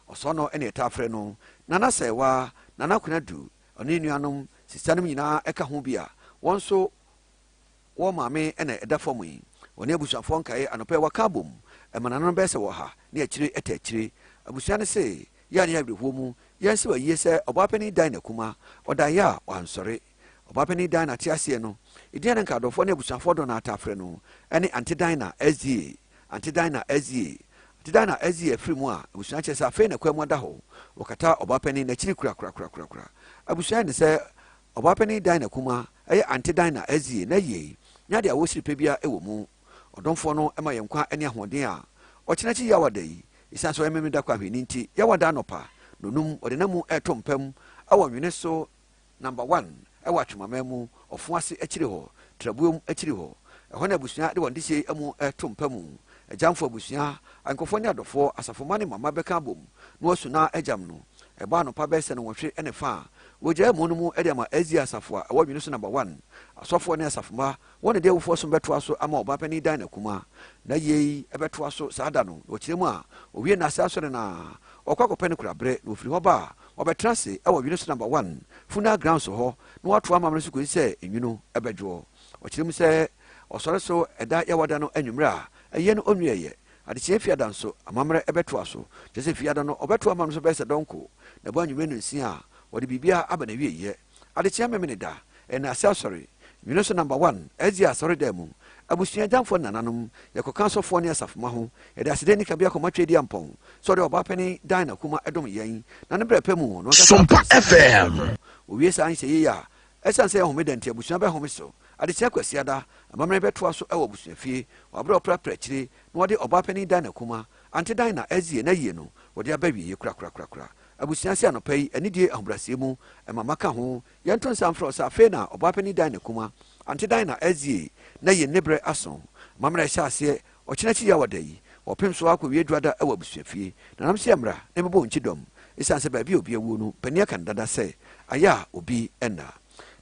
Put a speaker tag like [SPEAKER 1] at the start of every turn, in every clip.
[SPEAKER 1] osono ene etafre no nana sewa nana kunadu oni nuanom sisanum nyina eka ho bia wonso wo maame ene edafom yi woni abusuafo nkae anope wakabom emanano bese wo ha ne akire etachire abusua ne se ya ne yabrehwo mu yanse wa yese obapani dan na kuma odaya wansore obapani dan na tiase no idiane nka dofo ne abusuafo do na atafre no ene antidan na SDA antidan na SDA antidan na SDA frimu a abusua che sa fe na kwamu da ho okata obapani na chiri kura abusua ne se obapani dan na kuma eye antidan na SDA na ye nya de awosiri pebia ewo mu odomfo no ema yenkwa ene ahoden a okyenachi yawada yi isanso ememi da kwa hwini nti yawada anopa nonum odenamu etompam awanwene so number 1 ewa twomamamu ofuase akiri ho trabuom akiri ho ehona abusua de wonde sie emu etompamu ejamfo abusua ankofo ne adofo asafo ne mama beka bom no asuna ejam no eba no pa bese no wohwe ene fa wogya mu no mu ede ma azia asafo a awanwene so number 1 asofo ne asafoma wona de awufo so beto aso ama obapani dan na kuma na yei ebeto aso saada no okiremu a owie na asasore na okwakopene kurabre no ofiri ho ba obetrase awa wene so number 1 funa ground so ho no wato ama so ko se enwuno ebedwo okiremu se osore so eda yawada no anwumra eye no onweye ade che fiada nso amamre ebeto aso je fiada no obeto ama no so bese donko na bo anwumre no nsia wode bibia aba na wieye ade che memene da ena asasore wene so number 1 ezi asore demu abusua jamfo nananom yakoka sofo ne asafoma ho ede asede ni kabia komatwedi ampon so de obapani dan na kuma edom yen na ne brepemu no
[SPEAKER 2] Sompa FM
[SPEAKER 1] owie sa anse ye ya esanse homedante abusua be homeso ade tia kwasiada amamre beto aso ewo abusua fie wabro prapra kire no wode obapani dan na kuma anti dan na ezie na yie no wode abawie ye kura abusua se anopai anidie ahobrase mu emamaka ho yenton samfro sa fe na obapani dan na kuma anti dan na ezie na ye nebre aso mamra hyase okyenachi ya wadayi opem so akwa wieduada ewa busuafie na nam se amra na mebo nchidom isanse ba bi obi awu no pania kan dada se aya obi ena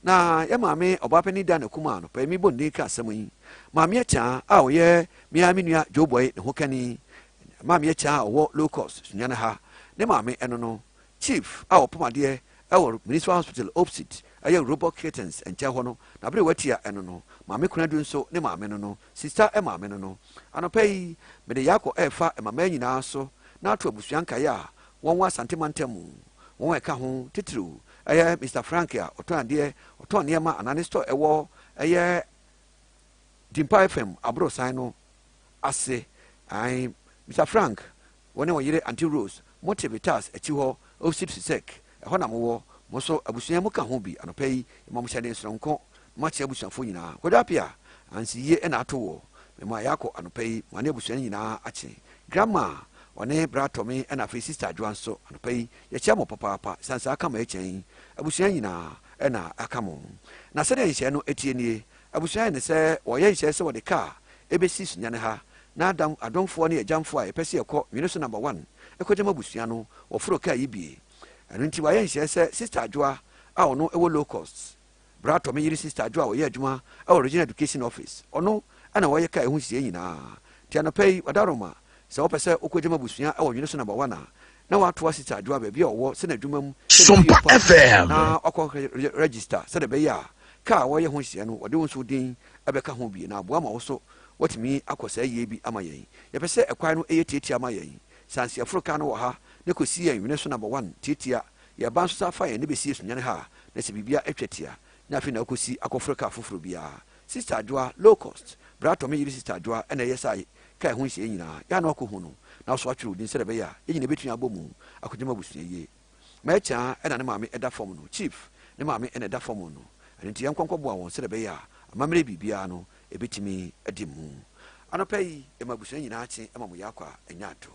[SPEAKER 1] na ya maame obapani dan na kuma no pa mi bo ndika asem yi maame acha a oye miami nua joboy ne hokani maame acha owo low cost Sunyani ha ne maame eno no chief a opomade ewo municipal hospital opposite aye robot curtains enche ho no na bre watia eno no maame kunadu nso ne maame no sister maame no anopai me de yako efa maame nyina so na ato abusua nkae a won wa santimantamu won eka ho titru aye Mr Frank a oton niema anane store ewo aye Dimpa FM abro sign no ase ai Mr Frank woni wo yire anti rose motivitas echi ho osipsek ho na mo so abusua mu ka ho bi anopai imam hyade nsronko machi abusuafo nyina kodapia ansi ye na ato wo mema yako anopai wane abusua nyina ache grandma wane bratomi na fe sister Joanso anopai ye chia mo papa sansa aka ma echen abusua nyina na aka mo na se de nhye no etie nie abusua ne se wo ye nhye se wo de ka ebesi Sunyani ha na adam adonfo ne ejamfo a epese ekọ wene so number 1 ekojema abusua no wo furo ka yibie anu nti wa ye nhye se sister Joa a ono ewo low cost brato me yiri sister Joa wo ye adwuma a original education office ono ana wo ye ka ehu sie nyina ti anopai wadaroma se wo pese okojema abusua a wo wene so number 1 na wa to sister Joa ba bia wo se na adwuma mu
[SPEAKER 2] Sompa FM
[SPEAKER 1] na akọ register se de be ya ka wo ye hu sie no wo de wonso din abeka ho bi na aboa ma wo so watimi akosa ye bi ama yen ye pese ekwan no eyetieti ama yen sanse afroka no wo ha ne kosi yen wene so number 1 titia ye ban so safa yen ne be sie Sunyani ha na se bibia etwetia na afi na kosi akofroka afoforo bia sister Joa low cost brato me yiri sister Joa ena ye sai ka ho hie nyina ya na okohu no na so atwere odin se de be ya ye nyina betun abomu akodema busua ye ma echa ena ne maame eda form no chief ne maame ena eda form no enti yankwankwa bo awon se de be ya amamre bibia no ebetimi adimu anopai emabusua nyina ache emamu yakwa enyato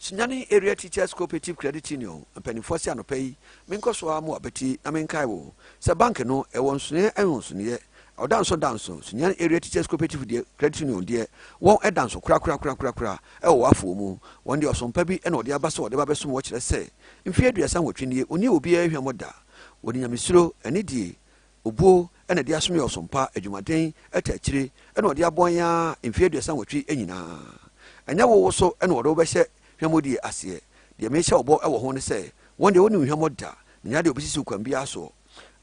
[SPEAKER 1] Sunyani area teachers cooperative credit union mpanimfo se anopai menkoso amu abeti na menkai wo se bank no ewonsune ehonsune danso Sunyani area teachers cooperative de credit union de won edanso kura ewo afo mu won de osompa bi ena ode abase ode babeso wo kire se mfie aduasa nwotwe oni obi ahwamoda wodi nyamesuro eni die obuo ena de asome osompa adwumaden etachire ena ode abonya mfie aduasa nwotwe enyina anya wo so ena ode obehye hwamodi asie de me hye obo ewo ho ne se won de woni hwamoda nya de obisisi kwan bia so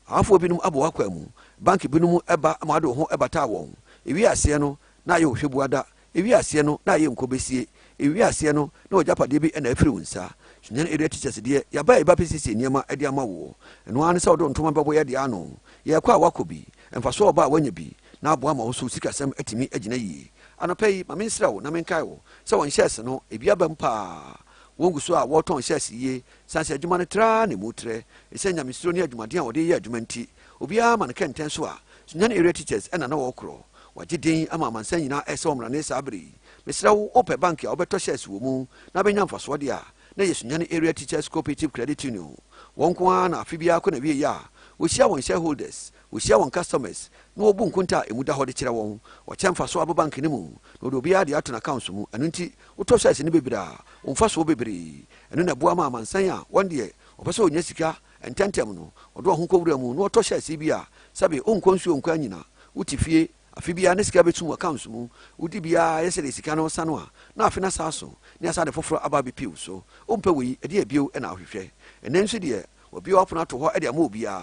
[SPEAKER 1] afo binum abo akwa mu bank binum eba amado ho ebata won ewi asie no na ye ohwebuada ewi asie no na ye nkobesie ewi asie no na ojapade bi na afiri wonsa Sunyani area teachers de ya ba eba pesisi niema ade ama wo eno an se odo ntoma bebo ye de ano ye kwa wakobi emfaso oba wanya bi na abo ama wo so sikasem atimi agina yi anopai ma mensra wo na menkai wo se won shares no ebi abam pa wongu so a woton shares yi sanse adwuma ne tra ne mutre esenya misiro ne adwumade a wode ye adwuma nti obi a ma ne kenten so a Sunyani area teachers ena na wo kro wagiden ama mansan nyina ese omra ne sabri mesra wo ope bank a obeto shares wo mu na benya mfaso de a na Sunyani area teachers cooperative credit union wonkwa na afibia ko na wie ya wo share won shareholders wo share won customers no obu nkunta emuda hode kire won wo chemfa so abo bank ni mu no do bia de ato na account mu anu nti uto shares ni bebira umfa so bebiri anu na bua ma mansan a wonde obeso onya sika ententem no odo ho kowura mu no oto shares bia sabe onkonsu onkwa nyina utifie afibia ne sika betu account mu udi bia yese de sika no sano a na afina saso ne asa de foforo aba be piu so ompe wi e de ebio e na ahwehwe enenso de obi opona to ho e de ama obia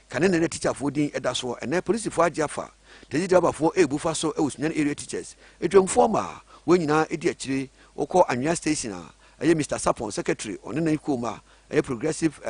[SPEAKER 1] kane ne teacher fo din eda so ene police fo agiafa teji driver fo ebufa so e Sunyani area teachers edwemfo ma wonyina edi akire okọ Anwea station a eye Mr Sapon secretary one na ikoma eye progressive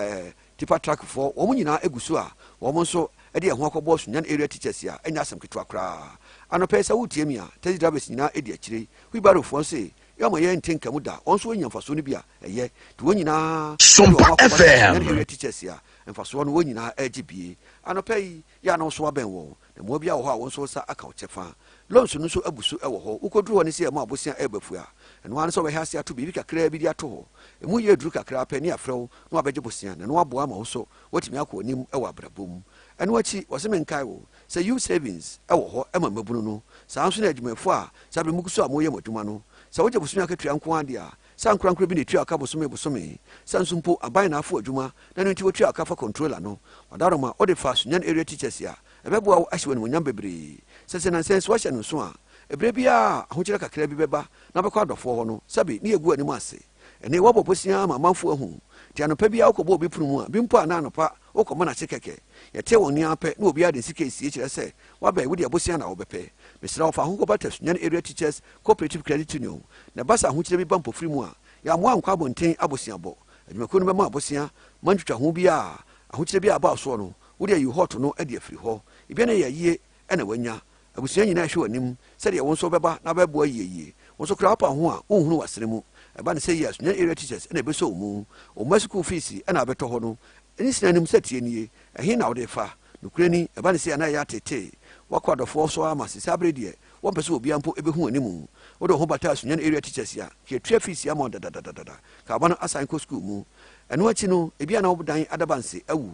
[SPEAKER 1] tipper track fo wo nyina egusu a wo nso edi ehho akọbọ Sunyani area teachers ya enya asem ketwa kra anopesa wutie mi a teji drivers nyina edi akire wibaro fo se yo ma ye ntenka mu da onso nyamfaso no bia eye to wonyina
[SPEAKER 2] Sompa FM
[SPEAKER 1] area teachers ya mfaso no wonyina agibie anopai ya no so aben wo na mo bia wo ho a won so sa aka o chefa loans no so abusu e wo ho ukoduru ho ne se ma abosia ebafu a eno an so we ha se ato bibi kakra bi di ato ho emu ye duru kakra pa ni afrew no abeje bosia na no aboa ma wo so watimi akọ onim e wa brabom eno achi wo se menkai wo se you savings e wo ho e ma mabunu no sa anso na adwumafo a sabe mukuso a mo ye madwuma no sa woje bosia ka tua nko ade a san krankra bi ne tua aka bosome san sumpo aban na afo adwuma na no nti wo tua aka fa controller no wadaro ma ode fa Sunyani area teachers ya ebebo a ahwe no nyam bebre sese na sense wa hye no so a ebre bia ahokire kakra bi beba na bekọ adofo ho no sabe ne egu anim ase ene wo boposia ma manfo ahu ti anopa bia okobo obi punu mu a bi mpo ana anopa okomo na chekeke yete woni apẹ na obi ade sika esie kire se wa ba wudi abosia na obepe mesra ofa ho ko bata Sunyani area teachers cooperative credit union na basa ahokire bi bampo firi mu a ya mo ankwa bonten abosia bo adwumako no be ma abosia mantwitwa ho bia ahokire bia ba so no wudi ayi hot no ade afiri ho ibe na yeye ena wanya abusia nyina hwe wanim se de won so beba na bebo ayeye won so kra pa ho a ohunu wasere mu eba ne se yes Sunyani area teachers ena be so mu o ma school fees ena beto ho no eni sinanim setie nie ehe na wode fa nukreni eba ne se na ya tete wakwadofo so ama se sabre de won pese obi ampo ebehu animu wodo ho bata Sunyani area teachers ya ke tua fees ya mo dadadada ka ba no assign ko school mu eno achi no ebia na obodan adabanse awu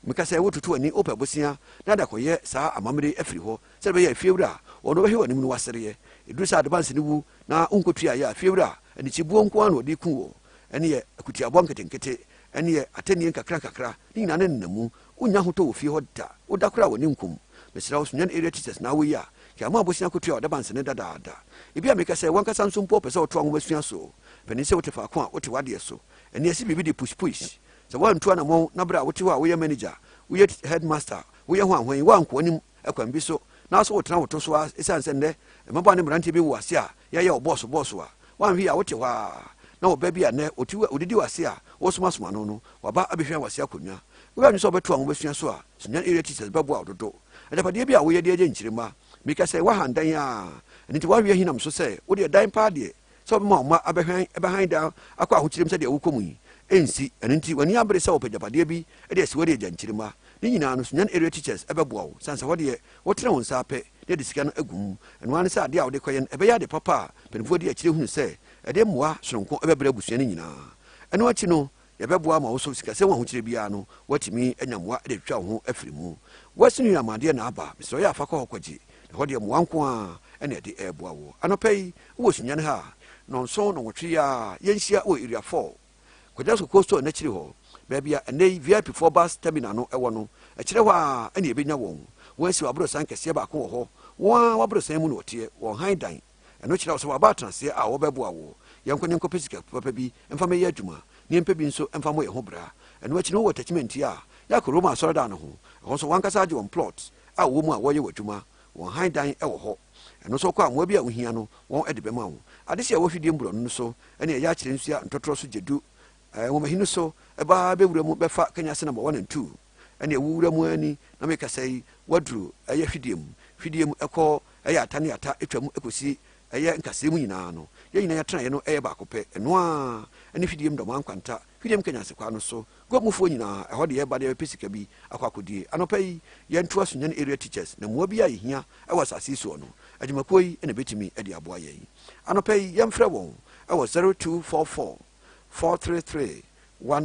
[SPEAKER 1] mikasa wotutu ani opa bosia na da koye saa amamre afiri ho se be ya fiewra ono be hewani mu wasere edu sa adabanse ni wu na unkotua ya fiewra ani chibuo nko an odi ku wo ene ye akutiabo nketenkete ene ye atani kakra ni na ne namu unya hoto wo fie ho da odakora woni nkum mesra Sunyani area teachers na wo ya ya ma bosia kotua adabanse ne dadaada ebia mikasa wankasa nso mpo pese oto anwo basua so peni se wote fa ko a wote wade so ene esi bibi de push so wan to na mo na bra wote wa wo ye manager wo ye headmaster wo ye ho ahwan wa nko anim akwan bi so na so wotena woto so esan se nde maba ne mrante bi wo ase a ye ye boss a wan wi a wote wa na oba bi a ne odidi wase a wo soma no waba abehwa wase akonwa wo ya nso beto anwo basua so a Sunyani area teachers babo adodo adapade bi a wo ye de agye nkyirima mikasa wa handan a nti wa wi hinam so se wo de dan pa de so ma abehwan da akwa ahokyirem se de wokomu yi ensi enti wani abre se opejapade bi e de se wo de agye nkyirima ni nyina no Sunyani area teachers ebebo wo sansa wo de wotre won sa pe de sika no agum eno an se ade a wo de koyen ebe ya de papa penfo de akire hunu se e de moa soronko ebebra busua ni nyina eno achi no yebebo ama wo so sika se wo ahokyire bia no watimi anyamoa de twa ho afiri mu wasinu ya made na aba so ya afakọ hokoji ho de moanko a ene de eboa wo anopai wo Sunyani ha nonso no wotwe ya yenhia o area 4 kwajaso coastal na chiri ho bebia enei VIP 4 bus terminal no ewo no akire ho a ene ebenya won wansi wabro san kese ba ko ho wa wabro san mu no tie won han dan eno kire so waba transe a wo beboa wo yɛnkɔ ne nkɔpɛ sika papa bi mfa mɛyɛ adwuma ne mpa bi nso mfa mo yɛ ho bra ɛno akyi no wɔ attachment a yɛakɔ Roma asɔredan no ho ɛhɔ nso wankasa agye wɔn plot a wɔ mu a wɔyɛ wɔ adwuma wɔn han dan ɛwɔ hɔ ɛno nso kɔ a mmoa bi a wohia no wɔn de bɛma wo ade sɛ ɛwɔ fidie mborɔ no so ɛne ɛyɛ akyerɛ nso a ntɔtorɔ so gyedu wɔmahi so ɛbaa bɛwura mu bɛfa kanya se number 1 and 2 ɛne ɛwowura mu ani na mekasa yi waduru ɛyɛ fidie mu ɛkɔ ɛyɛ ata ne ata atwa mu ɛkɔsi ɛyɛ nkasɛɛ mu nyinaa no yɛn nyinaa yɛtenaeɛ no ɛyɛ baako pɛ ɛno a ɛne fidie mu dɔm ankwanta fidie mu kanya sekwa no so gomufoɔ nyinaa ɛhɔ de yɛba de yɛpɛ sika bi akɔ akɔdie anɔpa yi yɛntoa Sunyani area teachers na mmoa bi a yɛhia ɛwɔ asase soɔ no adwumakuo yi ɛna bɛtumi ɛde aboa yɛn anɔpa yi yɛmfrɛ wɔn ɛwɔ 0244 433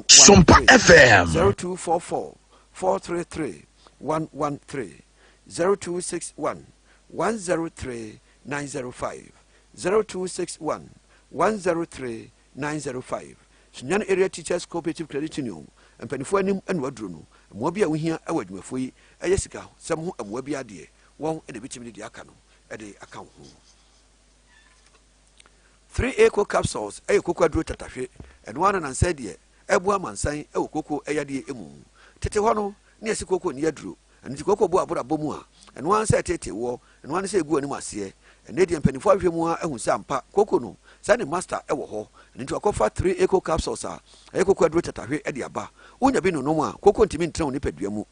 [SPEAKER 2] Sompa FM
[SPEAKER 1] 0244 433 113 0261 103 905 0261 103 905 Sunyani area teachers cooperative credit union mpanifoɔ anim ɛna waduro no mmoa bi a wohia ɛwɔ adwumafoɔ yi ɛyɛ sika sɛm ho mmoa bi adeɛ wɔn ɛna bɛtumi de aka no ɛde aka ho 3A co capsules ɛyɛ koko aduro tatahwe ɛno ana nansa deɛ ɛboa mansan ɛwɔ koko ɛyadeɛ emu tete hɔ no ne yɛsi koko ne yɛduro ɛno nti koko bo aborabɔ mu a ɛno ana sɛ tete wɔ ɛno ana sɛ egu anim aseɛ ɛnɛ deɛ mpanimfoɔ ahwɛ mu a ɛhu sɛ ampa koko no saa ne master ɛwɔ hɔ ɛno nti wakɔfa 3A co capsules a ɛyɛ koko aduro tatahwe ɛde aba wonya bi nonom a koko ntumi ntena wo nipadua mu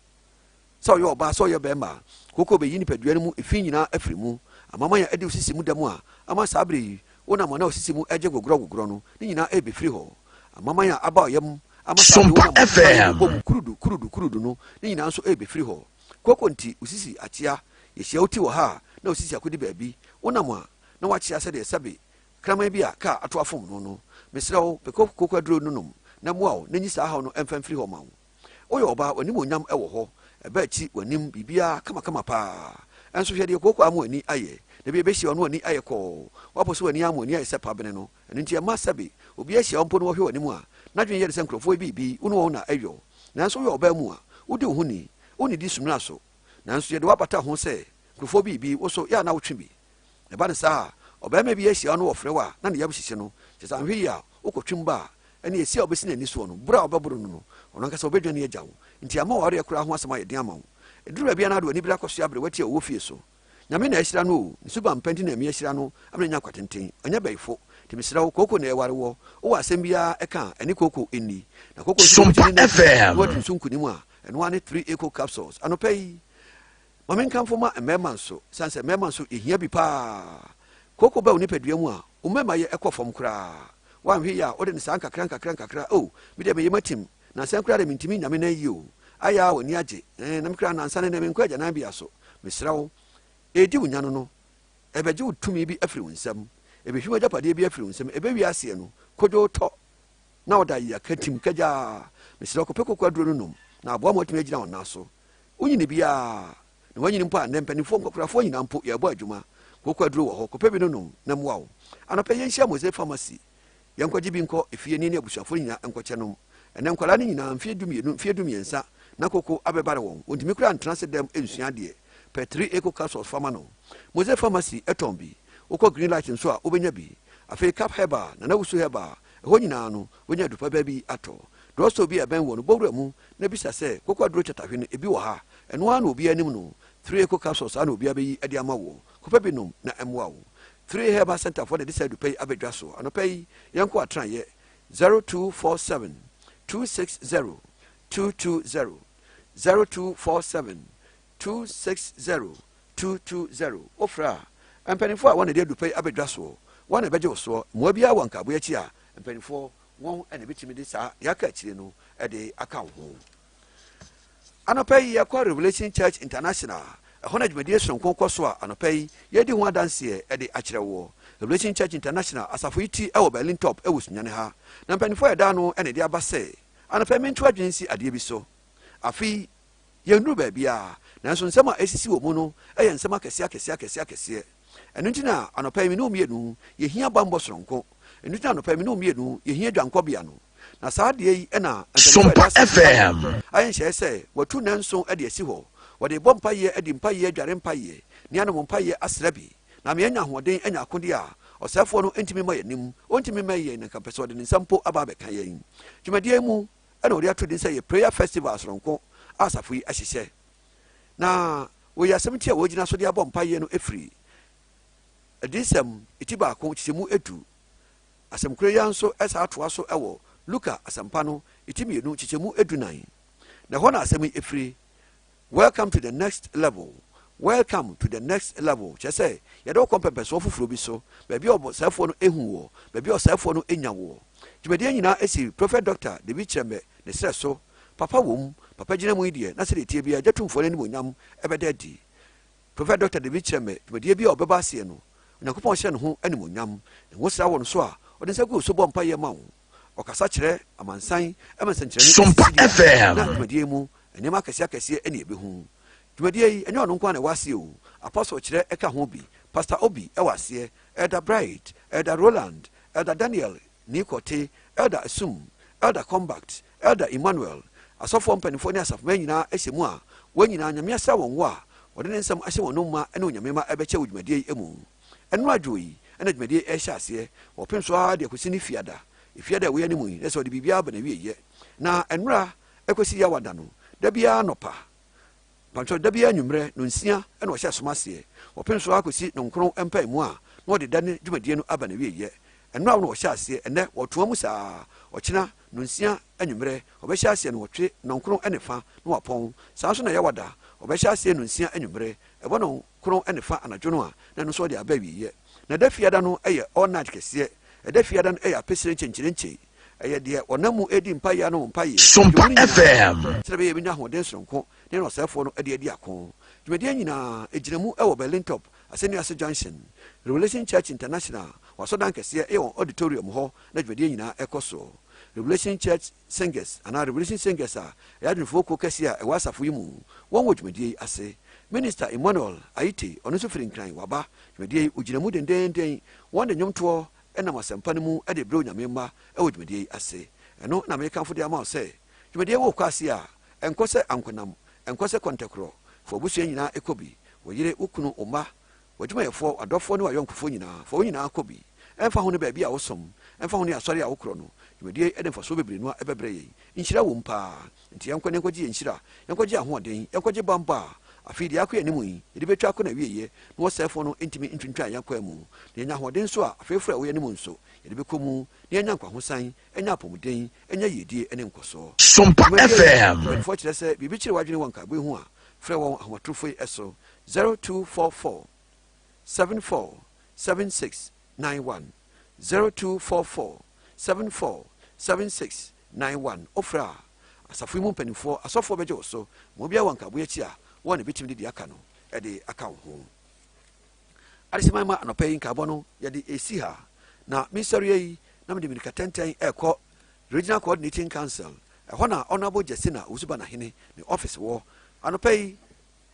[SPEAKER 1] sɛ ɔyɛ ɔbaa sɛ ɔyɛ bɛrima koko bɛyi nipadua no mu efi nyinaa afiri mu amama yɛ ɛde osisi mu da mu a ama saa bere yi wonam na osisi mu ɛgye gogorɔ no ne nyinaa ɛbɛfiri hɔ amama yɛ aba ɔyam ama saa
[SPEAKER 2] Sompa FM
[SPEAKER 1] kurudu no ne nyinaa nso ɛbɛfiri hɔ koko nti osisi akyea yɛhyia woti wɔ ha na osisi akodi baabi wonam a na wakyea sɛdeɛ sɛbe kraman bi a ka ato afom no mesrɛ wo pɛ koko aduro no nom na mmoa wo n'anyi saa haw no ɛmfa mfiri hɔ ma wo woyɛ ɔbaa w'anim onyam ɛwɔ hɔ ɛbɛ akyi w'anim biribiaa kamakama paa ɛnso hwɛ deɛ koko ama w'ani ayɛ na bi ɛbɛhyia ɔno w'ani ayɛ kɔɔ wapɔ so w'ani ama w'ani ayɛ sɛ pabene no ɛno nti ɛma sɛbe obi ahyia wo mpo no wɔhwɛ w'anim a n'adwene yɛ de sɛ nkurɔfoɔ biribi wo ne wɔn na ɛyɔ nanso woyɛ ɔbaa mu a wode wo ho ni wonnidi sumina so nanso yɛde wabata ho sɛ nkurɔfoɔ biribi wo so yɛ a na wotwe bi ɛba ne saa ɔbɛrima bi ahyia no wɔfrɛ wo a na ne yam hyehyɛ no kyɛ sɛ ahwɛ yi a wokɔtwem ba a ɛne ɛsi a wobɛsi n'ani soɔ no boro a wobɛboro no no ɔno ankasa wobɛdwa ne agya wo nti ama wɔareɛ koraa ho asɛm ayɛ den ama wo ɛduru baabi a na ade w'ani bere akɔsoa abere wati a wɔwɔ fie so nyame na ahyira no o ne suba mpanti na ami ahyira no amene nya kwatenten ɔnyɛ bɛyifo nti mesrɛ wo koko na ɛware wɔ wowɔ asɛm biara ɛka ɛne koko ɛnni na koko
[SPEAKER 2] Sompa FM
[SPEAKER 1] wadu nso nkonim a ɛno ane 3A co capsules anɔpa yi ma menkamfo ma mmarima nso sane sɛ mmarima nso ɛhia bi paa koko ba wo nipadua mu a wo mmarima yɛ ɛkɔ fam koraa woanhwɛ yi a wode ne saa nkakra o mede mɛyɛ matim na nsɛn koraa de mentimi nyame na yi o ayɛ a w'ani agye na mekora nansa ne na menkɔ agyanan bia so mesrɛ wo ɛdi wo nya no ɛbɛgye wo tumi bi afiri wo nsɛm ɛbɛhwim agyapadeɛ bi afiri wo nsɛm ɛbɛwie aseɛ no kodwo tɔ na wɔda yɛaka tim kagyaa mesrɛ kɔpɛ koko aduro no nom na aboa ma watumi agyina wo nan so wonyini biaa na wanyini mpo a nnɛ mpanimfoɔ nkɔkorafoɔ nyinaa mpo yɛbɔ adwuma koko aduro wɔ hɔ kɔpɛ bi no nom na mmoa wo anɔpɛ yɛnhyia mose pharmacy yɛnkɔgye bi nkɔ efieni ne abusuafoɔ nyinaa nkɔkyɛ nom ɛnɛ nkwadaa no nyinaa mfeɛ dumiɛnsa na koko abɛbare wɔn wɔntumi kora ntena sɛ dɛm nsua deɛ pɛ 3A co capsules fama no mose pharmacy ɛtɔn bi wokɔ green light nso a wobɛnya bi afei cap heba na nawusu heba ɛhɔ nyinaa no wonya adupa ba bi atɔ drɔsto bi ɛbɛn wɔ no bɔwura mu na bisa sɛ koko aduro kyɛtahwe no ebi wɔ ha ɛno ara na obi anim no 3A co capsules ana obi abɛyi ɛde ama wo kɔpɛ bi nom na ɛmmoa wo 3 Herbal Center for the decide to pay abedwa so anopay yanko atran ye 0247 260 220 0247 260 220 ofra ampanifo a wona de do pay abedwa so wona beje so mo bia wanka bo yachi a ampanifo won ene betimi de sa yaka akire no e de aka ho anopay yakwa Revelation Church International ehona dwumadi esonkon kwaso a anopay yedi ho adanse e de akire wo Revelation Church International asafo yiti e wo Berlin top e wo Sunyani ha na ampanifo eda no ene de abase anopay mentu adwensi ade bi so afi yenu ba bia nanso nsema esisi wo mu no eye nsema kese enu ntina anopay mi no mienu ye hia bambo soronko enu ntina anopay mi no mienu ye hia dwanko bia no na saa de yi na
[SPEAKER 2] Sompa FM
[SPEAKER 1] ayen hye se watu nanso ade asi ho wode bompa ye ade mpa ye adware mpa ye ne anu mpa ye asra bi na me anya hoden anya akode a ɔsɛfoɔ no ntimi ma yɛnim ɔntimi ma yɛn nka pɛ sɛ ɔde ne nsa mpo aba abɛka yɛn dwumadie mu ɛna ɔde ato din sɛ yɛ prayer festival asoronko a asafo yi ahyehyɛ na wɔyɛ asɛm ti a wɔgyina so de abɔ mpayɛ no ɛfiri adisɛm ɛti baako kyekyɛmu edu asɛmkuro ya nso ɛsa atoa so ɛwɔ luka asɛmpa no ɛti mmienu kyekyɛmu edunan na hɔ na asɛm yi ɛfiri welcome to the next level welcome to the next level kyerɛ sɛ yɛde wɔkɔ mpɛmpɛsoɔ foforɔ bi so baabi a ɔsɛefoɔ no ɛhu wɔ baabi a ɔsɛefoɔ no ɛnya wɔ dwumadie nyinaa ɛsi prophet doctor David Kyerɛmɛ ne serɛ so papa wɔ mu papa gyina mu yi deɛ na sɛdeɛ tie bia gyatomfoɔ no animonyam ɛbɛda adi prophet doctor David Kyerɛmɛ dwumadie bi a ɔbɛba aseɛ no onyankopɔn hyɛ ne ho animonyam na wo sra wɔ no so a ɔde nsa gu so bɔ mpayɛ ma wo ɔkasa kyerɛ amansan ɛma nsɛnkyerɛnne
[SPEAKER 2] Sompa FM
[SPEAKER 1] na dwumadie mu nneɛma akɛseɛ ɛne ɛbɛhu dwumadie yi ɛnyɛ ɔno nko a na ɛwɔ aseɛ o apostle kyerɛ ɛka ho bi pastor obi ɛwɔ aseɛ elder bright elder roland elder daniel nikote elder asum elder combat elder emmanuel asɔfoɔ mpanimfoɔ ne asafomɛ nyinaa ɛhyɛ mu a wɔn nyinaa nyame asa wɔn wo a wɔde ne nsɛm ahyɛ wɔn ma ɛne onyame ma ɛbɛkyɛ wɔ dwumadie yi mu ɛno adwo yi ɛna dwumadie ɛhyɛ aseɛ wɔpem so a deɛ kɔsi ne fiada efiada a wɔyɛ ne mu yi ɛsɛ ɔde biribiara aba na wieyɛ na ɛnora ɛkɔsi yɛ awada no da biara nɔpa pantɔ da biara anwummerɛ no nsia ɛna ɔhyɛ asoma aseɛ wɔpem so akɔsi no nkron mpae mu a na wɔde da ne dwumadie no aba na wieyɛ ɛnora wo na wɔhyɛ aseɛ ɛnɛ wɔtoa mu saa ɔkyena no nsia anwummerɛ ɔbɛhyɛ aseɛ no wɔtwe no nkron ɛne fa na wapɔn saa nso na ɛyɛ wada ɔbɛhyɛ aseɛ no nsia anwummerɛ ɛbɔ no nkron ɛne fa anadwo no a na no nso ɔde aba wieyɛ na da fiada no ɛyɛ all night kɛseɛ ɛda fiada no ɛyɛ apɛsire nkyɛnkyerɛnkyɛ ɛyɛ deɛ ɔnam mu ɛdi mpayɛ no mpayɛ
[SPEAKER 2] Sompa FM
[SPEAKER 1] sɛ bɛyɛ bɛnya ahoɔden soronko ne na ɔsɛefoɔ no ɛde adi ako dwumadie nyinaa ɛgyina mu ɛwɔ Berlin top asɛnni ase junction Revelation Church International wasɔdan kɛseɛ ɛyɛ wɔn auditorium hɔ na dwumadie nyinaa ɛkɔ so Revelation Church Singers anaa Revelation Singers a ɛyɛ adwumfoɔ kuo kɛseɛ a ɛwɔ asafo yi mu wɔn wɔ dwumadie yi ase Minister Emmanuel Ayite ɔno nso firi nkran waba dwumadie yi ogyina mu dendenden wɔn de nnwomtoɔ ɛnam asɛmpa no mu ɛde brɛ onyame mma ɛwɔ dwumadie yi ase ɛno na mekamfo de ama wo sɛ dwumadie wɔ kɔ ase a ɛnkɔ sɛ ankonam ɛnkɔ sɛ kɔntɛkorɔ fo abusua nyinaa ɛkɔ bi wɔyere wokunu ɔma wadwumayɛfoɔ adɔfoɔ ne wayɔnkofoɔ nyinaa fo wo nyinaa kɔ bi ɛmfa ho no baabi a wosom ɛmfa ho ne asɔre a wokorɔ no dwumadie ɛde mfasoɔ bebree no a ɛbɛbrɛ yɛn nhyira wɔ m paa nti yɛnkɔ ne yɛnkɔgye yɛ nhyira yɛnkɔgye ahoɔden yɛnkɔgye bamba a afei deɛ akɔ yɛ anim yi yɛde bɛtwa akɔ na wieyɛ na wɔsɛefoɔ no ntumi ntwintwan yɛnkɔ mu na yɛnya ahoɔden nso a afei frɛ wɔyɛ anim nso yɛde bɛkɔ mu na yɛnya nkwahosan ɛnya apɔmuden ɛnya yiedie ɛne nkɔsoɔ
[SPEAKER 2] Sompa FM
[SPEAKER 1] foɔ kyerɛ sɛ biribi kyerɛ wadwene wɔ nkaboe ho a frɛ wɔn ahomatorofo yi ɛso 0244 74 7691 0244 74 7691 ofra asafo yi mu mpanimfoɔ asɔfoɔ bɛgye wo so ma obiara wɔ nkaboe akyi a wɔn na bɛtumi de aka no ɛde aka wo ho adeseman ma anɔpa yi nkabɔ no yɛde ɛsi ha na mensɔre yi na mede mirika tɛntɛn ɛkɔ regional coordinating council ɛhɔ na ɔnabo Justina Owusuba Nahene ne office wɔ anɔpa yi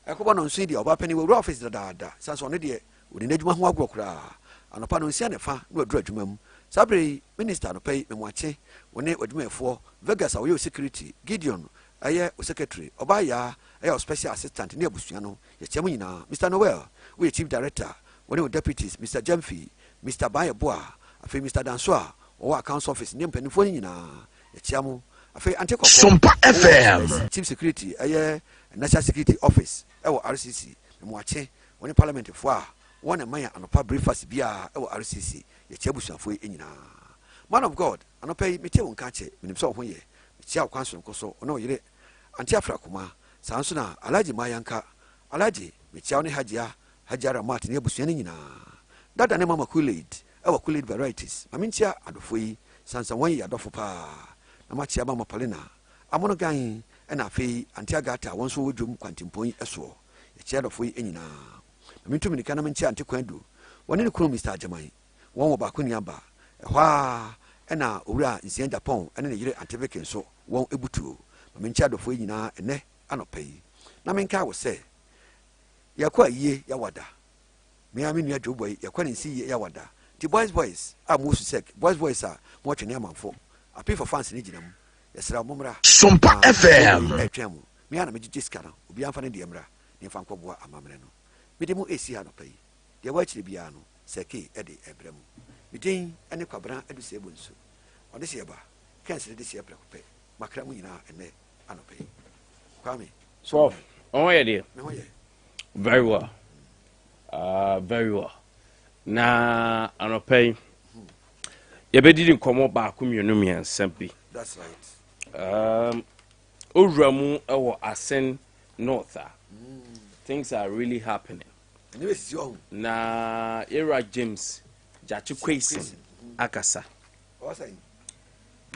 [SPEAKER 1] ɛkɔbɔ no nso yi deɛ ɔba pani wɔwura office dadaada saa nso ɔno deɛ wɔde n'adwuma ho agorɔ koraa anɔpa no nsia ne fa na waduru adwuma mu saa bere yi minister anɔpa yi memwakye wo ne wadwumayɛfoɔ Vegas a wɔyɛ o security Gideon ɛyɛ o secretary ɔbaayɛ ɛyɛ o special assistant ne abusua no yɛkyɛ mu nyinaa Mr. Noel woyɛ chief director wɔne o deputies Mr. Jamfi Mr. Bayeboa afei Mr. Danso a ɔwɔ accounts office ne mpanimfoɔ no nyinaa yɛkyia mu afei ante kɔkɔ
[SPEAKER 2] Sompa FM
[SPEAKER 1] chief security ɛyɛ national security office ɛwɔ RCC memwakye wɔne parliament foɔ a wɔn na manya anɔpa breakfast biara ɛwɔ RCC yɛkyia abusuafoɔ yi nyinaa man of God anɔpa yi metie wo nka kyɛ menim sɛ wo ho yɛ mekyia wo kwan sonko so ɔne wo yere ante afra koma saa nso na alagye mayanka alagye mekyia wo ne hajia ramat ne abusua no nyinaa dada ne mama Kool-Aid ɛwɔ Kool-Aid varieties ma menkyia adɔfoɔ yi sansa wɔn yɛ adɔfo paa na makyia mama Palina amono gan ɛna afei ante agata wɔn nso wɔ dwom kwantempɔn yi ɛsoɔ yɛkyia adɔfoɔ yi nyinaa na mentu menika na menkyia ante kwando wɔne ne kuro Mr. Agyamai wɔn wɔ baako niaba ɛhɔ a ɛna owura nsia Japan ɛne ne yere ante veke nso wɔn ebutuo ma menkyia adɔfoɔ yi nyinaa ɛnɛ anɔpa yi na menka wo sɛ yɛkɔ ayie yɛwada mea me nua dwobɔ yɛkɔ ne nsi yie yɛwada ti boys a mo susek boys a mo twene amanfo api for fans ne gyina mu yɛsra mo mra
[SPEAKER 2] Sompa FM
[SPEAKER 1] ɛtwɛn mu mea na megye sika no obi amfa ne de mra ne mfa nkɔboa amamre no mede mu esi ha no pɛyi deɛ wɔakyire bia no seke ede ebrem midin ene kwabran adu se bonsu ode se ba kense de se prekope makra mu nyina ene anope kwame
[SPEAKER 3] so on ye dey
[SPEAKER 1] me ho ye
[SPEAKER 3] very well very well na anope ye be didi nkomo ba ko mienu miensa bi
[SPEAKER 1] that's right
[SPEAKER 3] owramu ewo Asen North things are really happening na era James Jachikwesin akasa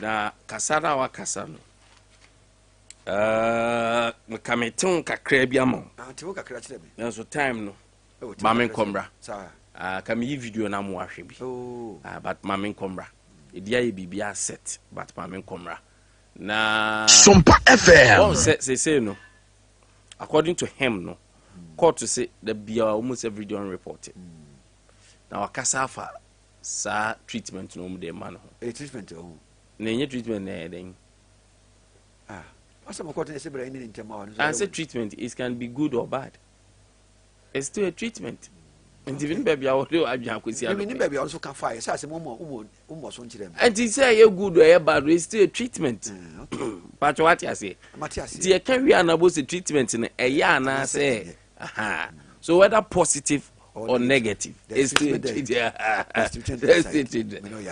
[SPEAKER 3] na kasara wa kasa no mekameton kakra bi amon
[SPEAKER 1] antiwo kakra kire me
[SPEAKER 3] na so time no mamen komra kam yi video na mo ahwe bi but mamen komra edia ye bibia set but mamen komra na
[SPEAKER 2] Sompa FM
[SPEAKER 3] oh say no according to him no court to say the bia almost every day on reported now akasa fa sa treatment no de man ho
[SPEAKER 1] treatment ho
[SPEAKER 3] na nye treatment na den
[SPEAKER 1] asa mo court say bra ni ntema
[SPEAKER 3] and say treatment it can be good or bad. It's still a treatment. And even baby I will akwesi
[SPEAKER 1] I mean baby also can fire say mo so nkire
[SPEAKER 3] and he say you good or bad it's still a treatment. But what you say the can we anabo say treatment in a ya na say so whether positive or negative it's still a treatment.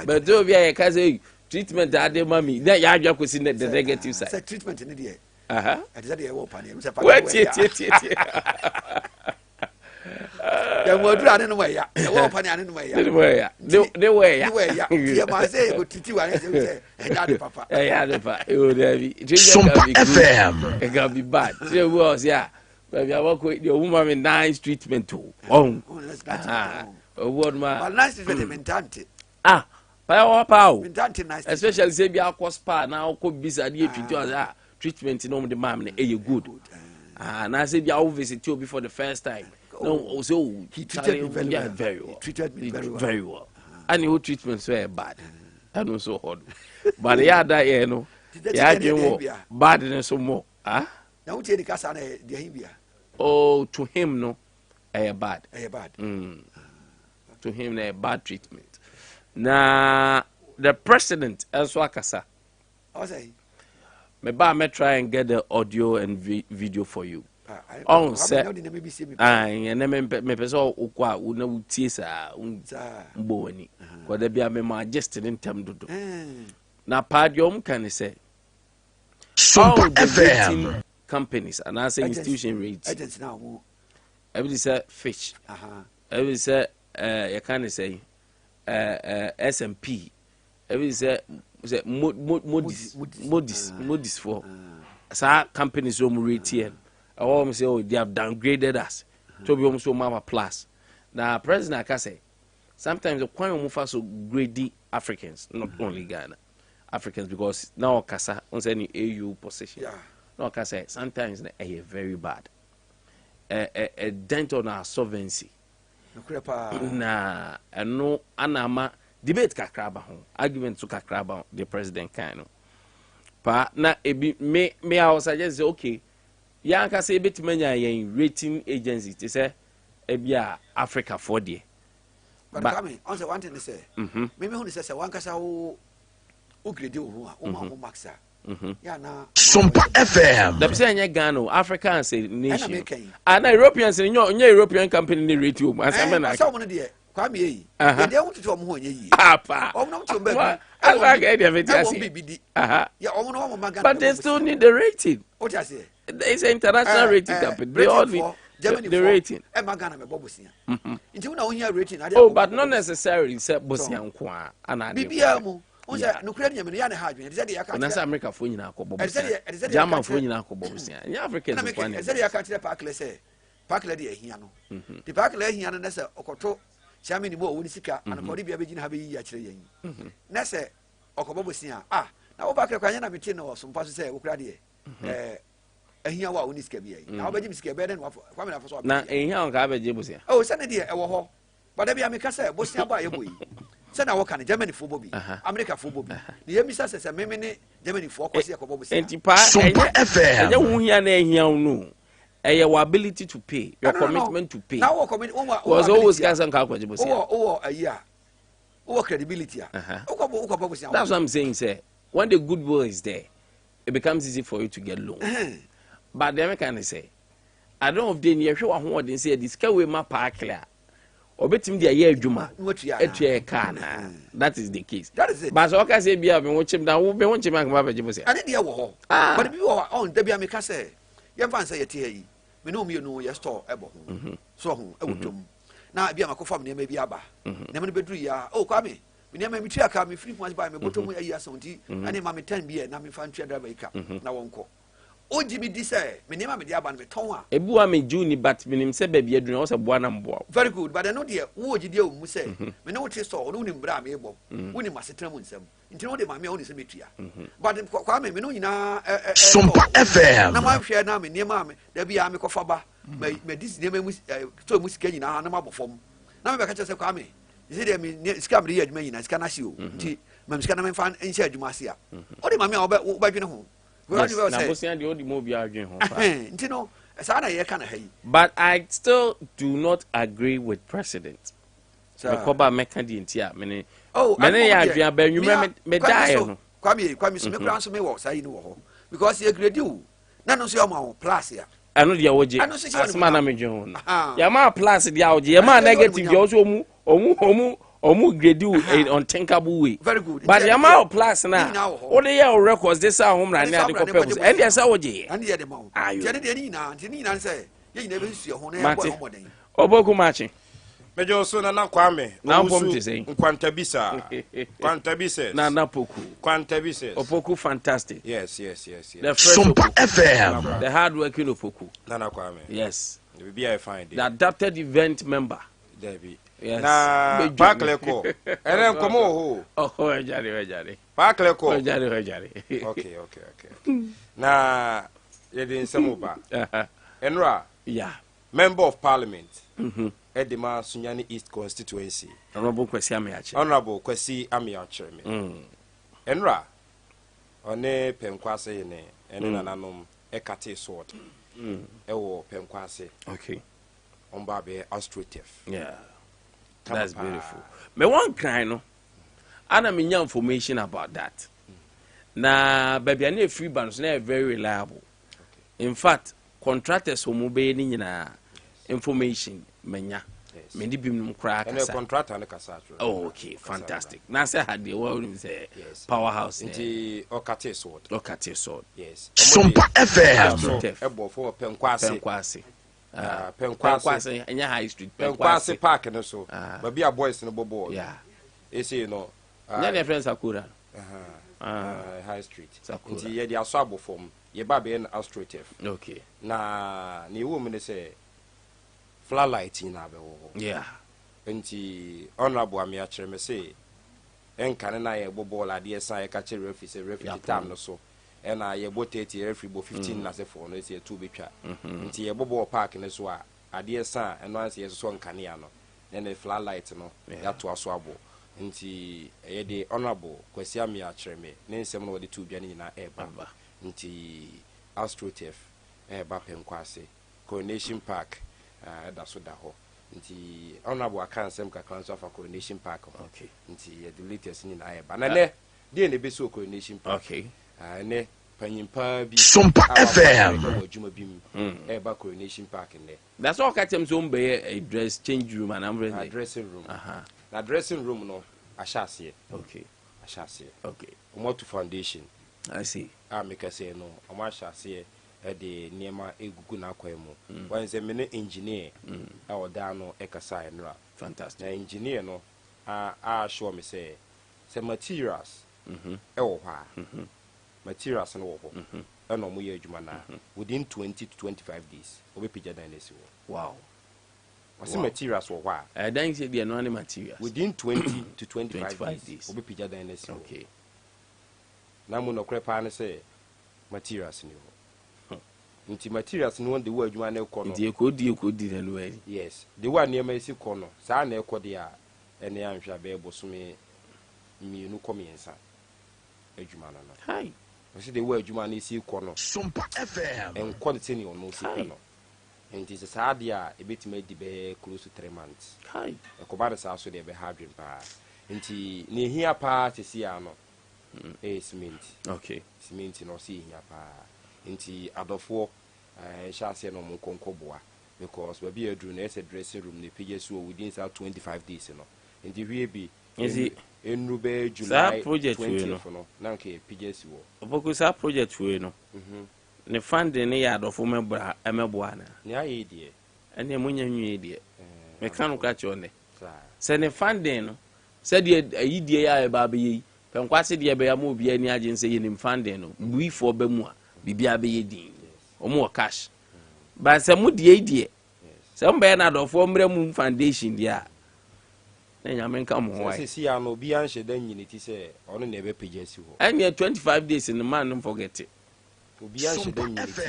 [SPEAKER 3] But do we can say treatment that the mommy that you akwesi the negative side
[SPEAKER 1] say treatment in there
[SPEAKER 3] I
[SPEAKER 1] decided you work pan you say
[SPEAKER 3] wait
[SPEAKER 1] ya modura ne no ya e wo pa ne ane no ya
[SPEAKER 3] the way ya
[SPEAKER 1] ya ma say go titi wa say e da de papa
[SPEAKER 3] ya de pa e o dey bi
[SPEAKER 2] Sompa FM
[SPEAKER 3] it can be bad say we was yeah baby I work with the woman nice treatment too oh word ma
[SPEAKER 1] nice treatment mentante
[SPEAKER 3] pa o
[SPEAKER 1] mentante nice
[SPEAKER 3] especially say bi akọ spa na akọ bisa dey treatment no the mam na e good na say bi I visit you before the first time. No, so
[SPEAKER 1] he treated me very well.
[SPEAKER 3] Very well.
[SPEAKER 1] He treated me
[SPEAKER 3] very well. And your treatment so bad. And also hard. But yeah, that you know, yeah, bad and so more.
[SPEAKER 1] Now we take the casa na the Abia.
[SPEAKER 3] Oh, to him no, bad.
[SPEAKER 1] Bad.
[SPEAKER 3] To him a bad treatment. Now the president also akasa.
[SPEAKER 1] I say.
[SPEAKER 3] Me try and get the audio and video for you.
[SPEAKER 1] On
[SPEAKER 3] say and me person okwa una utie sa mbo wani ko da bia me ma just in term dodo na padium can say
[SPEAKER 2] Sompa FM
[SPEAKER 3] companies and as institution rates
[SPEAKER 1] agents now
[SPEAKER 3] every say fish every say you can say S&P every say modis for sa companies so mu rate here say oh they have downgraded us to be almost so plus now president can say sometimes the quite almost so greedy Africans not only Ghana Africans because now kasa on any AU position now can say sometimes they are very bad a dent on our sovereignty na no anama debate kakraba ho argument to kakraba the president kind pa na ebi me I suggest say okay ya ka say betimanya yen rating agency to say ebia Africa for there
[SPEAKER 1] but come on say one thing say me hu say one kasa wo grade wo ho maxa ya na
[SPEAKER 2] Sompa FM
[SPEAKER 3] the say anya Ghana Africa say nation and Europeans nyo European company ni rate o asame na
[SPEAKER 1] so mo dey kwame yi dey want to mo ho anya yi
[SPEAKER 3] apa
[SPEAKER 1] no to ba
[SPEAKER 3] I get the
[SPEAKER 1] metiasi ya o no magana
[SPEAKER 3] but they still need the rating
[SPEAKER 1] what you say
[SPEAKER 3] it's an international rating company they all need the rating
[SPEAKER 1] e magana me bobosia nti una ohia rating
[SPEAKER 3] oh but not necessarily say bosia nko ana
[SPEAKER 1] bibia mu on say no kura nyame ya na ha adwene dey aka
[SPEAKER 3] na say America fo nyina akọ bobosia German fo nyina akọ bobosia nya Africans fo nyina
[SPEAKER 1] dey aka tire park le say park le dey ahia no the park le ahia no na say okoto chami ni mo woni sika anakodi bia begina ha be yi akire yen na say okobobosia na wo park le kwanya na meti no Sompa so say wo kura dey ehia wa woni sika bia na obaji sika be den kwa me na fo so
[SPEAKER 3] na ehia on ka abeje bosia
[SPEAKER 1] oh se ne dey e wo ho bada bia me ka say bosia ba ye boyi se na wo kan Germany fo bobi America fo bobi ni yemi sa se me ne Germany fo ko se ko bosia
[SPEAKER 3] enti pa
[SPEAKER 2] Sompa FM
[SPEAKER 3] enya hu hia na ehia no your ability to pay, your commitment to pay.
[SPEAKER 1] Now, commit
[SPEAKER 3] was always guys and calculations.
[SPEAKER 1] A year. Or credibility. That's
[SPEAKER 3] what I'm saying, sir. When the goodwill is there, it becomes easy for you to get loans. But the American say, I don't have the near sure what they say, this can we map clear. Or bet him the year Juma, that is the case.
[SPEAKER 1] That is it.
[SPEAKER 3] But so I say, be having watch him down, we want to make my baby.
[SPEAKER 1] I didn't hear what. But you are on Debbie America say, you fancy a tea. We know you know your store, Ebo. So, now be a macofam near maybe Abba. Never be ya. Oh, come in. We never me tria come free once by me bottom a year something. And in mammy 10 beer, now me fan trader by cup. Now won't call. Oh, Jimmy Disse, me never me the Abba with Tonga. A boy me Juni, but me say baby, you know, also one and boy. Very good, but I know dear, who did you say? Me know what you saw, only Bram able. Winning must determine some. Until the mammy only cemetery. But in Kwame, me know you know,
[SPEAKER 2] Sompa FM.
[SPEAKER 1] Now my share now, me near mammy, there be a Mikofaba. May this name was so much getting a number form. Now I catch us a Kwame. You see, I mean, scam the edge, may I can ask you. Mam's can find in Shed Marcia. What did mammy about by you know?
[SPEAKER 3] But I still do not agree with President. Oh, many are being you may die.
[SPEAKER 1] Kwame, me walks, I know, because you agree, you. None of your plus here.
[SPEAKER 3] I know the OJ. As man, I'm a John. Yama plus the OJ, Yama negative, you also grade you in unthinkable way.
[SPEAKER 1] Very good.
[SPEAKER 3] But Yama plus now. All the year records, this are home right now. And yes, OJ.
[SPEAKER 1] And the other mouth. I didn't say, you never see your home.
[SPEAKER 3] Oboku matching.
[SPEAKER 4] Major Sona na Kwame.
[SPEAKER 3] Now, I'm to say,
[SPEAKER 4] Nkwantabisa. Nkwantabisa.
[SPEAKER 3] Nana Poku.
[SPEAKER 4] Nkwantabisa.
[SPEAKER 3] Opoku fantastic.
[SPEAKER 4] Yes.
[SPEAKER 3] The fresh
[SPEAKER 2] Sompa FM.
[SPEAKER 3] The hard working Opoku.
[SPEAKER 4] Nana Kwame.
[SPEAKER 3] Yes.
[SPEAKER 4] The be I find it.
[SPEAKER 3] The adapted event member.
[SPEAKER 4] Debbie.
[SPEAKER 3] Yes.
[SPEAKER 4] Na Pakleko. Eren komo ho.
[SPEAKER 3] Oh, ejari.
[SPEAKER 4] Pakleko.
[SPEAKER 3] Ejari.
[SPEAKER 4] Okay. Na yedin semoba. Enra.
[SPEAKER 3] Yeah.
[SPEAKER 4] Member of Parliament. Edema Sunyani East constituency.
[SPEAKER 3] Honorable
[SPEAKER 4] Kwesi Amiache. Enra. One penkwase ne ene nananom ekate sword. Ewo penkwase.
[SPEAKER 3] Okay.
[SPEAKER 4] Ombabe austrative.
[SPEAKER 3] Yeah. That's beautiful. Me one cry no. Ana me nya information about that. Na baby ane free bands na very reliable. In fact, contractors who mobile ni nyina information menya. Me di bim kra kasa.
[SPEAKER 4] And the contractor na kasa.
[SPEAKER 3] Oh, okay, fantastic. Na say had the what we say powerhouse.
[SPEAKER 4] Nti okate sword. Yes.
[SPEAKER 2] Sompa FM.
[SPEAKER 4] Ebo for penkwase.
[SPEAKER 3] Penkwase enya high street.
[SPEAKER 4] Penkwase park no so. Baby a boys no bobo.
[SPEAKER 3] Yeah.
[SPEAKER 4] Ese no.
[SPEAKER 3] Nya the friends Sakura.
[SPEAKER 4] High street.
[SPEAKER 3] Nti
[SPEAKER 4] ye dia so abofom. Ye ba be na austrative.
[SPEAKER 3] Okay.
[SPEAKER 4] Na ni wo me say flashlight in abewo.
[SPEAKER 3] Yeah.
[SPEAKER 4] Nti honorable Amiache me say enka na ye bobo la de san ye ka che refi time no so. Ena ye bo 30 refi bo 15 na se for no say 2 betwa. Nti ye bobo park ne so a ade san eno an se ye so nka ne ya no. Na flashlight no ya to aso abo. Nti ye de honorable Kwesi Amiache me ne nsem no de 2 bia ni na e baba. Nti astroturf ba penkwase Coronation Park da so da ho nti honorable akansem ka council of Coronation Park.
[SPEAKER 3] Okay.
[SPEAKER 4] Nti the latest ni na e ba na ne dey ne be so Coronation Park.
[SPEAKER 3] Okay.
[SPEAKER 4] Ne panyimpa bi
[SPEAKER 2] Sompa FM
[SPEAKER 4] adwuma bim ba Coronation Park ne.
[SPEAKER 3] That's all katem so mbe a dress change room and I'm ready.
[SPEAKER 4] Dressing room. Na dressing room no ashase.
[SPEAKER 3] Okay.
[SPEAKER 4] Ashase.
[SPEAKER 3] Okay.
[SPEAKER 4] Omoto foundation.
[SPEAKER 3] I see.
[SPEAKER 4] Make say no ashase de niema egugu na akwemu. Wan say me engineer da no ekasa enra.
[SPEAKER 3] Fantastic.
[SPEAKER 4] Na engineer no show me say materials ewo ha. Materials no wo ho. And no mo ye adwuma na within 20 to 25 days obe pija dynasty wo.
[SPEAKER 3] Wow.
[SPEAKER 4] What's the materials wo ha?
[SPEAKER 3] I don't say the no materials.
[SPEAKER 4] Within 20 to 25 days obe pija dynasty.
[SPEAKER 3] Okay.
[SPEAKER 4] Na mo no krepa ne say materials ni ho. Nti materials no de wo adwuma na ekọ no.
[SPEAKER 3] Di ekodi na lo ari.
[SPEAKER 4] Yes. The one near my kọ no. Sa na ekọ de a ene anhwa be bosome mienu komiensa. Adwuma no no.
[SPEAKER 3] Hi.
[SPEAKER 4] We see the wo adwuma na isi kọ no.
[SPEAKER 2] Sompa FM.
[SPEAKER 4] En quality ni ono si no. nti sɛ saa deɛ a ɛbɛtumi adi bɛyɛ close to 3 months
[SPEAKER 3] kai
[SPEAKER 4] ɛkɔba no saa so deɛ ɛbɛha adwen paa nti ne ɛhia paa sɛsi a no ɛyɛ cement
[SPEAKER 3] okay
[SPEAKER 4] cement no ɔsɛ ɛhia paa nti adɔfoɔ ɛhyɛ aseɛ no ɔmo nkɔnkɔboa because baabi aduru no ɛsɛ dressing room ne pagya so within saa 25 days no nti hwie bi ɛnuru bɛyɛ July 20th no na nka pagya si wɔ
[SPEAKER 3] ɔbɛkɔ saa project wei no ne funding ne yɛ adɔfo mɛboa na
[SPEAKER 4] ne ayɛ deɛ
[SPEAKER 3] ɛne mo nya nwie deɛ meka no ka kyerɛ ne sɛ ne funding no sɛdeɛ ayi deɛ yɛ a ɛba bɛyɛ yi pɛnkwase deɛ bɛyɛ ma obi ani agye sɛ yɛ ne funding no buifoɔ ba mu a biribiara bɛyɛ din ɔmo wɔ cash ba sɛ mo deɛ sɛ mo bɛyɛ na adɔfoɔ mmerɛ mu foundation deɛ a na nyame nka mo ho ai
[SPEAKER 4] sɛ si ano obi anhyɛ da nyine ti sɛ ɔno na ɛbɛpagya si hɔ
[SPEAKER 3] ɛneɛ 25 days no man no forget it
[SPEAKER 4] obi anhyɛ da nyine ti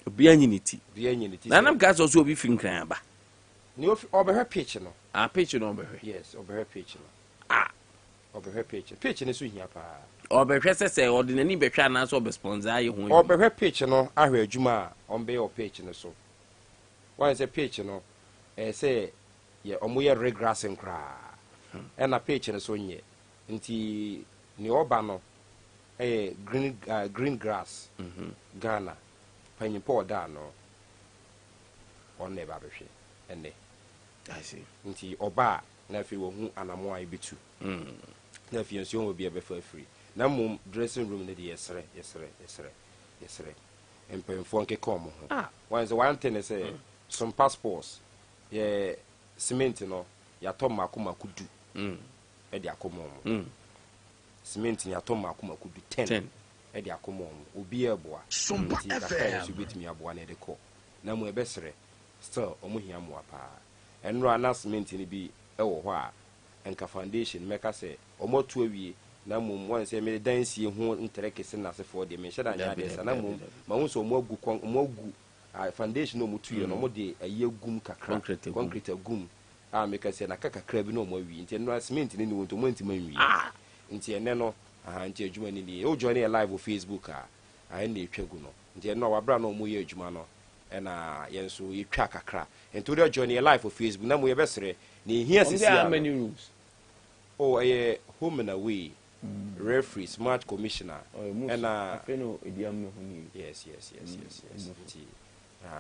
[SPEAKER 3] obi anyine ti
[SPEAKER 4] obi anyine ti
[SPEAKER 3] na nam ka sɛ obi fi nkran aba
[SPEAKER 4] ne ɔbɛhwɛ pitch no
[SPEAKER 3] pitch no ɔbɛhwɛ
[SPEAKER 4] yes ɔbɛhwɛ pitch no ɔbɛhwɛ pitch no so hia paa
[SPEAKER 3] ɔbɛhwɛ sɛ ɔde n'ani bɛhwɛ anaasɛ ɔbɛsponsor ayɛ ho
[SPEAKER 4] ɔbɛhwɛ pitch no ahwɛ adwuma a ɔmbɛyɛ ɔ pitch no so wɔn sɛ pitch no sɛ yɛ ɔmo yɛ regrass nkraa ɛna pitch no so nyɛ nti ne ɔba no ɛyɛ green grass Ghana panyimpa ɔda no ɔno ɛba bɛhwɛ ɛnɛ nti ɔba a na afei wɔhu anamo a ɛbɛtu na afei nso wɔn bi ɛbɛfa afiri na mmom dressing room no de yɛsrɛ mpanyinfoɔ nkeka ɔmo ho wɔn sɛ one thing sɛ some passports yɛ cement no yɛatɔ mako du ɛde akɔma ɔmo cement ni yɛatɔ mako du 10 ɛde akɔma ɔmo obi ɛboa
[SPEAKER 2] Sompa
[SPEAKER 4] FM so betumi aboa na ɛde kɔ na mo ɛbɛsrɛ still ɔmo hia mo paa ɛnura na cement ni bi ɛwɔ hɔ a nka foundation mɛka sɛ ɔmo to awie na mom wɔn sɛ me dansie ho ntere kese na asefoɔ de me hyɛ da nya de sa na mom ma ho so ɔmo agu foundation no ɔmo tuye no ɔmo de ayi agum kakra concrete agum a meka sɛ na kakra bi no ɔmo awi nti no cement ni wonto ɔmo ntima nwi nti ene no nti adwuma ni ni o join live on Facebook a na etwa gu no nti ene no wabra no ɔmo yɛ adwuma no ɛna yɛn so yɛtwa kakra nti o join live on Facebook na mo yɛ bɛsrɛ na ehia sisi
[SPEAKER 3] how many rooms
[SPEAKER 4] home and away referee smart commissioner and yes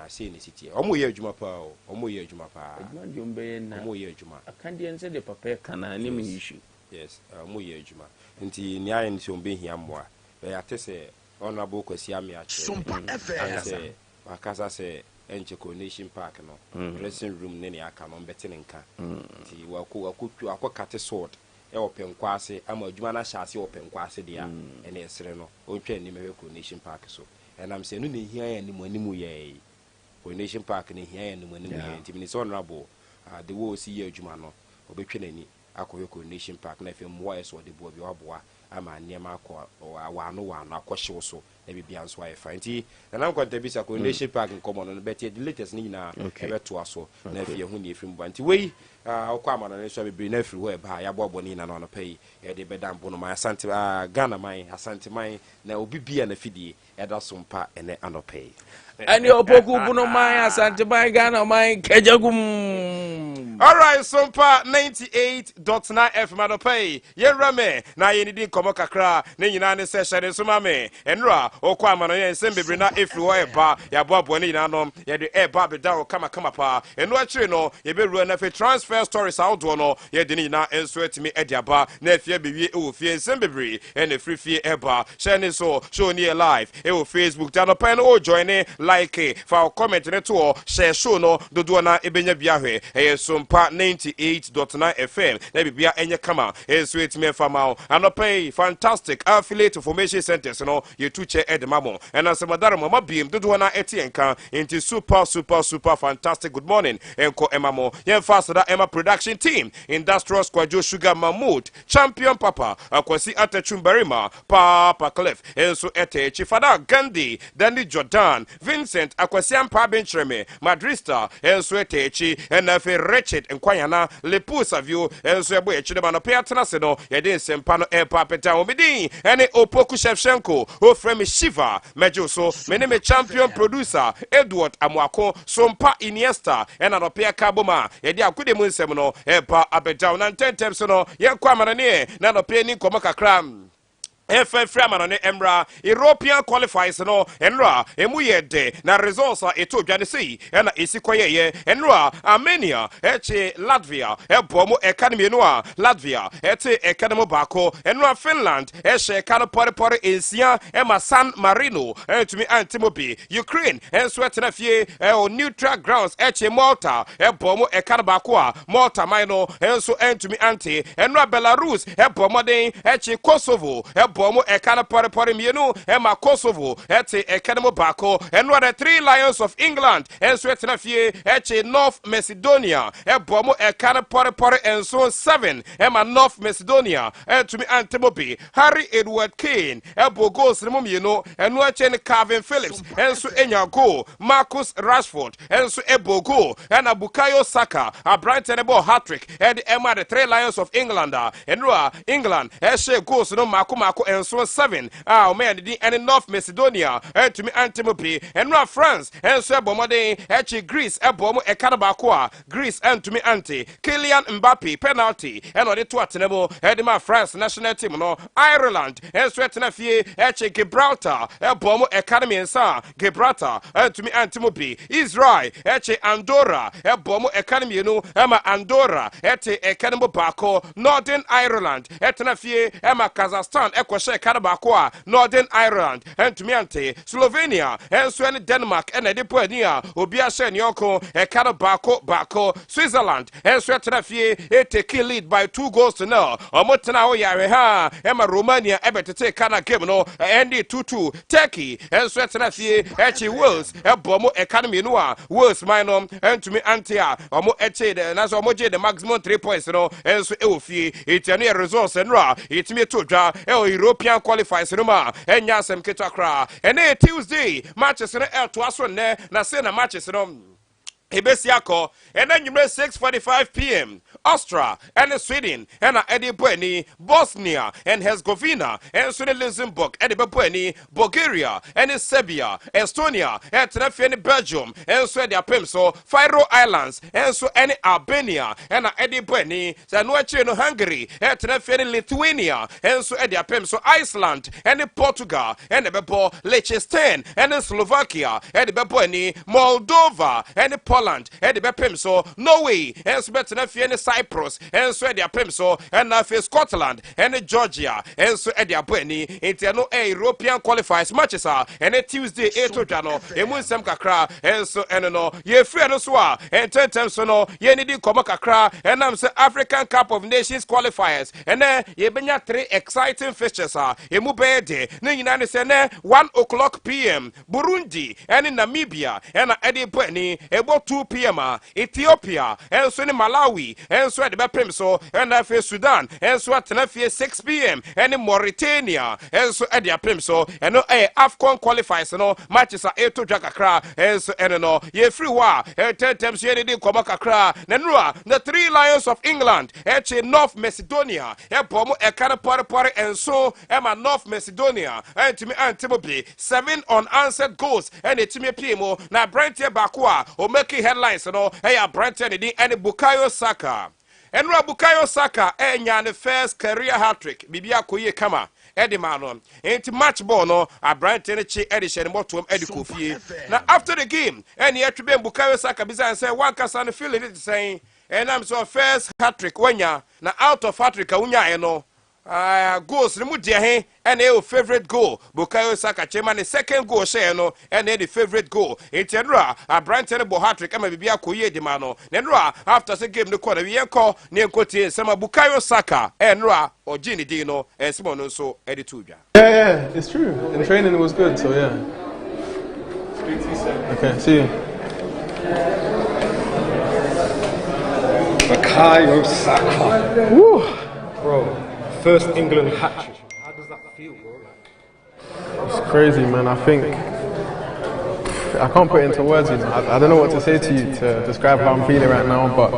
[SPEAKER 4] say ni city omo ye adwuma pa omo ye adwuma pa
[SPEAKER 3] adwuma jom be na
[SPEAKER 4] omo ye adwuma
[SPEAKER 3] akandi en se de papa kana ni me issue
[SPEAKER 4] yes omo ye adwuma nti ni ayen se ombe hia moa be ate se honorable kwasi ame a
[SPEAKER 2] Sompa FM
[SPEAKER 4] akasa se enche coronation park no dressing room ne aka no mbete ne nka nti wako kate sword e openkwase ama adwuma na hyase openkwase dia ene esere no ontwa ni mewe coronation park so enam se no ne hia ya ni manimu ye coronation park ne hia ya ni manimu ye nti minister honorable the wo si ye adwuma no obetwe nani akowe coronation park na fe mwa eso de bo bi waboa ama niema akọ wano akọhyew so na bibia nso aye fa nti na Nkwantabisa coronation park nkomo no bet the latest ni na ebeto aso na fe hu ni efrim ba nti wei akọ amana ne so bibiri na afiri ho eba ya bobo ni na no pay e de bedambo no ma asante Ghana man asante man na obibia na fidie eda Sompa ene anopay
[SPEAKER 3] ani opoku buno man asante man Ghana man kejagum.
[SPEAKER 4] All right, Sompa 98.9 FM anopay ye rame na ye ni din komo kakra ne nyina ne se hyere so mame enra okọ amana ye nsem bibiri na efiri ho eba ya bobo ni nyina no ye de eba beda o kama pa enu akire no ye be ruwa na fe transfer stories outdoor no ye de ni nyina enso atimi ediaba na afia bewie e wo fie nsem bibiri ene free fie eba share ni so show ni live e wo Facebook ta no pen o join like fa comment ne to share show no dodo na ebenya bia hwe e Sompa 98.9 FM na bibia enye kama enso atimi fama anopay fantastic affiliate information centers no ye tuche edmamo and as madara mama biem dodo na etienka into super fantastic good morning enko emamo yen fast da Emma production team industrial squad sugar mahmood champion papa akwasi atachumbarima papa cliff enso ete chifada gandhi dandy jordan Vincent Akwasiampa Benchreme Madrista enso etechi enafe Richard Nkwanyana Lepu Savio enso ebo echide ma no pe atena se no yede nsempa no epa peta omidin ene Opoku Shevchenko o frame Shiva mejoso mene me champion producer Edward Amwako Sompa Iniesta ena no pe akaboma yede akude mu nsem no epa apeta na tentem so no yenkwa manane na no pe ni komo kakra Frama ne Emra European qualifiers no Enra Emuye de na results are eto dwane sei na esikoye ye Enra Armenia eche Latvia ebomo economy no a Latvia ete economy bako Enra Finland eshe kano pore ensia ema San Marino entumi antimobi Ukraine enso etena fie o neutral grounds eche Malta ebomo economy bako a Malta mino enso entumi anti Enra Belarus ebomo den eche Kosovo Bomo ekana pore mienu ema Kosovo ete ekanemo bako enwa the 3 Lions of England enso etena fie eche North Macedonia bomo ekana pore enso 7 ema North Macedonia entumi antemobi Harry Edward Kane ebo goals no mienu enwa eche ne Calvin Phillips enso enya goal Marcus Rashford enso ebo goal ena Bukayo Saka a Brighton ebo hat-trick and ema the 3 Lions of England enwa England eshe goals no mako enso 7 o me andi any North Macedonia to me antimopi enwa France enso ebomode echi Greece ebomo ekanabako a Greece to me anti Kylian Mbappe penalty eno de to atenebo edima France national team no Ireland enso etena fie echi Gibraltar ebomo economy ensa Gibraltar to me antimopi Israel echi Andorra ebomo economy no ema Andorra eti ekanebo bako Northern Ireland etena fie ema Kazakhstan ekwoshe kanabako a Northern Ireland entumi ante Slovenia enso ene Denmark ene de poani a obi ahye ne yonko kanabako Switzerland enso etena fie take lead by 2-0 omotena wo yare ha ema Romania ebetete kana game no end 2-2 Turkey enso etena fie echi Wales ebomo economy no a Wales minor entumi ante a omo eche de na so omo je the maximum 3 points no enso eofie etiano results no a etimi to dwa European qualifiers no ma enya sem ketwa ene Tuesday matches no to aso ne na say na matches no Ebesiako and then you 6:45 p.m. Austria and Sweden and Eddie Bueni, Bosnia and Herzegovina and Sweden Luxembourg, Eddie Bueni, Bulgaria and Serbia, Estonia and Tenerife Belgium and Sweden Pemso, Faroe Islands and so any Albania and Eddie Bueni, Zanuachino Hungary and Tenerife Lithuania and so Eddie Pemso Iceland and Portugal and Bebo Liechtenstein and Slovakia and Bueni, Moldova and Poland and the Pemso Norway and Smetana Fiene Cyprus and Swedia Pemso and Nafe Scotland and Georgia and so Edia Bueni into European qualifiers matches are and a Tuesday 8 Jano Emun Sam Kakra and so and no ye free and so and 10 times so no ye need Koma Kakra and I'm African Cup of Nations qualifiers and then ye benya 3 exciting fixtures are Emubede Ninani Sene 1 o'clock p.m. Burundi and in Namibia and Eddie Bueni about 2 p.m. Ethiopia and so in Malawi and so at the Beprimso and Afe Sudan and so at Tenafia 6 p.m. and in Mauritania and so at the Primso and no AFCON qualifiers no matches are 8 to Jakakra and so and no ye free wa and 10 times ye did Komakakra Nenua the 3 Lions of England and North Macedonia and Pomo Ekana Pare and so Emma North Macedonia and to me Antimobi 7 unanswered goals and it to me PMO na Brentia Bakua or making headlines no hey Brighton and Bukayo Saka and Bukayo Saka enya the first career hat-trick bibia koye kama Eddie Manon ain't match ball no a Brighton chi edition bottom Eddie Kofi now after the game and he had to be Bukayo Saka bizarre and say one can feeling it saying and I'm so first hat-trick wenya na out of hat-trick unya no goals ni mudia he and your favorite goal Bukayo Saka chema the second goal share no and the favorite goal intendra a Brighton bo hat-trick ama bibia koye di mano nenra after the game no corner we enko ne enkotie sama Bukayo Saka enra ojini di no ensimo no so editudwa
[SPEAKER 5] yeah it's true in training it was good so yeah okay see you
[SPEAKER 6] Bukayo Saka. Woo. Bro, first England hat-trick. How does that feel, bro?
[SPEAKER 5] It's crazy, man. I think I can't put it into words. You know, I don't know what to say to you to describe how I'm feeling right now, but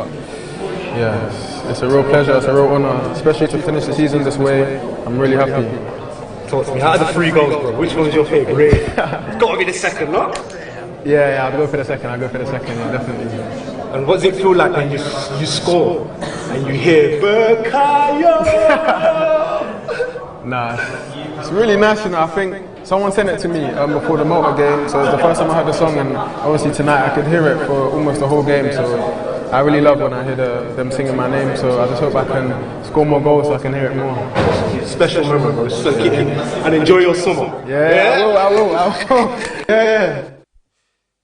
[SPEAKER 5] yeah, it's a real pleasure. It's a real honor, especially to finish the season this way. I'm really happy.
[SPEAKER 6] Talk to me. Out of the 3 goals, bro, which one's your favourite? It's got to be the second, no?
[SPEAKER 5] Yeah, I'll go for the second. Yeah, definitely.
[SPEAKER 6] And what does it feel like when you score and you hear Bukayo?
[SPEAKER 5] Nah, it's really nice, you know. I think someone sent it to me before the Malta game, so it was the first time I heard the song, and obviously tonight I could hear it for almost the whole game, so I really love when I hear them singing my name, so I just hope I can score more goals so I can hear it more.
[SPEAKER 6] Special moment, bro. So get in and enjoy your summer.
[SPEAKER 5] Yeah. I will. Yeah.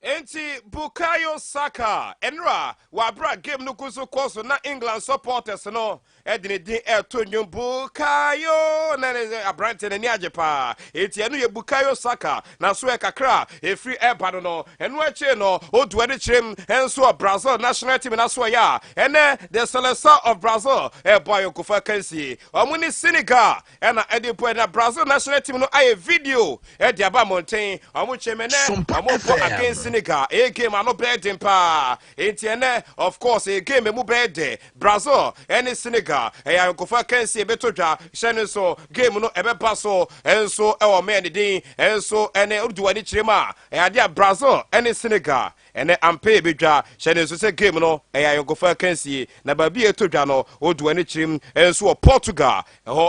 [SPEAKER 4] Enti Bukayo Saka Enra wabra game no kuso koso na England supporters no edine din Tonyo Bukayo na abrante na ni ajepa enti enu ye Bukayo Saka na so e kakra e free airpad no enu ache no odu ade chirem enso Brazil national team na so ya ene the selection of Brazil boy kofa kansi omuni Senegal ena edipo na Brazil national team no aye video e dia ba mountain omu chemene omu for against Senegal, a game I no bad pa. Etienne, of course, a game mu bad. Brazil, any Senegal, a Uncle can see a better Shannon so game no ebe paso, and so our man the and so any do any chima, a idea Brazil, any Senegal. And ampe bidja Shannon so say game no a Uncle can see na baby to jano or do any chim and so Portugal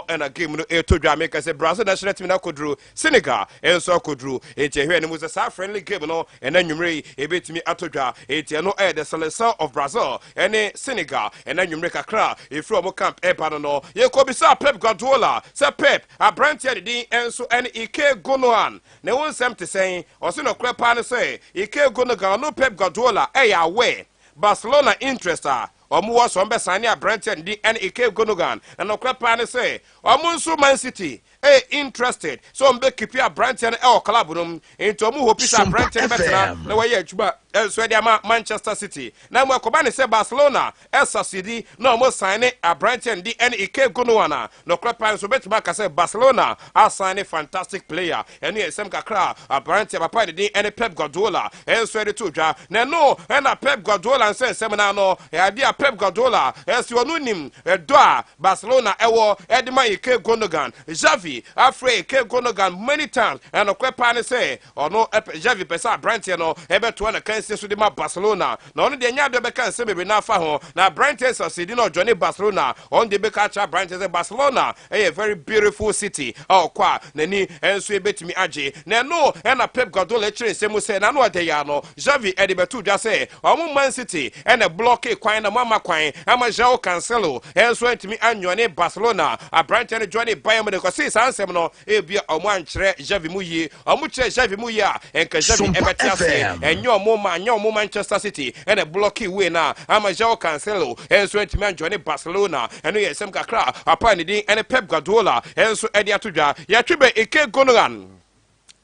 [SPEAKER 4] and a game no to Jamaica say Brazil national team could drew Senegal and so could drew it here and it was a South friendly game no and then you ebetimi atodwa etia no the selection of Brazil and Senegal and then you make a cry if from camp no ye ko bisa Pep Guardiola say Pep abrantia the din enso and Ike Gonoan ne won sem te say o se no kwepa no say Ike Gonoan no Pep Guardiola aware Barcelona interest omo so mbe sane abrantia the din and Ike Gonoan and no kwepa no say omo nso Man City interested so mbe keep your branch and club room into omu hope is a branch and better na way chuba so dia Manchester City na mo ko ba ne say Barcelona SCD no mo sign a branch and the Ike Gonoana no club pan so betima ka say Barcelona a sign a fantastic player and here sem kakra a branch papa the any Pep Guardiola and so the two dra na no and a Pep Guardiola say sem na no Adea Pep Guardiola as you no nim do Barcelona ewo edima Ike Gonogan Xavi afraid Ike Gonogan many times and no kwepa say or no Xavi pesa branch no ebe to na kan so de ma Barcelona na on de nya de be kan se be na fa ho na branch succeed no join Barcelona on the be catch branch Barcelona a very beautiful city kwa na ni enso ebetimi age na no na Pep Guardiola chere se mu say na no de ya no Xavi e de betu dwa say omo Man City and a block kwan na mama kwan ama João Cancelo enso entimi anwane Barcelona a branch and join Bayern Munich ko say ansem no e bia omo ankere Xavi mu yi omo chere Xavi mu yi a enka Xavi ebeti ase enyo omo Manchester City and a blocky way na ama João Cancelo enso entimi anwane Barcelona eno ye sem kakra apa ni din and Pep Guardiola enso edi atodwa ya twebe Ike Gonoan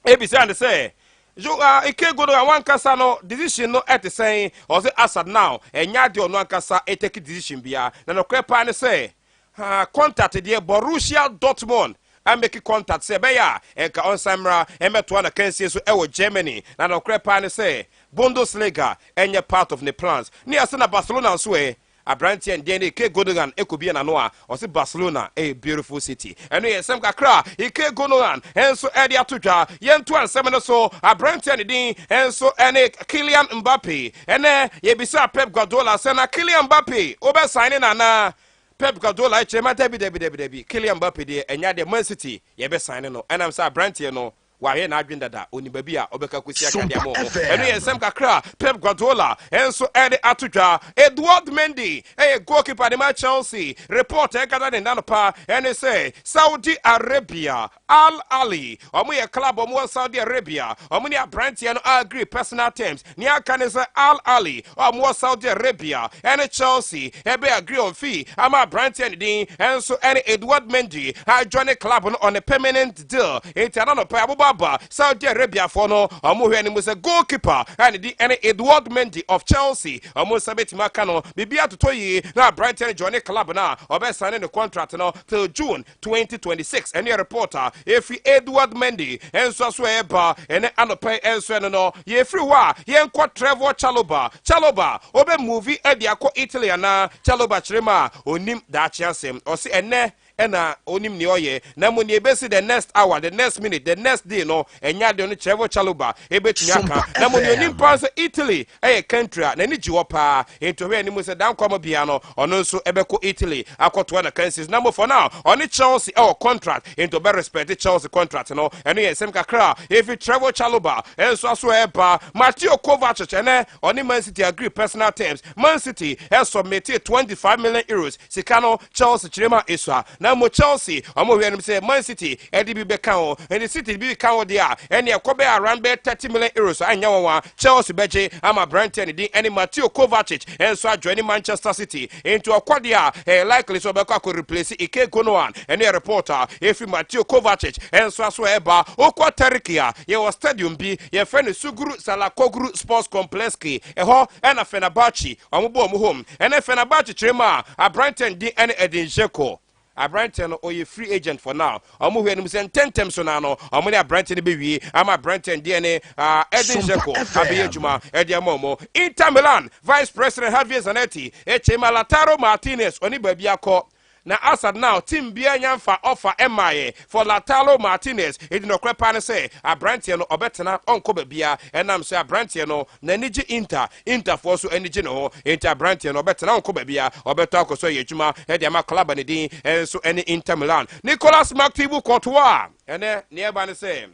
[SPEAKER 4] ebisi and say Ike Gonoan wan kasa no decision no at saying or say as now enya de ono ankasa e take decision bia na no kwepa ne say contact the Borussia Dortmund and make contact say beya enka on samra emeto na kansie so ewo Germany na no kwepa ne say Bundesliga enye part of the plans ni asena Barcelona so Abranti and Dene Ike Gonoan ekobia na no a o se Barcelona a beautiful city eno ye sem kakra Ike Gonoan enso edi atodwa yentu ansem no so Abranti and din enso ene Kylian Mbappe ene ye bisa Pep Guardiola se na Kylian Mbappe obe sign na Pep Guardiola chema debi Kylian Mbappe de enya de Man City ye be sign no enam sa Abranti no wahe na adwenda da oni babia obeka kwesi akade amo eno ye sem kakra Pep Guardiola enso ede atodwa Edward Mendy goalkeeper de Chelsea report ekada de nanopa ene say Saudi Arabia Al Ali omo ye club omo Saudi Arabia omo ni Abranti no agree personal terms ni aka ne say Al Ali omo Saudi Arabia ene Chelsea ebe agree on fee ama Abranti and din enso ene Edward Mendy join the club on a permanent deal etana Saudi Arabia for no omo ni was a goalkeeper and the Edward Mendy of Chelsea omo sabeti makano bibia totoyi na Brighton join the club na obe sign the contract no till June 2026 any reporter efi Edward Mendy enso so eba ene anope enso no ye free wa ye nko Trevor Chaloba obe movie e dia ko Italy na Chaloba chirema onim da chiasem o se ene ena onim ni oye na mo ni ebesi the next hour the next minute the next day no enya de no Trevor Chaloba ebetumi aka na mo ni onim pan se Italy country na ni jiwo pa into we ni mo se dan kwama bia no ono nso ebeko Italy akoto na Kansas na mo for now oni Chelsea contract into be respect Chelsea contract no eno ye sem kakra if Trevor Chaloba enso aso eba Mateo Kovacic ene oni Man City agree personal terms Man City has submitted 25 million euros sikano Chelsea chirema iswa na mo Chelsea omo we say Man City edi be kan and the City be kan there and e kobe around be 30 million euros anya won Chelsea beje ama Brighton di any Mateo Kovacic enso adjoin Manchester City into akwadia likely so be ko replace Ike Gonoan and a reporter if Mateo Kovacic enso aso eba okwa Terikia ye was stadium bi ye friend Suguru Salakoglu Sports Complex ki eho and a Fenerbahce omo home and a Fenerbahce chirema a Brighton di any Edin Dzeko a Brighton or you free agent for now. Omo we no send 10 times on ano. Omo na Brighton be wi. Ama Brighton DNA Edin Dzeko Abia Juma Edia Momo. Inter Milan Vice President Javier Zanetti Echema Lautaro Martinez oni baby akọ. Na asad now team bia nyamfa offer MIA for Lautaro Martinez it no kwepa ne say a Brighton no obetena onko bia enam say a Brighton no na niji Inter for so eniji no Inter Brighton no obetena onko bia obeto akoso yejuma e dia ma club ne din enso ene Inter Milan Nicolas Thibaut Courtois ene nearby ne say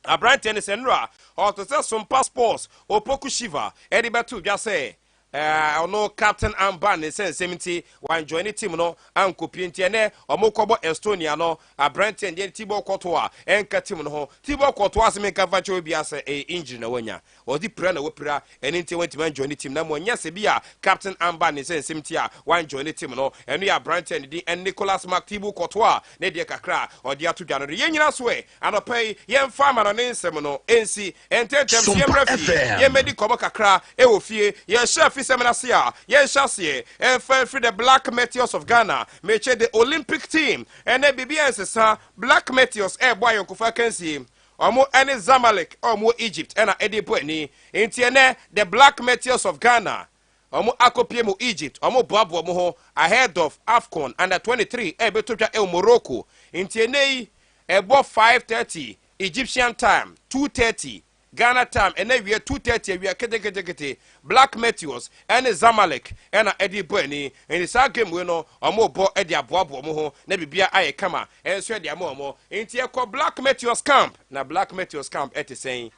[SPEAKER 4] a Brighton is enra or to say some passports opoku shiva e di betu just say no captain Amban ne say 70 one join the team no anko pienti ne omokobo Estonia no a Brighton de Thibaut Courtois enka team no ho Thibaut Courtois se menka fa cho bia se injury na wanya o di pra na wopra eni nti wenti man join the team na mo nya se bia captain Amban ne say 70 a one join the team no enu ya Brighton di en Nicolas Thibaut Courtois ne de kakra o di atu dwa no ye nyina so e anopai ye mfa ma no ne nsem no ensi ententem ye mrafi ye medi kobo kakra e wo fie ye chef Seminasia, yes, Shasie, and free the Black Meteors of Ghana, meche the Olympic team, and then BBS, Black Meteors, boy, on Kufakensi, or more any Zamalek, or more Egypt, and Eddie Bweni, in Tiene, the Black Meteors of Ghana, or more Akopiemo Egypt, or more Babo Moho, ahead of AFCON, under 23, Betoja El Morocco, in Tiene, about 5:30, Egyptian time, 2:30. Ghana time and then we are 2:30 we are kete Black Meteors and Zamalek and Eddie Bweni and the game we know omo bo Eddie aboabo mo ho na bibia aye kama and so dia mo enti e Black Meteors camp na Black Meteors camp et saying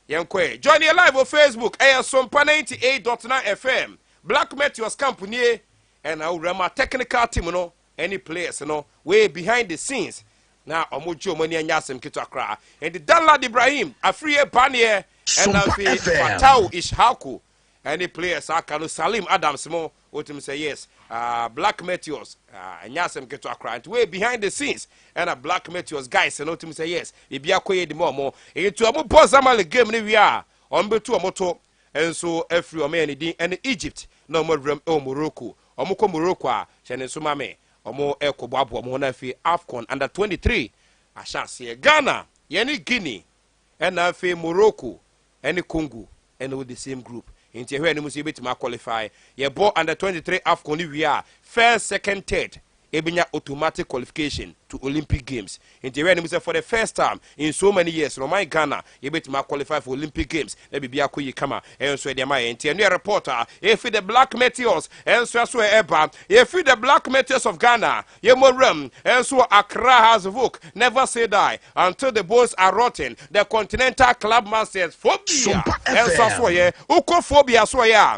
[SPEAKER 4] yenkwe join you live on Facebook Sompa 98.9 FM Black Meteors camp nie and our Rama technical team no any players no way behind the scenes. Na omojo mani anyasem kitu akra and the Danlad Ibrahim afriye banie and Fatau Ishaku any players akano Salim Adams mo wotum say yes Black Meteors anyasem kitu akra and way behind the scenes and a Black Meteors guys and wotum say yes bibia koye di mo into omo Zamale game ni we are on betu omoto and so every omani din and Egypt no more Morocco omoko Morocco a chene so mame omo ekoboabo omo na fi AFCON under 23 ashase Ghana yeni Guinea and na fi Morocco and Congo and with the same group inti ehwe ni musi betima qualify ye ball under 23 AFCON we are first second third ebinya automatic qualification to Olympic Games. In the for the first time in so many years, no my Ghana, you better qualify for Olympic Games. Let me be a quick kama. And so my and reporter, if the Black Meteors, and so eba, if the Black Meteors of Ghana, ye morum, and so Accra has voke, never say die until the bones are rotten. The Continental Club Masters phobia, and so ye, ukophobia so ya.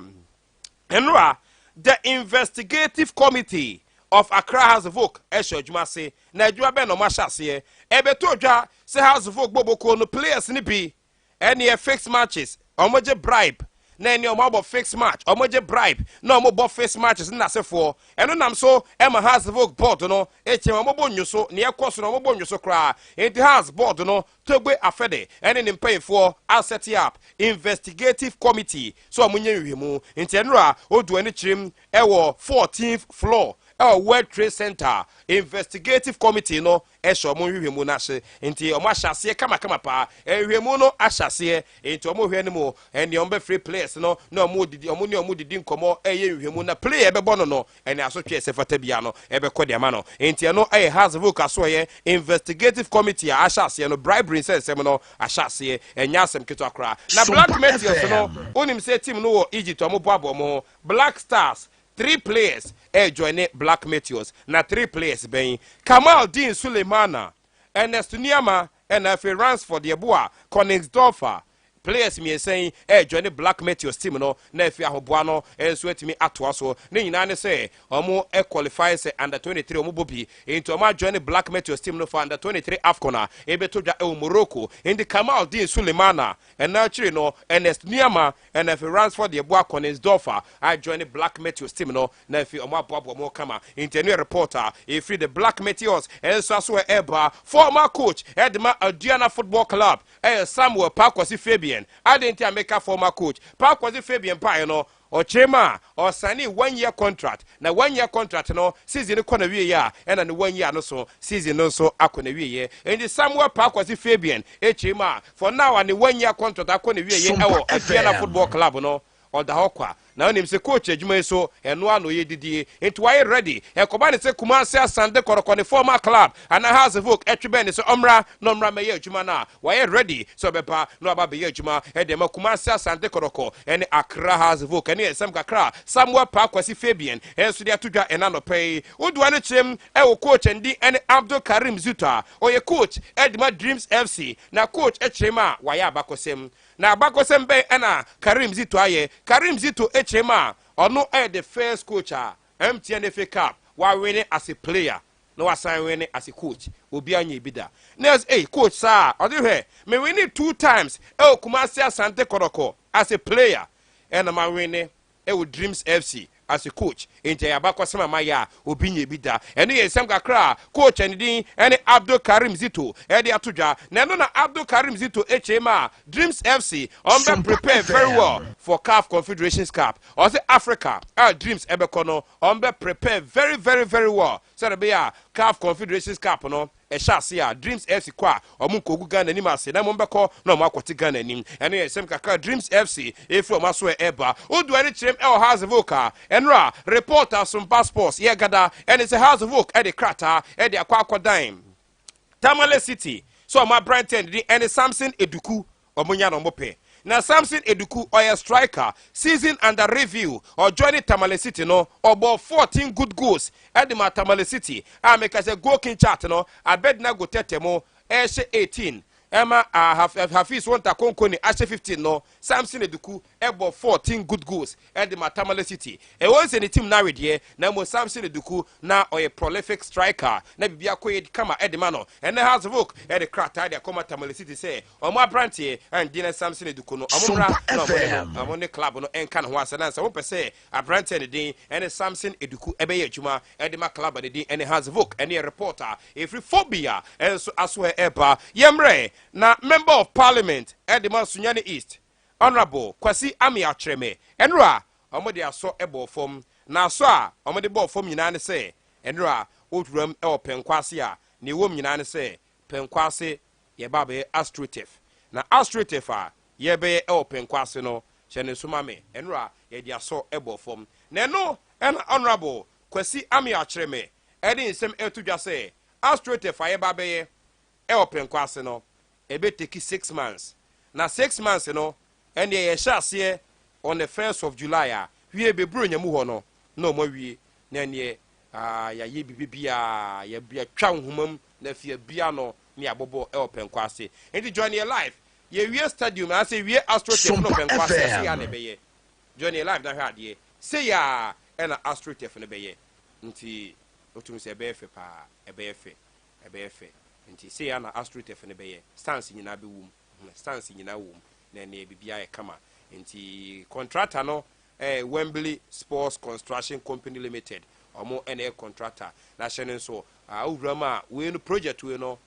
[SPEAKER 4] And the investigative committee of Accra has voke esho juma se na adwa be no mashase ebeto dwa se has voke boboko no players ni bi any fixed matches omoje bribe na any omo fixed match omoje bribe na omo fixed matches na sefo eno nam so ema has voke board no eche omo nyuso na yekoso no omo nyuso kra it has board no togbe afede any mpayfo asset up investigative committee so omunye wiemu ntenura odu ani chirim ewo 14th floor World Trade Center investigative committee no esho mo hwehwe mu na hye nti omo ahyase kama pa ehwe mu no ahyase nti omo hwe ne mu ene omo free players no na omo didi nkomo eye hwe mu na player bebo no ene asotwe sefata bia no ebe kode ama no nti eno has vote aso ye investigative committee ahyase no bribery sense no ahyase enya asem keto akra na Black Meteors no onim say team no wo Egypt omo boabo mo Black Stars 3 players join Black Meteors na 3 players ben Kamal Dean Suleimana Ernest Niama and Ransford Yeboah Koningsdorfer players me saying join the Black Meteors team no na efi ahoboa no enso atimi atoa so ne nyina ne say omo qualify say under 23 omo bobi into omo join the Black Meteors team no for under 23 AFCON ebeto dwa Morocco in the Kamal Dean Suleimana and naturally no Ernest Niama and efi Ransford Yeboah Koningsdorfer I join the Black Meteors team no na efi omo aboabo mo kama into new reporter efi the Black Meteors enso so eba former coach Edma Adea Football Club Samuel Pakwasi Fabian I didn't make a former coach. Park was a Fabian Pie, no, or Chema, or Sani 1 year contract. Now 1 year contract, no, season the corner year, and then 1 year no so, season no so, I couldn't year. And the Samuel Park was a Fabian, Chema, for now, and the 1 year contract, I couldn't year, Adea Football Club, no, or the Hawker. Now him say coach adwuma so eno ano ye didie into why ready e koba ne say Kumasi Asante Koroko ne former club and has a vote etwebe ne so omra no omra me ye adwuma na why ready so bepa no aba be ye adwuma e de ma Kumasi Asante Koroko ene Accra has a vote ene esem kakra Samuel Pakwasi Fabian enso de atodwa ena no pay wodu ane chem e wo coach ndi ene Abdul Karim Zuta o ye coach Edma Dreams FC na coach echema why abakosem na abakosem be ena Karim Zito aye Karim Zito Chema or no the first coach MTN FA Cup while winning as a player no assign winning as a coach obi anye bida next coach sir or the me winning 2 times Kumasi Asante Koroko as a player and my winning Dreams FC as a coach into Abako Sama Maya Obinye Bida and he some kakra coach and Abdul Karim Zito Eddie Atuja Nanona Abdul Karim Zito HMA Dreams FC on prepare very well for CAF Confederations Cup or the Africa Dreams Ebekono on prepare very well so be a CAF Confederations Cup no Eshasia Dreams FC kwa omunkogu Ghana ni mase na mombeko na makwoti Ghana nim ene esem kaka Dreams FC efro maso eba odu ani chirem el has voka enra reporter Sompa Sports ye gada ene se has voka e de krata e de akwa dime Tamale City so my Brighton di ene Samson Eduku omunya no mope na Samson Eduku oya striker season under review or joining Tamale City no about 14 good goals at the Tamale City make us a goal king chart no abed na go tetemo 18 Emma Hafiz wanta konkoni ashe 15 no Samson Eduku about 14 good goals at the Tamale City e was in the team now here na mo Samson Eduku na a prolific striker na bibia koyed kama edemano and the has work at the crata de come Tamale City say o mo brantie and dinner Samson Eduku no amra no amone club no enka no asana so pe say abrantie ne din and Samson Eduku ebe ye adwuma edema club ne din and has work and a reporter every phobia and so aswe eba yemre na member of parliament edema Sunyani East Honorable Kwasi Ami Atreme enra omode aso ebo fom na aso a omode bo fom nyina ne se enra oturam e openkwase a ne wom nyina ne se penkwase ye babe astroturf na astroturf a ye be e openkwase no chene sumame enra ye dia aso ebo fom na no en Honorable Kwasi Ami Atreme edin sem etudwa se astroturf a ye babe ye e openkwase no ebe take 6 months na 6 months no and ye shase on the 1st of July we be bro nyamu ho no no mo wie na ne ya ye bibia ya bia twa nhomam na fie bia no ne abobo e openkwase enti join your life ye wie stadium I say wie astroturf no openkwase say ya ne be ye join your life na hwa de say ya e na astroturf ne be ye nti otum se be fe pa e be fe nti say ya na astroturf ne be ye stance nyina be wum stance nyina wum na ne bibia e kama nti contractor no Wembley Sports Construction Company Limited omo ene contractor na hyene so awurama we no project we no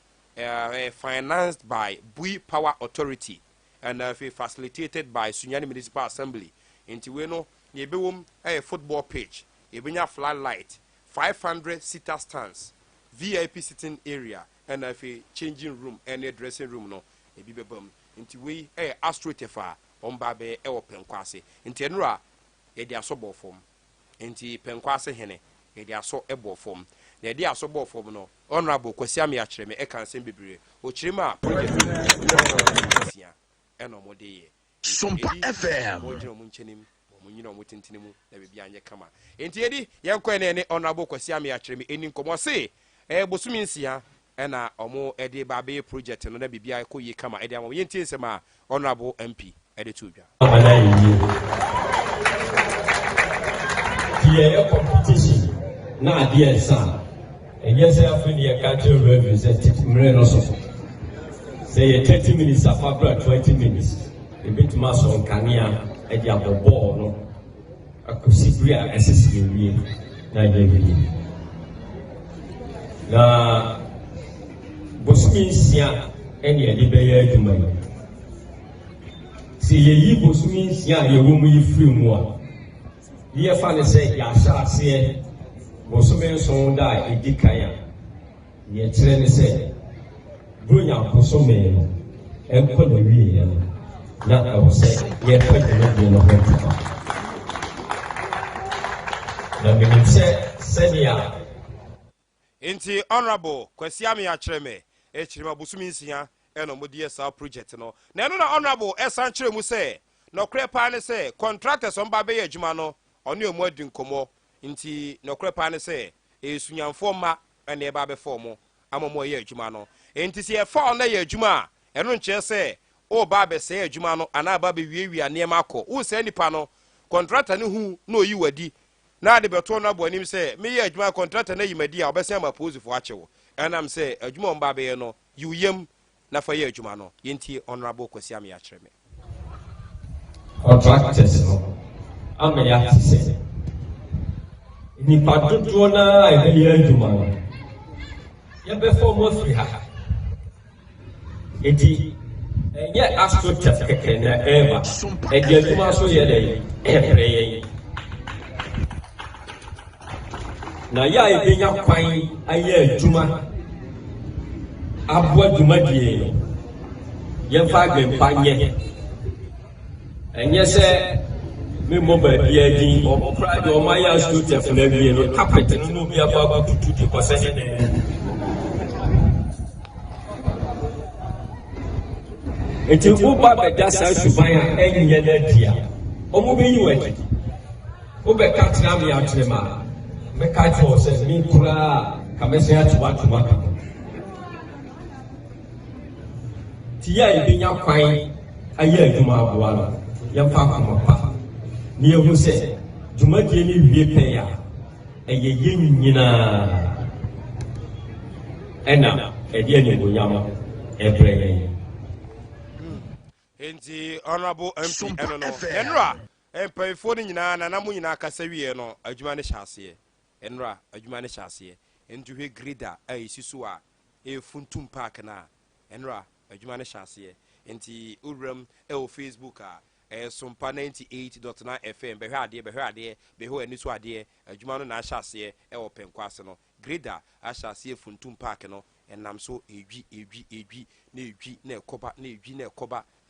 [SPEAKER 4] financed by Bui Power Authority and facilitated by Sunyani Municipal Assembly nti we no ye bewom football pitch ye benya floodlight 500 seater stands, VIP sitting area, and a changing room and a dressing room. No, a bibebum. Into we astrotefa on babe open quasi. Into Enra, a dia sobo form. Into penquase hene, a dia so ebo form. The dia sobo form no. Honorable Kwesiami Achreme, a can send bibre, Ochima, and no more day.
[SPEAKER 2] Sompa FM.
[SPEAKER 4] Munino mutintinimu na bibia anye kama enti edi yanko ene honorable Kwesiami Achreme eni nkomo se bosumi nsia na omo edi babe project no na bibia ekoyi kama edi am yenti nsema honorable MP edi tudwa
[SPEAKER 7] the competition na Adea san enye say afini ya country representative mreno so say 30 minutes after 20 minutes a bit mass on kania edi abobo no akusibria SSB na yebi na bosumi nsia eni edi beye aduma yi si yeyi bosumi nsia ye wo mu yi free mu a ye fa ne say ya sha ase bosumi nso da edi kan ye kire ne say bronya bosumi no enko na wie ye na I say ye fa de no ho na me say ya
[SPEAKER 4] enti honorable Kwesiami Achreme echirima bosumi nsia eno modi esa project no na eno na honorable esan kire mu say no krepa ne say contractors on ba be adwuma no ono emu adi nkomo nti no krepa ne say esunyamfo ma ene ba be form amomo ye adwuma no enti se e fa na ye adwuma eno nche say o ba be say adwuma no ana ba be wiewia ne ma akọ wo say nipa no contractor ne hu na oyi wadi na de beto na bo anim say me ye adwuma contractor na yimadi a obese ma pose fo achewo enam say adwuma on ba be no yuyem na fa ye adwuma no yenti honorable Kwesiami Achreme
[SPEAKER 7] contractors no amaya tise ni padodo na ye adwuma no ye be for mo free ha eti ye astro keke na eba e de adwuma so ye dey ebreye na ya ebenya kwan aye adwuma abua adwuma die no ye fa gbempa nye enye se me mo ba bia din o pra de o ma ya student na bia no carpet no bia ba tutu di ko se ne eti u ba be da sa suban a enye na dia o mo be yi wadi o be ka tra me atrema me ka to se mi kura ka me se atwa ka ti ya ebenya kwan aye adwuma aboa no ye fa kuma pa ni ehu se dwumadie ni wie pe ya eye ye nyina ena ede ni bonyama ebreye
[SPEAKER 4] enti honorable MP eno no enra empayfo ni nyina na namu nyina akasa wie no adwuma ne hyase enra adwuma ne hyase enti hwe grida ayisisu a efuntum park na enra adwuma ne hyase enti uram e Facebook a Sompa 98.9 FM behwe ade behwe ani so ade adwuma no na ahyase e penkwase no grida ahyase funtum park no enam so edwi na ekoba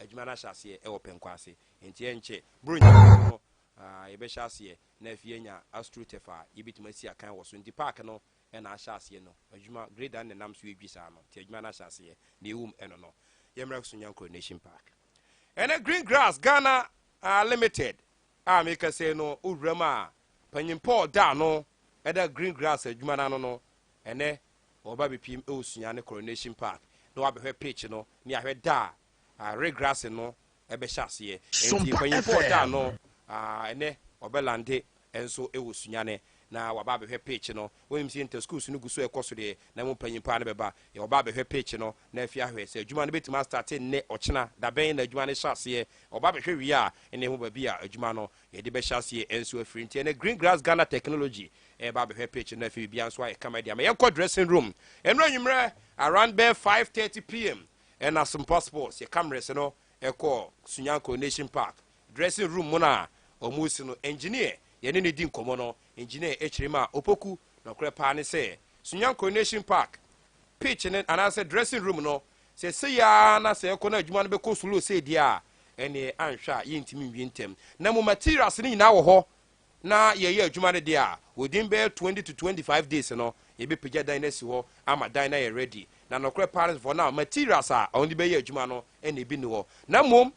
[SPEAKER 4] adwuma na ahyase e penkwase enti enche bronya no ye hyase na afie nya astrotefa yebitumasi akan wo so enti park no na ahyase no adwuma grida na nam so edwi sa no enti adwuma na ahyase na ewum eno no yemra Sunyani Nation Park and a green grass Ghana limited make us say no urama panyimpo da no and a green grass adwuma na no and oba be pim Sunyani Nation Park no abehwe pitch no ni ahwe da red grass no ebe hyase enti panyimpo da no ene obelande enso Sunyani na waba behwe pitch no wem si inter schools no guso ekoso de na mo panyimpa na beba ye waba behwe pitch no na afia hwe se adwuma no betima start ne ochena da ben na adwuma ne hyase waba behwe wi a ene ho ba bi a adwuma no ye de be hyase enso afiri nti ene green grass Ghana technology ba behwe pitch na afia bia nso a kama dia ma ye dressing room enro nwumre around 5:30 p.m. and as some possible ye cameras no Sunyani Nation Park dressing room mo na omusi no engineer ye ne di nkomo no engineer echirima opoku no kre pa ne say Sunyani Coronation Park pitch and anasa dressing room no say ya na say ko na adwuma no be ko solo say dia ene anhwa yintimi wintem na mo materials ni na wo ho na ye adwuma no dia within be 20 to 25 days no ye be pija dan na si ho ama dan na ye ready na no kre parents for now materials a only be ye adwuma no ene bi ni ho na mom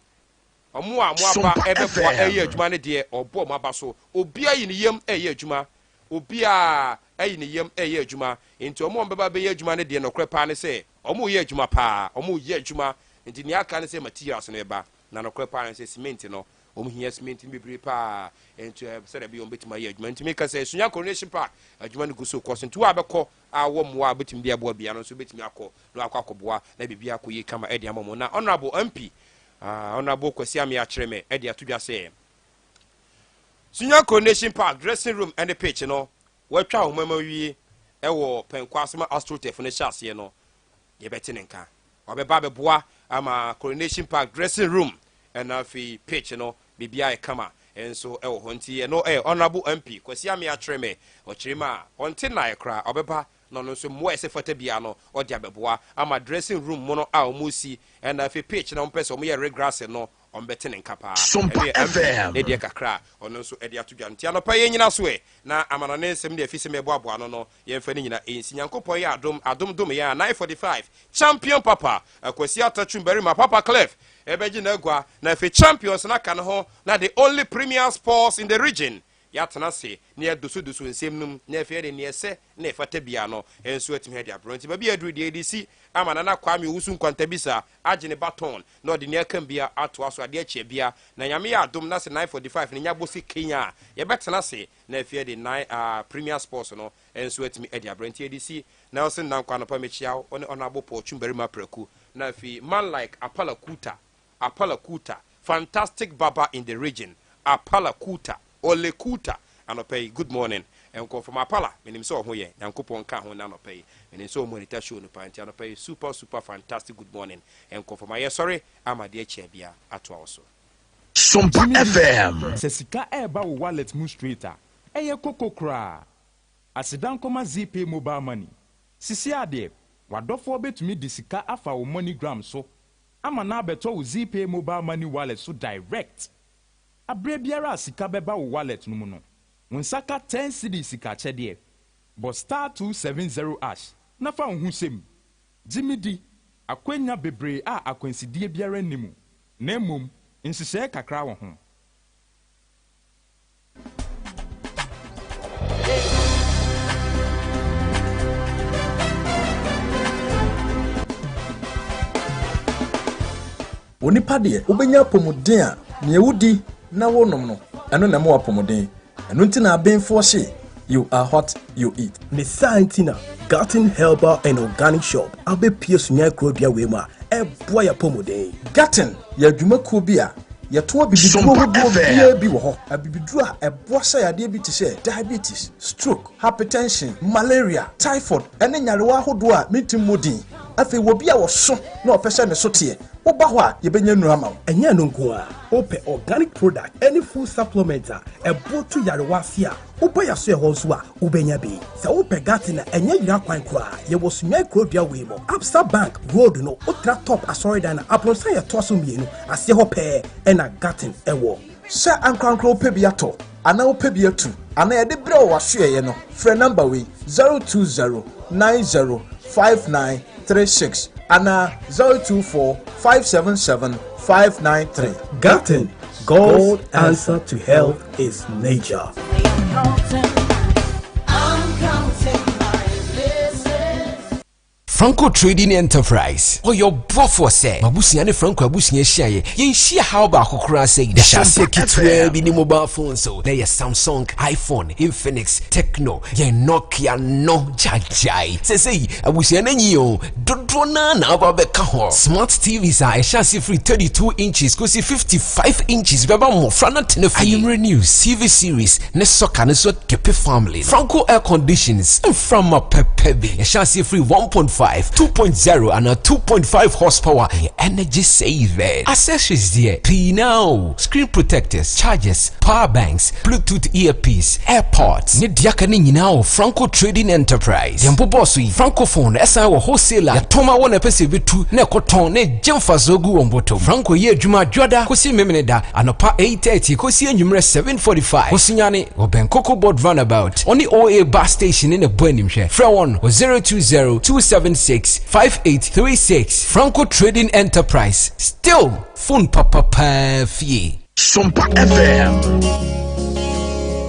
[SPEAKER 4] omo a mo aba ebe bo ye adwuma no de obo mo aba so obi ayi ni yam ye adwuma obi a ayi ni yam ye adwuma enti omo mbeba be ye adwuma no de no kre pa ne say omo ye adwuma pa omo ye adwuma enti ni aka ne say materials no eba na no kre pa ne say cement no omo hia cement ni bebre pa enti say da bi on betima ye adwuma enti me ka say Sunyani Coronation Park adwuma no guso koso enti wa bekọ awo mo a betim bia bo bia no so betimi akọ no akwakoboa na bibia akọ yi kama edi amamo na honorable MP honorable Kwesi Akye me edi atudwa say Sunyani Coronation Park dressing room and the pitch no watwa homama wie ewo penkwasema astrotef ne hyase no ye betene nka obeba beboa ama Coronation Park dressing room and afi pitch no bibia e kama enso ewo honti no honorable MP Kwesi Akye me ochirima onte na ekra obeba no no so mo ese fata bia no odi abeboa ama dressing room mo no a omusi and afi pitch na mpese mo ye regrass no on betting kapa
[SPEAKER 2] Sompa FM
[SPEAKER 4] edi kakra ono so edi atudwa ntia no pa ye nyina so na amana ne nsem de afise meboaboa no ye mfa ni nyina ensi nyankopon ya adom ya 945 champion papa Kwesi Atachumberry ma papa Clef ebeji na agwa na fe champions na kan ho na the only premier sports in the region ya tena se ne adusu nsem num na fe de ne ese na efata bia no enso atimi hede abronti ba bia aduru de edisi amana na kwame wusu Nkwantabisa agene baton no de ne akam bia ato aso ade achi bia na nyame ya adom na se 945 ne nyabosi Kenya ye betena se na fe de 9 premier sports no enso atimi hede abronti edisi na o se nan kwano pa mechia one honorable Atachumberry ma preku na fi man like Apala Kuta fantastic baba in the region Apala Kuta Ole Kuta anopay good morning and come from Apala menim so ho ye yankopon ka ho na anopay menim so monitor show no panti anopay super fantastic good morning and come from my sorry amade achi bia ato also
[SPEAKER 2] Sompa FM
[SPEAKER 8] sesika eba wo wallet mu straighter eye kokokra asidan koma ZP mobile money sisi ade wadofo betumi disika afa wo MoneyGram so ama na beto wo ZP mobile money wallet so direct abre biara sika beba wo wallet no mu no wonsaka 10 cedi sika chede but star 270 ash na fa hu sem jimidi akwenya bebre a akwansidie biara nimu na mum nsise kakra wo ho
[SPEAKER 9] onipa de obenya pomodin a ne wudi na wonom no eno na mo apomodin eno nti na abenfo hye you are hot you eat
[SPEAKER 10] ne santina Garden Herbal and Organic Shop abe pie Sunyani Krobia we ma e boa ya pomodin
[SPEAKER 9] Garden ya dwumakuo bi a yeto bibiduro bia bi wo ho abibiduro a eboa sha yade bi tise diabetes stroke hypertension malaria typhoid ene nyarewa hodo a metim modin afi wo bia wo so na opese ne so te wo ba ho a ye benya nura ma
[SPEAKER 10] enya no nko a ope organic product any food supplement a ebotu yarewa fi a opa ya so e ho so a ubenya bi se ope Garden na enya yira kwan ko a ye wo Sunyani Krobia we mo Absa Bank road no ultra top asori dan na apronsa ye to so mienu ase ho pe na Garden ewo
[SPEAKER 9] se ankrankro pe bi ato ana ope bi atu ana ye de bre wo hwe ye no free number we 020905936 ana 024577593
[SPEAKER 10] Garden, God's answer to health is nature.
[SPEAKER 11] Franco Trading Enterprise or your buffer say Mabusiane Franco Abusia Shaye yen share how ba kokora say the chassis kitwe bi ni mobile phone so there is Samsung, iPhone, Infinix, Tecno, yen Nokia no jajai say Abusiane nyi dodo na ba be ka ho smart TVs are chassis free 32 inches go see 55 inches beba mo frana tenefu Ayumre News TV series ne soka ne so kepe family Franco air conditions from a pepe bi chassis free 1.5 745, 2.0 and a 2.5 horsepower energy saving. Accessories there. P now. Screen protectors, chargers, power banks, Bluetooth earpiece, AirPods. Ne diakani nyina Franco Trading Enterprise. Yambo boss we Francophone esa wo wholesaler. Ya toma wona pese bitu ne koton ne jemfa zogu omboto. Franco ye adwuma dwada kosi memeneda anopa 8:30 kosi enwumre 7:45. Sunyani Obenkoko board runabout. On the OA bus station in the Buenimshe. Frewon was 020-276-5836. Franco Trading Enterprise. Still phone papa fee.
[SPEAKER 2] Sompa FM.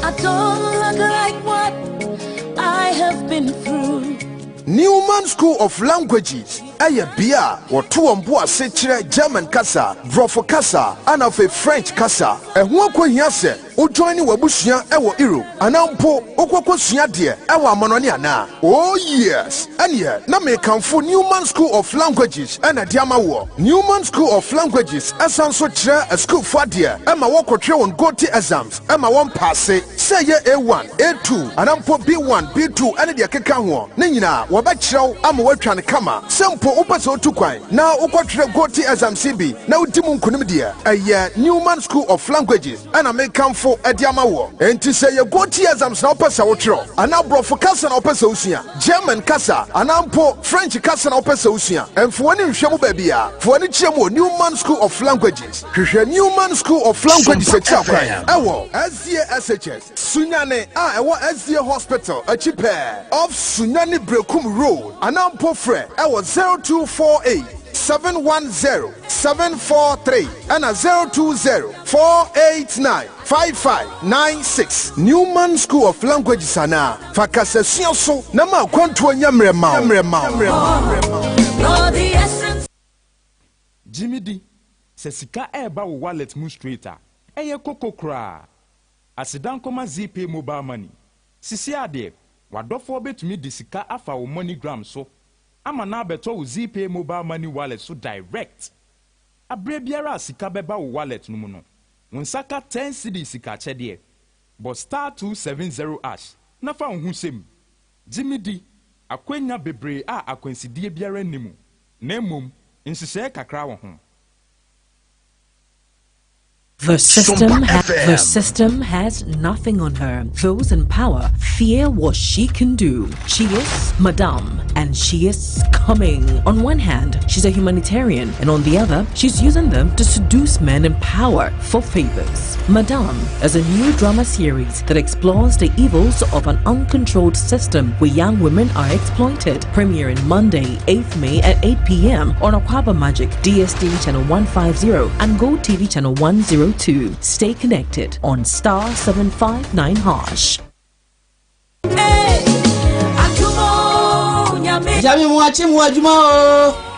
[SPEAKER 12] I don't look like what I have been through.
[SPEAKER 9] Newman School of Languages. Abia or Tuambua Setre German Kasa, Brofo Kasa, and of a French Kasa. And one Yase, who join Wabushia, Ewa Iru, and Ampo, Okosia dear, Ewa Mononiana. Oh, yes, and yet, Name come for Newman School of Languages and a Diamawo. Newman School of Languages, as also chair a school for dear, Emma Walker trail on Goti exams, Emma one passe, say ye A1, A2, and Ampo B1, B2, and the Akakanwa. Nina, Wabacho, Amawatran Kama, some Upaso Tukwai. Now Ukwatre Goti exam CB, now Timun Kunimidia, a year Newman School of Languages, and I may come for a Diamawo. And to say a Goti exams now pass outro, and now brought for Casa Opasosia, German Casa, and Ampo French Casa Opasosia, and for any Shamu Babia, for any Chemo Newman School of Languages, Newman School of Languages at Chapai, Ewo, SDA SHS, Sunyani, Ewa SDA Hospital, a cheaper of Sunyani Brekum Road, and Ampo Fred, Ewa 0248-710-743 and a 020-489-5596. Newman School of Languages ana fakasa siaso na ma kwanto nyamrema.
[SPEAKER 8] Jimmy D sesika eba wo wallet mu straighter eye koko kra asidan koma ZP mobile money sisi ade wadofo betumi disika afa wo MoneyGram so ama na beto wo ZP mobile money wallet so direct abre biara sika beba wo wallet no mu no wonsaka 10 cedi sika chede but star 270 ash na fa hu sem Jimmy D akwenya bebre a akwansidie biara nimu na mum insise kakra wo ho.
[SPEAKER 13] The system has nothing on her. Those in power fear what she can do. She is Madame, and she is coming. On one hand, she's a humanitarian, and on the other, she's using them to seduce men in power for favors. Madame is a new drama series that explores the evils of an uncontrolled system where young women are exploited. Premiering Monday, 8th May at 8 p.m. on Akwaba Magic, DST Channel 150 and Go TV Channel 102. Stay connected on star 759 hash.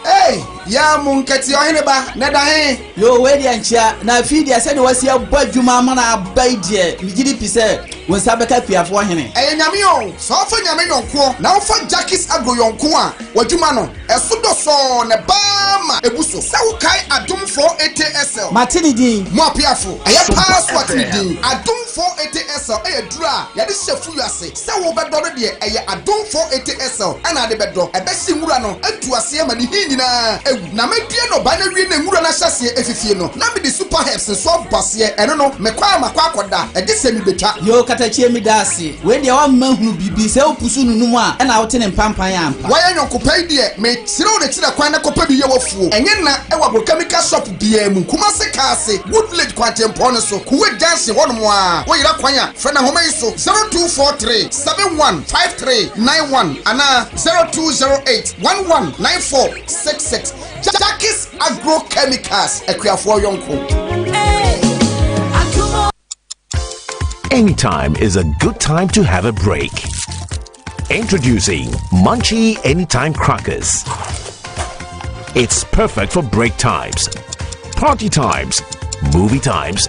[SPEAKER 14] Hey, ya munkati ohineba neda he yo we dia nchia na fidi ase ne wasi abadwuma ma na abaidie migidi pise wonsa beka piafo hene nyame yo so fa nyame yonko na wo fa jackis ago yonko a wadwuma no esodo so ne bama ebuso sa wo kai adom 480SL matini din mo apiafo aya password ni din adom 480SL dura ya de shefu yase sa wo bedo no de adom 480SL ana de bedo ebesi nwura no atu ase ma ni hinina na medie no ba na wie na nwura na hyase efifie no na me di super herbs so base eno no me kwa makwa akoda e de se mi betwa yo katachie mi dase we de wa mahunu bibi se opusu nunum a na wote ne mpampan ampa wa ya nyokopai de me tire de tire kwan na kopa bi ye wofuo enye na e wa chemical shop bia mu kuma se kaase wood village kwatempo ne so kuwe dance hono a wo yira kwan a fe na homai so 0243715391 ana 0208119466 Jackis Agrochemicals Equiafo Yonko.
[SPEAKER 2] Anytime is a good time to have a break. Introducing Munchie Anytime Crackers. It's perfect for break times, party times, movie times,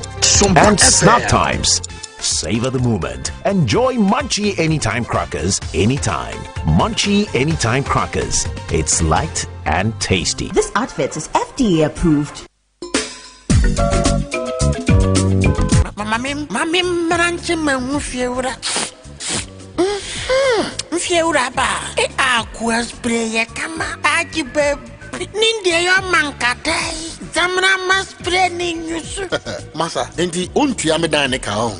[SPEAKER 2] and snack times. Savor the moment. Enjoy Munchie Anytime Crackers anytime. Munchie Anytime Crackers. It's light and tasty.
[SPEAKER 15] This outfit is FDA approved.
[SPEAKER 16] Mami, maranche mfiura ba. Aqua spray kama Aji babe. Ninde yo mankatai. Zamra mas training yusu.
[SPEAKER 17] Masa, enti untu ya medane ka on.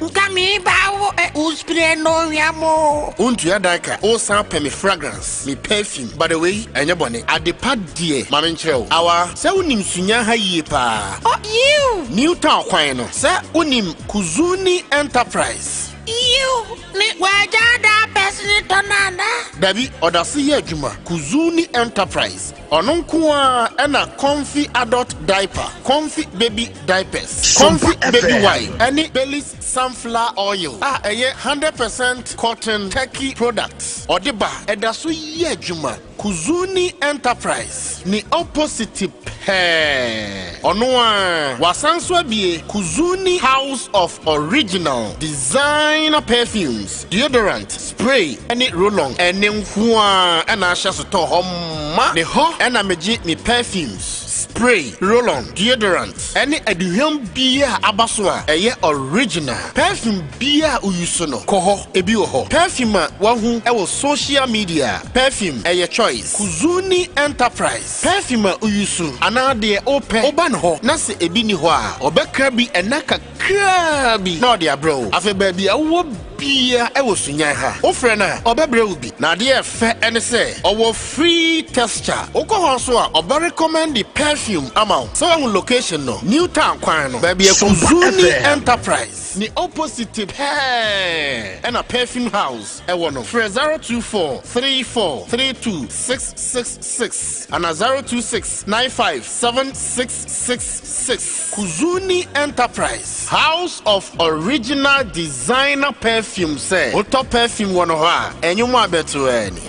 [SPEAKER 16] Nkami bawo uspire no yamo.
[SPEAKER 17] Untu ya daika o san pe me fragrance, me perfume. By the way, enye bone adepa die ma menkyerɛw. Awa, sɛ unim sunya ha yie pa.
[SPEAKER 16] Oh you.
[SPEAKER 17] New town kwan no. Sɛ unim Kuzuni Enterprise.
[SPEAKER 16] You ni wajada pesni tonanda.
[SPEAKER 17] Dabi odasi ye adwuma Kuzuni Enterprise. Ononkuwa ena comfy adult diaper, comfy baby diapers, comfy baby wipe, any Belly's sunflower oil. Eye 100% cotton turkey products. Odiba edaso ye adwuma Kuzuni Enterprise ni opposite pair. Onwa wasanswa bie Kuzuni House of Original Designer Perfumes, deodorant, spray, any roll-on, and nkuwa ena shasoto homma ne ho ena meji me perfumes, spray, roll-on, deodorant, any aduham bia abaswa eye original perfume bia uyusono koho ebi ho perfume wahu ewo social media perfume eye choice Kuzuni Enterprise perfume uyusu anade open oban ho na se ebi ni ho a obekra bi enaka krabi na ode abro afa ba bi awo bia ewo sunya ha ofre na obebre ubi na de efe ene se owo free texture okoho so a obe recommend the perfume amount so one location no new town kwan no ba bi Kuzuni Enterprise ni opposite hey and a perfume house ewo no 02434326666 and a 026957666 Kuzuni Enterprise House of Original Designer Perfume say auto perfume one ho a enyu mo abeto ani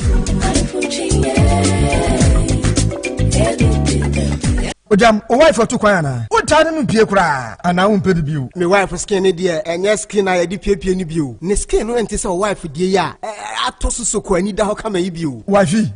[SPEAKER 10] Ojam, o wife otu kwan na. O tane no pie kura, ana wo mpedi biu.
[SPEAKER 18] Me wife skin ne de enye skin na ye di pie ni biu. Ne skin no ente se o wife die ya. Atoso soko ani da ho kama yi biu.
[SPEAKER 10] Wafi.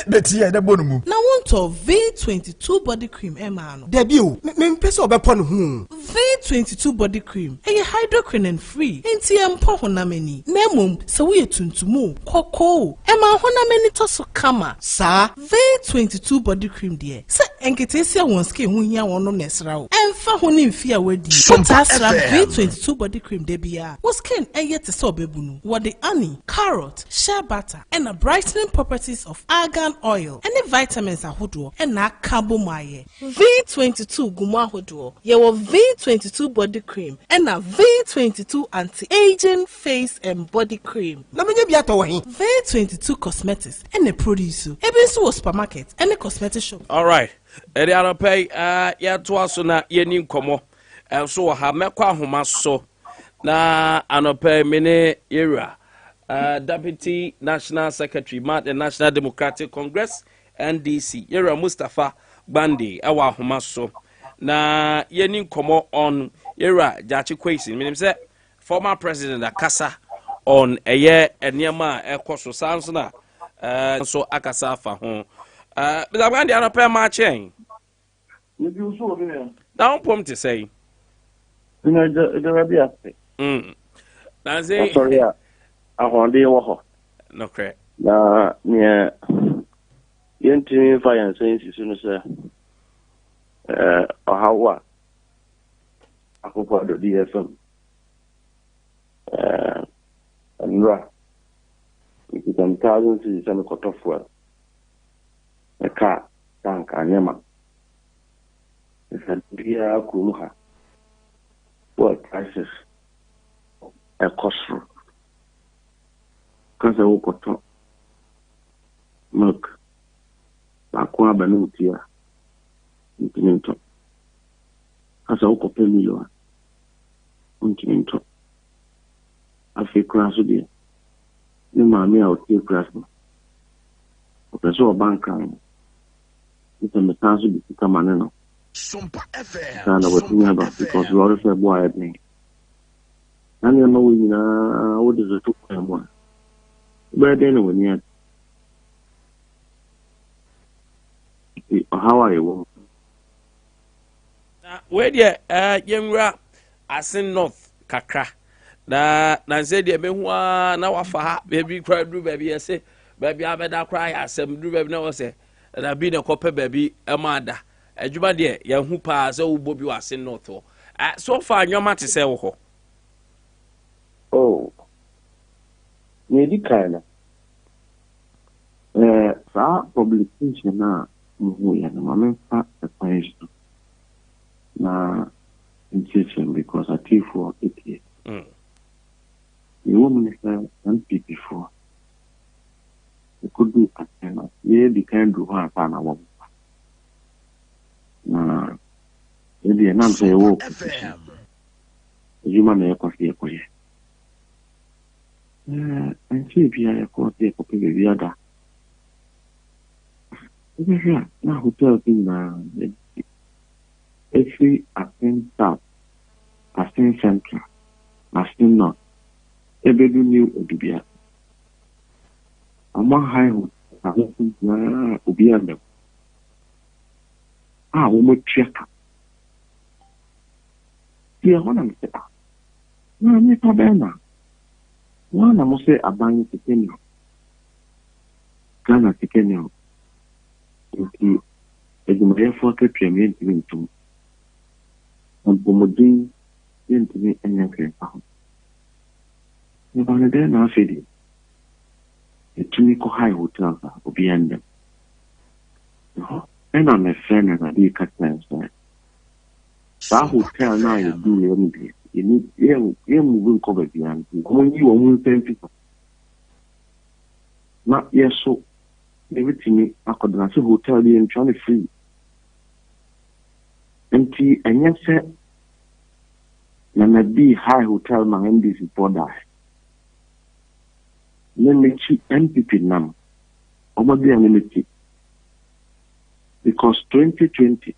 [SPEAKER 10] Beti ya da bonu mu.
[SPEAKER 19] Na want of V22 body cream ema no.
[SPEAKER 18] De biu, me mpese obepo no hu.
[SPEAKER 19] V22 body cream. Eye hydroquinone free. Enti empo honamani. Na mum se wo yetuntumu koko. Ema honamani to so kama.
[SPEAKER 18] Sa
[SPEAKER 19] V22 body cream de. Se enkete sia wonske hu hia wono nesra wo. Emfa ho ne mfi a wadi. Potasra V22 body cream de bia. Wo skin eye te so bebu no. Wo de honey, carrot, shea butter and a brightening properties of argan oil. Any vitamins ahodo and na carbomaye. V22 gumu ahodo. Ye wo V22 body cream and a V22 anti-aging face and body cream.
[SPEAKER 18] Na menye bia to wahi.
[SPEAKER 19] V22 cosmetics and a produce. Ebe so supermarket and a cosmetic shop.
[SPEAKER 3] All right. Eri arope ya to aso na yeni nkomo. So ha mekwa ahoma so na anope mene era Deputy National Secretary the National Democratic Congress NDC Yera Mustafa Bandi awa ahoma so na yeni nkomo on era Jachi Kwesi menim say former president akasa on eye eniema ekoso sanso na so akasa afa ho Mr. Bandi anope ma chen
[SPEAKER 20] you so there
[SPEAKER 3] now pom to say
[SPEAKER 20] the
[SPEAKER 3] na say
[SPEAKER 20] sorry ahonde wo ho
[SPEAKER 3] no cre
[SPEAKER 20] na ne yentimi fa yan sensi sunu se ohawa akoko do DFM anra ikitam thousands is some kotofwa e ka tank anyema dia kumuha what crisis a cost Kasa wokoto milk bakwa banutia ntinto kasa wokope miliwa ntinto afikra so de ni maami a otie krasno opeso banka ita metazo bi kama neno
[SPEAKER 2] Sompa FM
[SPEAKER 20] kana watinya ba because we already said boy me nani no we na wo de zo to kwa but anyway, how are you?
[SPEAKER 3] Where the Yemra Asin North Kakra. Na say the Behua now wafa baby cry do baby say baby abeda cry asem do baby na wo say na bi na kope baby emada adwuma de ya hu pa se wo bobi wase north so far nyoma te se wo ho
[SPEAKER 20] oh yedi kana sa publication na mu ya na mamfa expansion na intention because I think for it you woman is and before you could do a kind yeah the kind do one fan a woman na the name say wo you man e ko fie ko ye and see bi ya ko te ko pe bi ada na hotel thing na every Asin South, Asin Central, Asin North, Ebedu New Obia. Among high Obia. We check. Here, one of them no, Mr. Bena. One of them say a bang to Kenya. Ghana to Kenya. Okay, as my effort to premium to and Bomodin into me and young found. The Banadana now said the Tunico High Hotel will be ended. And I'm a friend and I did cut plans there. That hotel now you do anything. You need moving cover behind you. When you won't send people. Not yes, so everything I could not say hotel being trying to free. Empty and yes, sir. Na be high hotel ma NDC border. Then cheap MPP nam. Omadi anonymity. Because 2020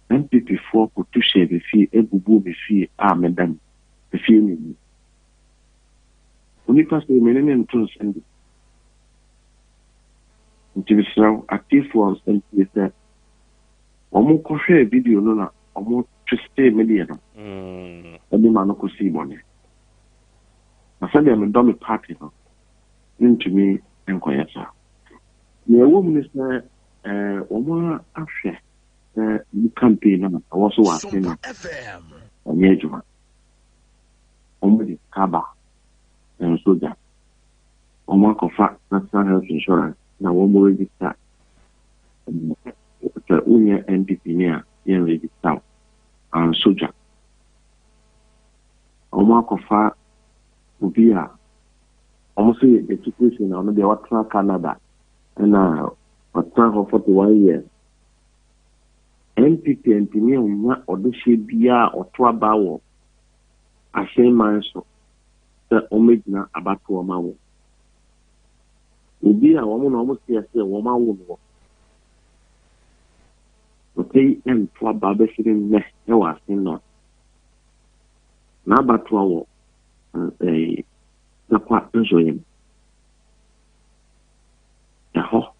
[SPEAKER 20] MPP 4 could to share the fee ebubu the fee madam the fee me. Only pass the millennium to send it. Until now active was and that Omo ko share video no na omo twiste media no ebi ma no ko see money na say dem do me party no into me enkoyesa na ewo minister omo afwe the campaign na also was in onye juma omo di kaba and soja omo ko fa national health insurance na wo mo register unye NPP near yen register and soldier. Oma kofa ubia almost the education on the water Canada and for 41 years. NPP and Timia or the Shibia or Twabawo a same man so the Omegna about to a maw. Ubia woman almost here say woman woman. Okay, and for Babasirin Nest, there was not. Now, but to a quite enjoying the ho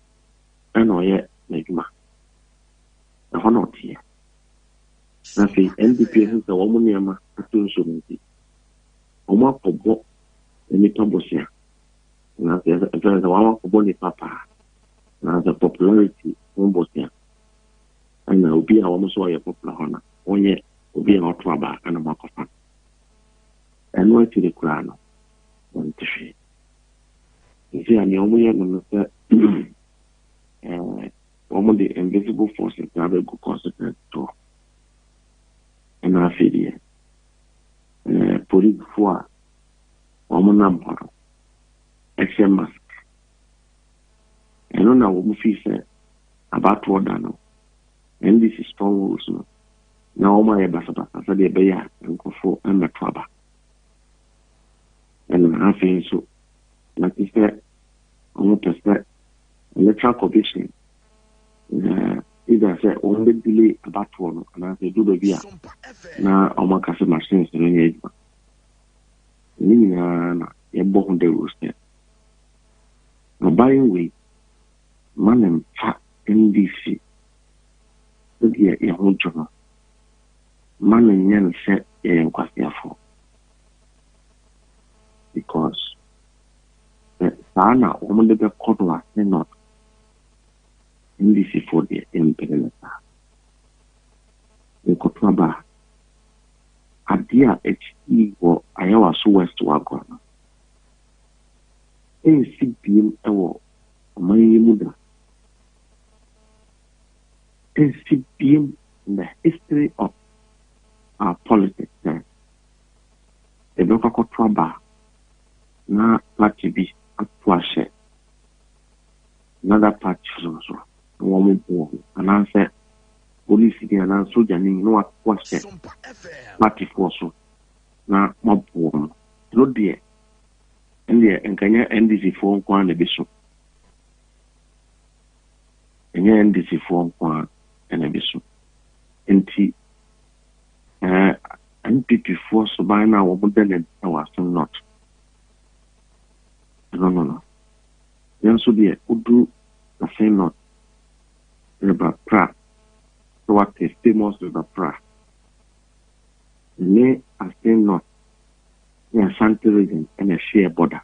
[SPEAKER 20] and or yet, Megma. The honor here. Nothing, NDP has a woman near my attention. Oma for book, and it tumbles here. Now, there's a one for Bonnie Papa. Now, the popularity almost here. And will be almost why a popular honor. One yet will be an outraba and a mark of fun. And wait to the crown. One to see. You see, I'm the only one the invisible forces have a good consequence to. And I feel here. Police for one number. XM mask. And on our movie said about what I know. And this is strong rules. Now, my ambassador, I said, Abia and Kofo and the Traba. And I think so. Like I said, on the electoral commission, either say only delay about one, and I say, do the via. Now, I'm a customer machines in the age. You're born the rules there. Now, buying way, man and fat NDC. A whole journal. Man and young set a quite for because Sana, woman de Cordova, not in this for the Imperial. The Cotraba Adea HE or Iowa so west to Agwana. NCPM or my mother. NCPM in the history of our politics. The local Cotraba na party be at Twashe. Another party also. Woman, and answer. Police and Sunyani no question party force na mabuom no dear and the Nkanya NDC for Nkwan Ebiso Nkanya NDC for Nkwan and Ebiso nti NPP force by now modern was not no then so dear udu the same not about pra what is famous with the pra. May I say not in a Santa region and a share border.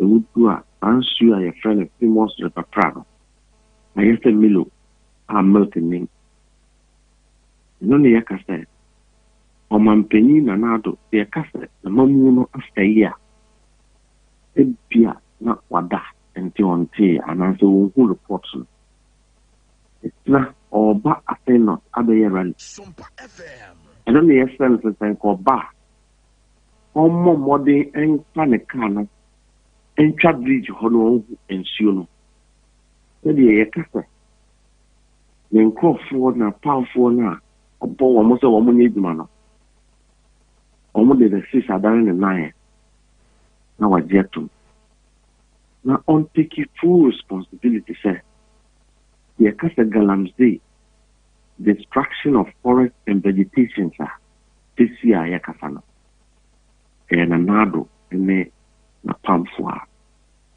[SPEAKER 20] The wood do a answer a friend of famous with the pra. I used to Milo, I'm melting name. No, the Yaka or Mampeni Nanado, the Yaka, the Momuno after a year. The beer, not what that, and on tea, and answer who reports. It's not. Or ba I not Abia rally. Sompa FM. I don't know the essence of called ba. Omo mode and panicano and trap bridge hono and suno. Maybe a cassa. Then call for na powerful na. Upon almost a woman need man. Almost the 6 are down in 9. Now I get to. Now on take full responsibility, sir. The Akasa Galamsey, destruction of forest and vegetation, sir. This year, Yakasana. And a nado, and a pamphua,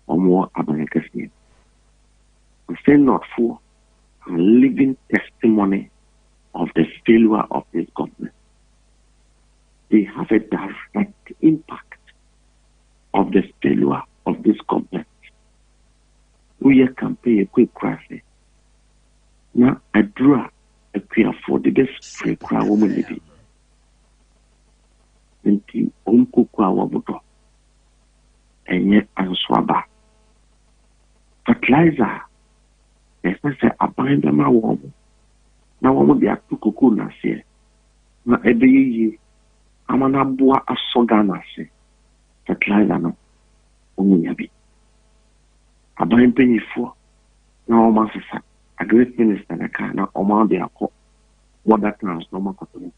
[SPEAKER 20] or more Abanakasi. We say not for a living testimony of the failure of this government. They have a direct impact of the failure of this government. We can pay a quick crisis. Now, I draw a prayer for the best free crowd woman living. And the Uncle Kwawabudo. And yet, I'm swabba. Fertilizer. As I say, I bind them a woman. Now, I want to be a cuckoo here. Now, every year, I'm an abua a sogana. Fertilizer, no. Only a bit. I bind penny for. Now, I'm a great minister na kana ọma de akọ water trans no makoto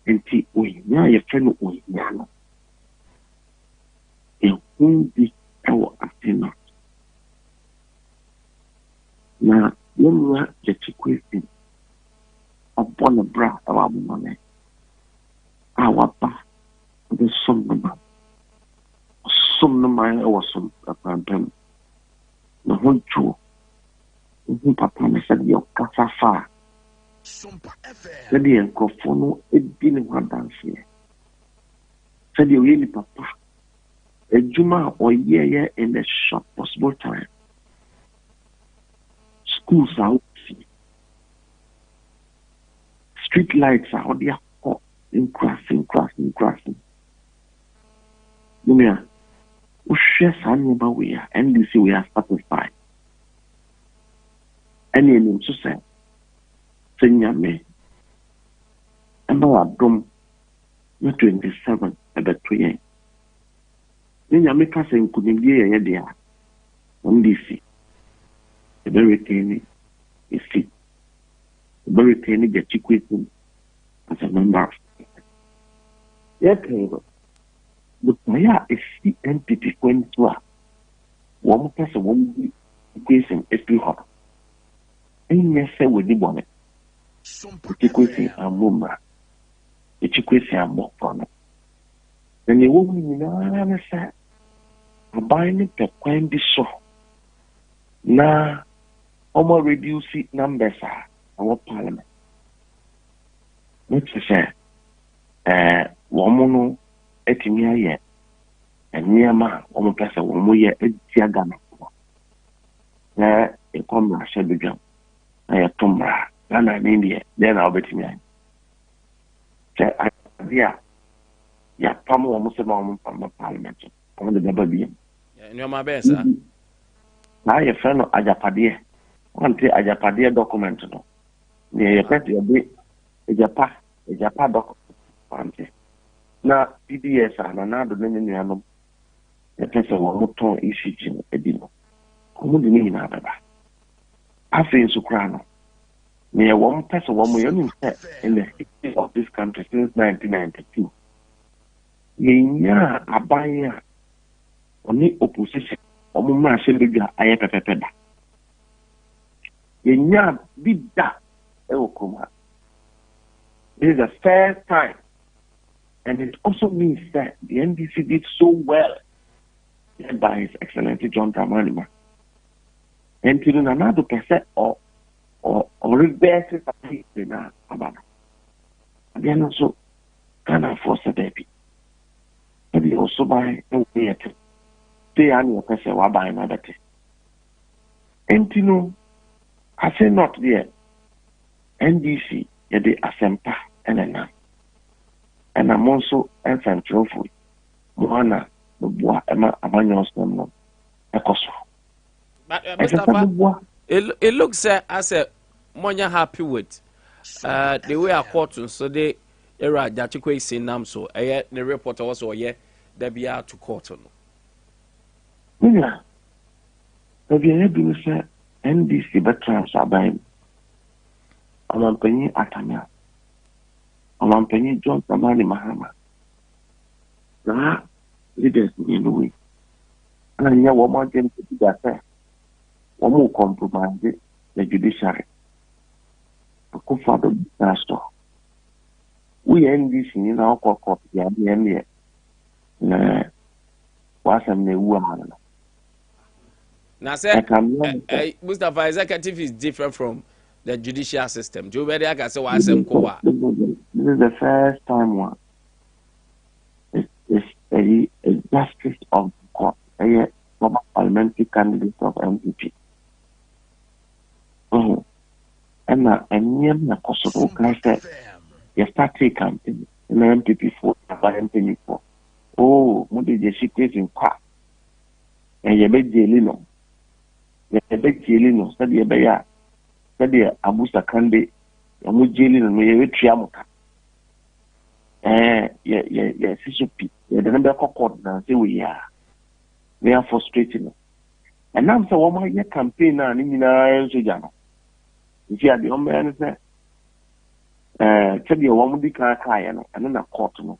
[SPEAKER 20] enti oyinya ye fe no oyinya no e hundi ewo atena na yemwa je chikwesi upon a bra awa mone awa pa the somnama ewo som apam na honcho papa me said your kasafa. Sompa FM. Said the encofono edini wa dance. Said you really papa. A juma or year in the short possible time. Schools are out. Street lights are out there. In crossing. Lumia, we share some about we are, and this we are satisfied. Any name to say, Sunyani, and Adom, 27, about 3 Ninyamika saying, couldn't be a Adea on DC. The very tiny is fit. The very tiny get equating as a member. Yes, but Maya is CNPP when to one person won't be equation every hop. And yes, I will be bonnet. Equation and mumma. Equation and more from it. Then the woman in the said, I'm buying the coin be so. Now, almost reduce it numbers are our parliament. Let's say, woman, etimia yet. and near ma almost person one more year Tiagana. There a comrade shall be jump. I a tomra, Ghana in India, then I'll bet me. Yeah, yeah, Tom almost a moment from the parliament. On the baby.
[SPEAKER 3] And you're my best, sir.
[SPEAKER 20] Now your friend of Ajapadia. One day Ajapadia document. Near a petty a bit. A Japa document. Now, PDS and another name. The person will not turn issue a deal. Come to me in Abia. I feel so crown. Near one person, 1 million in the history of this country since 1992. Yenya Abia only opposition. Omuma Shelbiga Ayapepeda. Yenya Bida Eokuma. This is the first time. And it also means that the NDC did so well, led by His Excellency John Dramani. And to another percent or reverse it now about. And then also can force a baby. And they also buy no way to stay on your person while buying another thing. And you know, I say not there. NDC, the Asempa and now. And I'm also a central for Moana, the boy, Emma, Abanyos, no, Ecoso.
[SPEAKER 3] But Mustafa, it looks as a Monya happy with the way I caught so they era Jachikwe say nam so the reporter also they be out to court on.
[SPEAKER 20] Yeah, if you have been said NDC veterans are buying. I'm penny Atanya. I'm penny John Dramani Mahama. Now, leaders in the way. And here, one more game to do that. One more compromise the judiciary. To go for the disaster. We end this in our court, the Abia. What's a new woman?
[SPEAKER 3] Now, sir, Mustafa, executive is different from the judicial system. Do you ready? I can say why some Kowa.
[SPEAKER 20] This is the first time one. It's a justice of the court, a former parliamentary candidate of MPP. And a Kosovo can say, you start a campaign in MPP for MPP for. Oh, Moody Jessica in court. And you bet Jelino. You bet Jelino, study a bear. Study Abusa Kande, Yamu Jelino, and we triamuka. Yeah, CCP. Yeah, the number of court now say we are. We are frustrating. And now, so one more campaign and in Sujano. If you are the only answer, tell you one would be and then a court. No,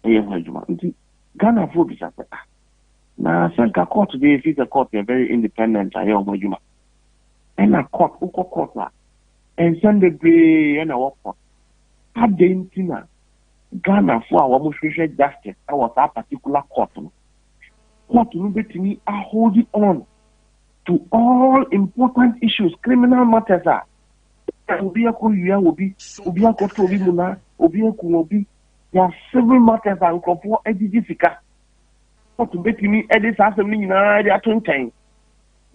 [SPEAKER 20] Ghana food is at that. Now, Sanka court today, if it's a court, they're very independent. I am Majuma. And a court, Uko court, and Sunday Bay and our court. Had the intina Ghana for our most justice. I was a particular court. Court to me are holding on to all important issues, criminal matters. Obiako Yuya will be Obiako Tobi Muna, Obiako will be. There are several matters and for Edifika. What to bet me, Edis has a meaning, I are 20.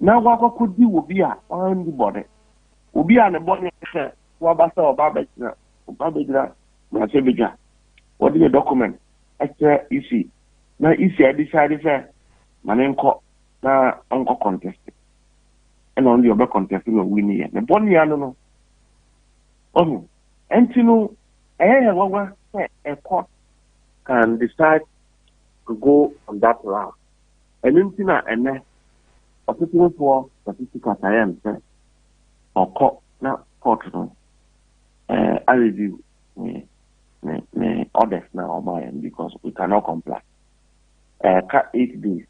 [SPEAKER 20] Now, what could be will be on the body. Will be on the body, Wabasa or Babajina, Masabija. What is the document? Extra easy. Now, easy, I decided, my name called now Uncle contested. And on the other contesting of Winnie. The body, I don't know. Oh, and to know, a court can decide to go on that route. And then, and a people for statistical science or court, not court, I review orders now on my end because we cannot comply. 8 days.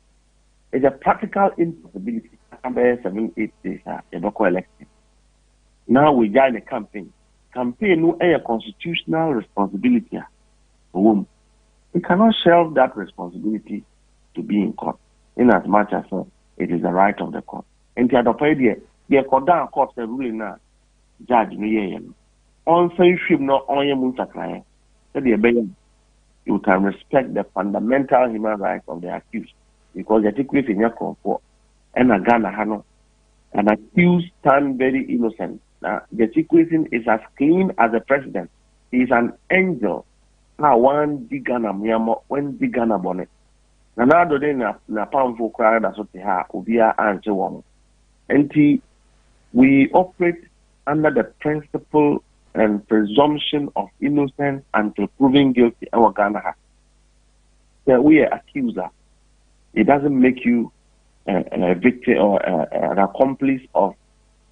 [SPEAKER 20] It's a practical impossibility. 7-8 days, a local election. Now we join the campaign. Campaign no a constitutional responsibility for whom we cannot shelve that responsibility to be in court in as much as it is the right of the court. And the other the court the ruling now judge me on censorship no on your munta client. So the you can respect the fundamental human rights of the accused. Because the secret in your comfort and a Ghana Hano, an accused stand very innocent. Now, the situation is as clean as the president. He is an angel. Now, one big Ghana Miyamo, one big Ghana bonnet. Now, do na powerful crowd that's what they have, Ubia and so on. And we operate under the principle and presumption of innocence until proven guilty. Our Ghana, so we are accuser. It doesn't make you a victim or an accomplice of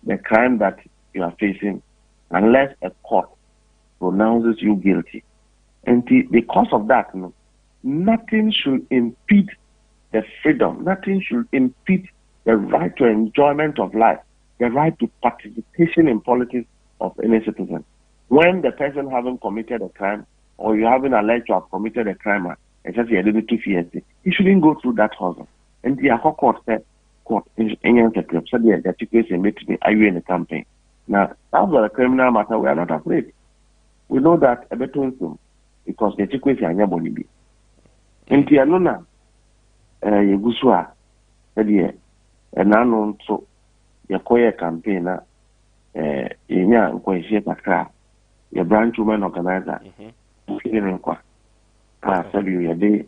[SPEAKER 20] the crime that you are facing unless a court pronounces you guilty. And because of that, nothing should impede the freedom, nothing should impede the right to enjoyment of life, the right to participation in politics of any citizen. When the person hasn't committed a crime or you haven't alleged to have committed a crime, and just he didn't 2 years, he shouldn't go through that hustle. And the court said, court in the club said the education made me are you in the campaign. Now that's what a criminal matter, we are not afraid. We know that a better soon because the education are never going to be. And the anona Yegusua said and now so your choir campaign in your quite your branch woman organizer. Said you a day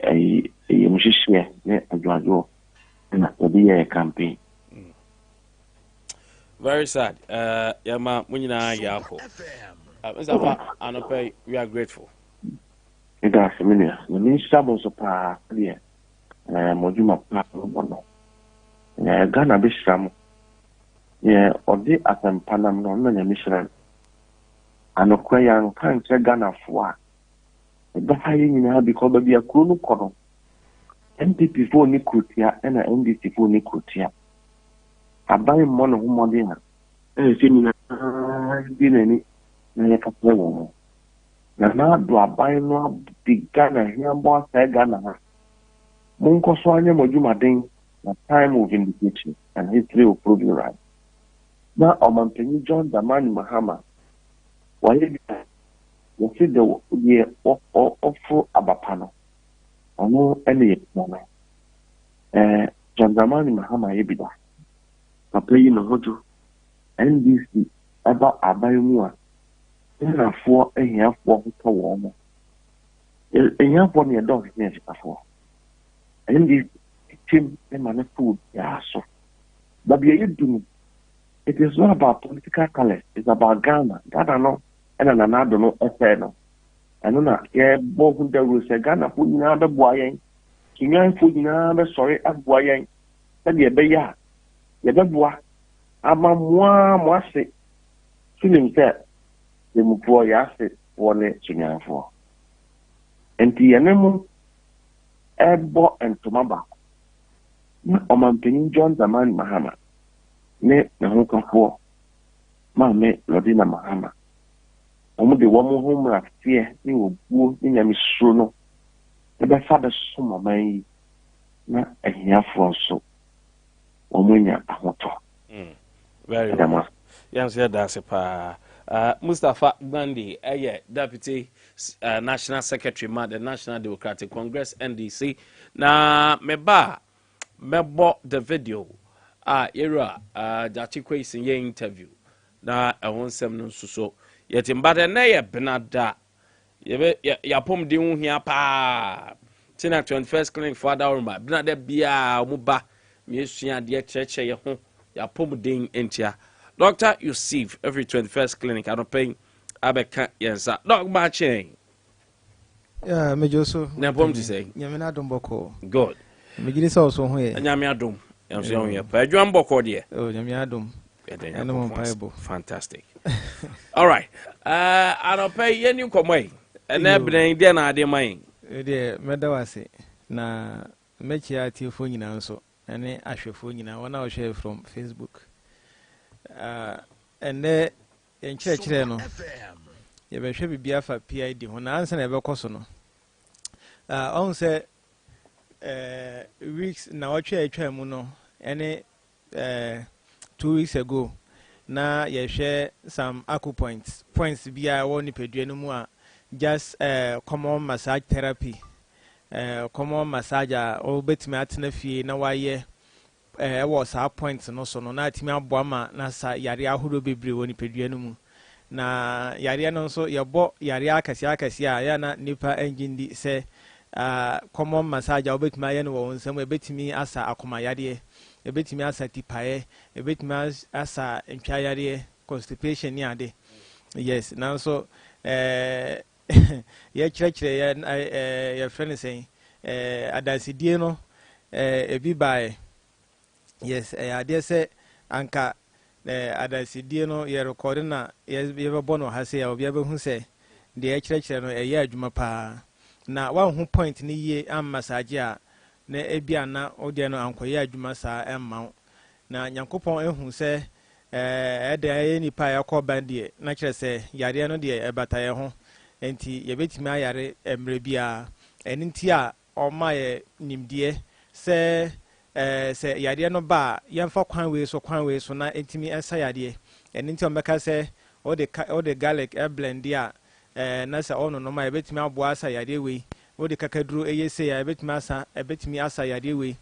[SPEAKER 20] a musician a graduate and a campaign.
[SPEAKER 3] Very sad. Yama Munina Yako. Anope, we are grateful.
[SPEAKER 20] It does a minute. The minister was a part here. Mojuma Pano. Ghana Bisham. Yeah, or the Atam Panam no mission. And a crayon can't say Ghana for. The high in because of the Kunu Kono. NPP for Nikutia and an NDC for Nikutia. I buy one of Modena. And it's been any. Now, do I buy no big Ghana here, boss? Ghana. Munko Swanya Mojuma Ding, the time of vindication and history will prove you right. Now, Oman John Damani Mahama. Why you see the year of Abapano? I know any moment. John Damani Mahama Ebida. I play in a hotel. NDC about Abayumua. For a year for a woman. A year for your dog is before. And this team and food, yeah, so. But you do it is not about political colors, it's about Ghana. Ghana no, and another no affair no. I know not, yeah, both the rules say Ghana food in other boying, Kenyan food in other sorry at boying. Then you be ya. You be boy. I'm more say. Feeling that. The Mupo Yasset one Sunyani for. And the animal airbo and Tomaba. Oman Penin John Zaman Mahama. Ne Nahuka for Mame Lodina Mahama. Omo the woman whom I fear, you will boo in a missuno. The father summa may not a year for so. Omunya Ahoto.
[SPEAKER 3] Very well. Yes, that's a pa. Mustafa Gandhi, Deputy National Secretary, the National Democratic Congress, NDC. Na mebo the video. Era Jachikwe is in interview. Na I want some so. Yet in bad and nay, Benada. Yapom diun here pa. Tina 21st clinic for Daruma. Benada Bia Muba. Miss dear church. Yapom ding entia. Dr. Yusuf, every 21st clinic, I don't pay Abia, yes, Dog Marching.
[SPEAKER 21] Yeah, Major, so.
[SPEAKER 3] Never to say.
[SPEAKER 21] Yamina Domboko.
[SPEAKER 3] Good.
[SPEAKER 21] Major also here.
[SPEAKER 3] And Yamiadum. I'm saying here. But you Boko, dear.
[SPEAKER 21] Oh, Yamiadum.
[SPEAKER 3] Fantastic. All right. I don't pay any come away. And then then I did mine.
[SPEAKER 21] Dear Medawasi. Na Mechia Tifuni also. And then Ashafuni now, 1 hour share from Facebook. And there in church, no, you should be for PID when I answer never cosono. On say weeks now, church, muno, any 2 weeks ago. Now, you share some points be I want to pay no more just common massage therapy common massage or betimi atena fie na waye was our points no so no na timi aboa ma na sa yare ahodo bebre woni pedua no mu na yare no so yebo yare akasi a ya na nipa engine di se common massage obetimi aye no wo nsam ebetimi asa akoma yare ebetimi asa tipae ebetimi asa ntwa yare constipation ni ade yes now so ye church your friend saying adasidie no ebi bae yes Adea say anka adasidie no ye record na ye be bono ha say obi abehu say de church no ye adwuma pa na wan hu point ni ye am massage a na ebia na ode no ankoye adwuma sa emma na Nyankopon ehu say Adea ye nipa yakọ bandie na kire say yare no de ebataye ho enti yebetimi ayare emre bia eninti a omaye nimdie se se yare no ba yemfa kwan we so na entimi ensa yare eninti omeka se o de garlic blend a na se ono no ma yebetimi aboa asa yare we o de kakaduro eyese ya ebetimi asa yare we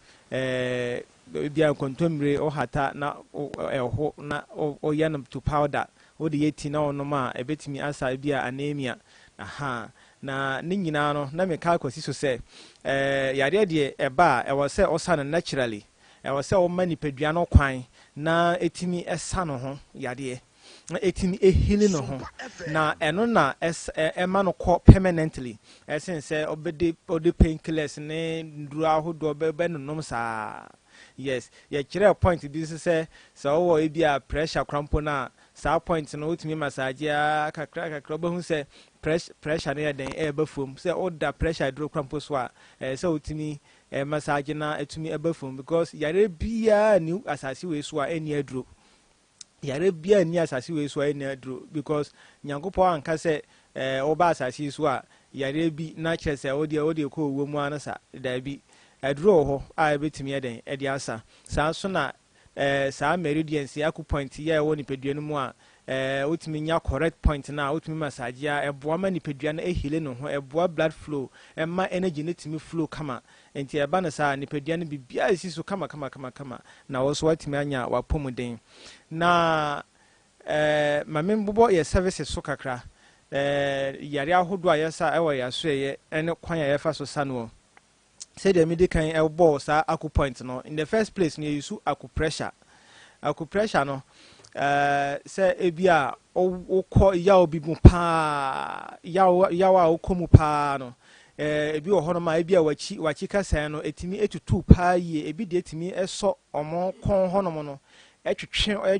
[SPEAKER 21] bia kontomre o hata na ho na o yanam to powder o de yeti na ono ma ebetimi asa bia anemia aha na ninyina no na me ka kwasi so se yare de eba e wo se osane naturally e wo se o mani pedua no kwan na etimi esa no ho yare na etimi ehili no ho na eno na ema no ko permanently esense obede painkillers ne nduru ahodo be no nom sa yes ye kire point bi se so wo e bia pressure cramp na sa point no utimi massage kakra obehu se pressure na den ebafom se order pressure draw cramp so a se utimi massage na etumi ebafom because yare bia ni asase we so a eni adro yare bia ni asase we so a eni adro because Nyankopon anka se oba asase so a yare bi na chese ode ko wo mu anasa da bi adro ho a betimi eden edi asa sa so na sa meridians yaku point ya wo ni pedua no mu a utimi nya correct point na utimi massage a eboa ma ni pedua na ehile no ho eboa blood flow emma energy ne timi flow kama enti eba na sa ni pedua no bibia esi so kama na wo so watimi anya wapomuden na mame mbobo ye services so kakra yare ahodo a yesa ewo yaso ye ene kwan ya yefa so sano said the medical elbow sa aku point no in the first place near you acupressure no say ebia o ko ya obi mu pa ya wa okomu pa no ebi wo hono ma ebia wachi kasa no etimi etutu pa ye ebi de etimi eso omo kon hono mo no etwetwe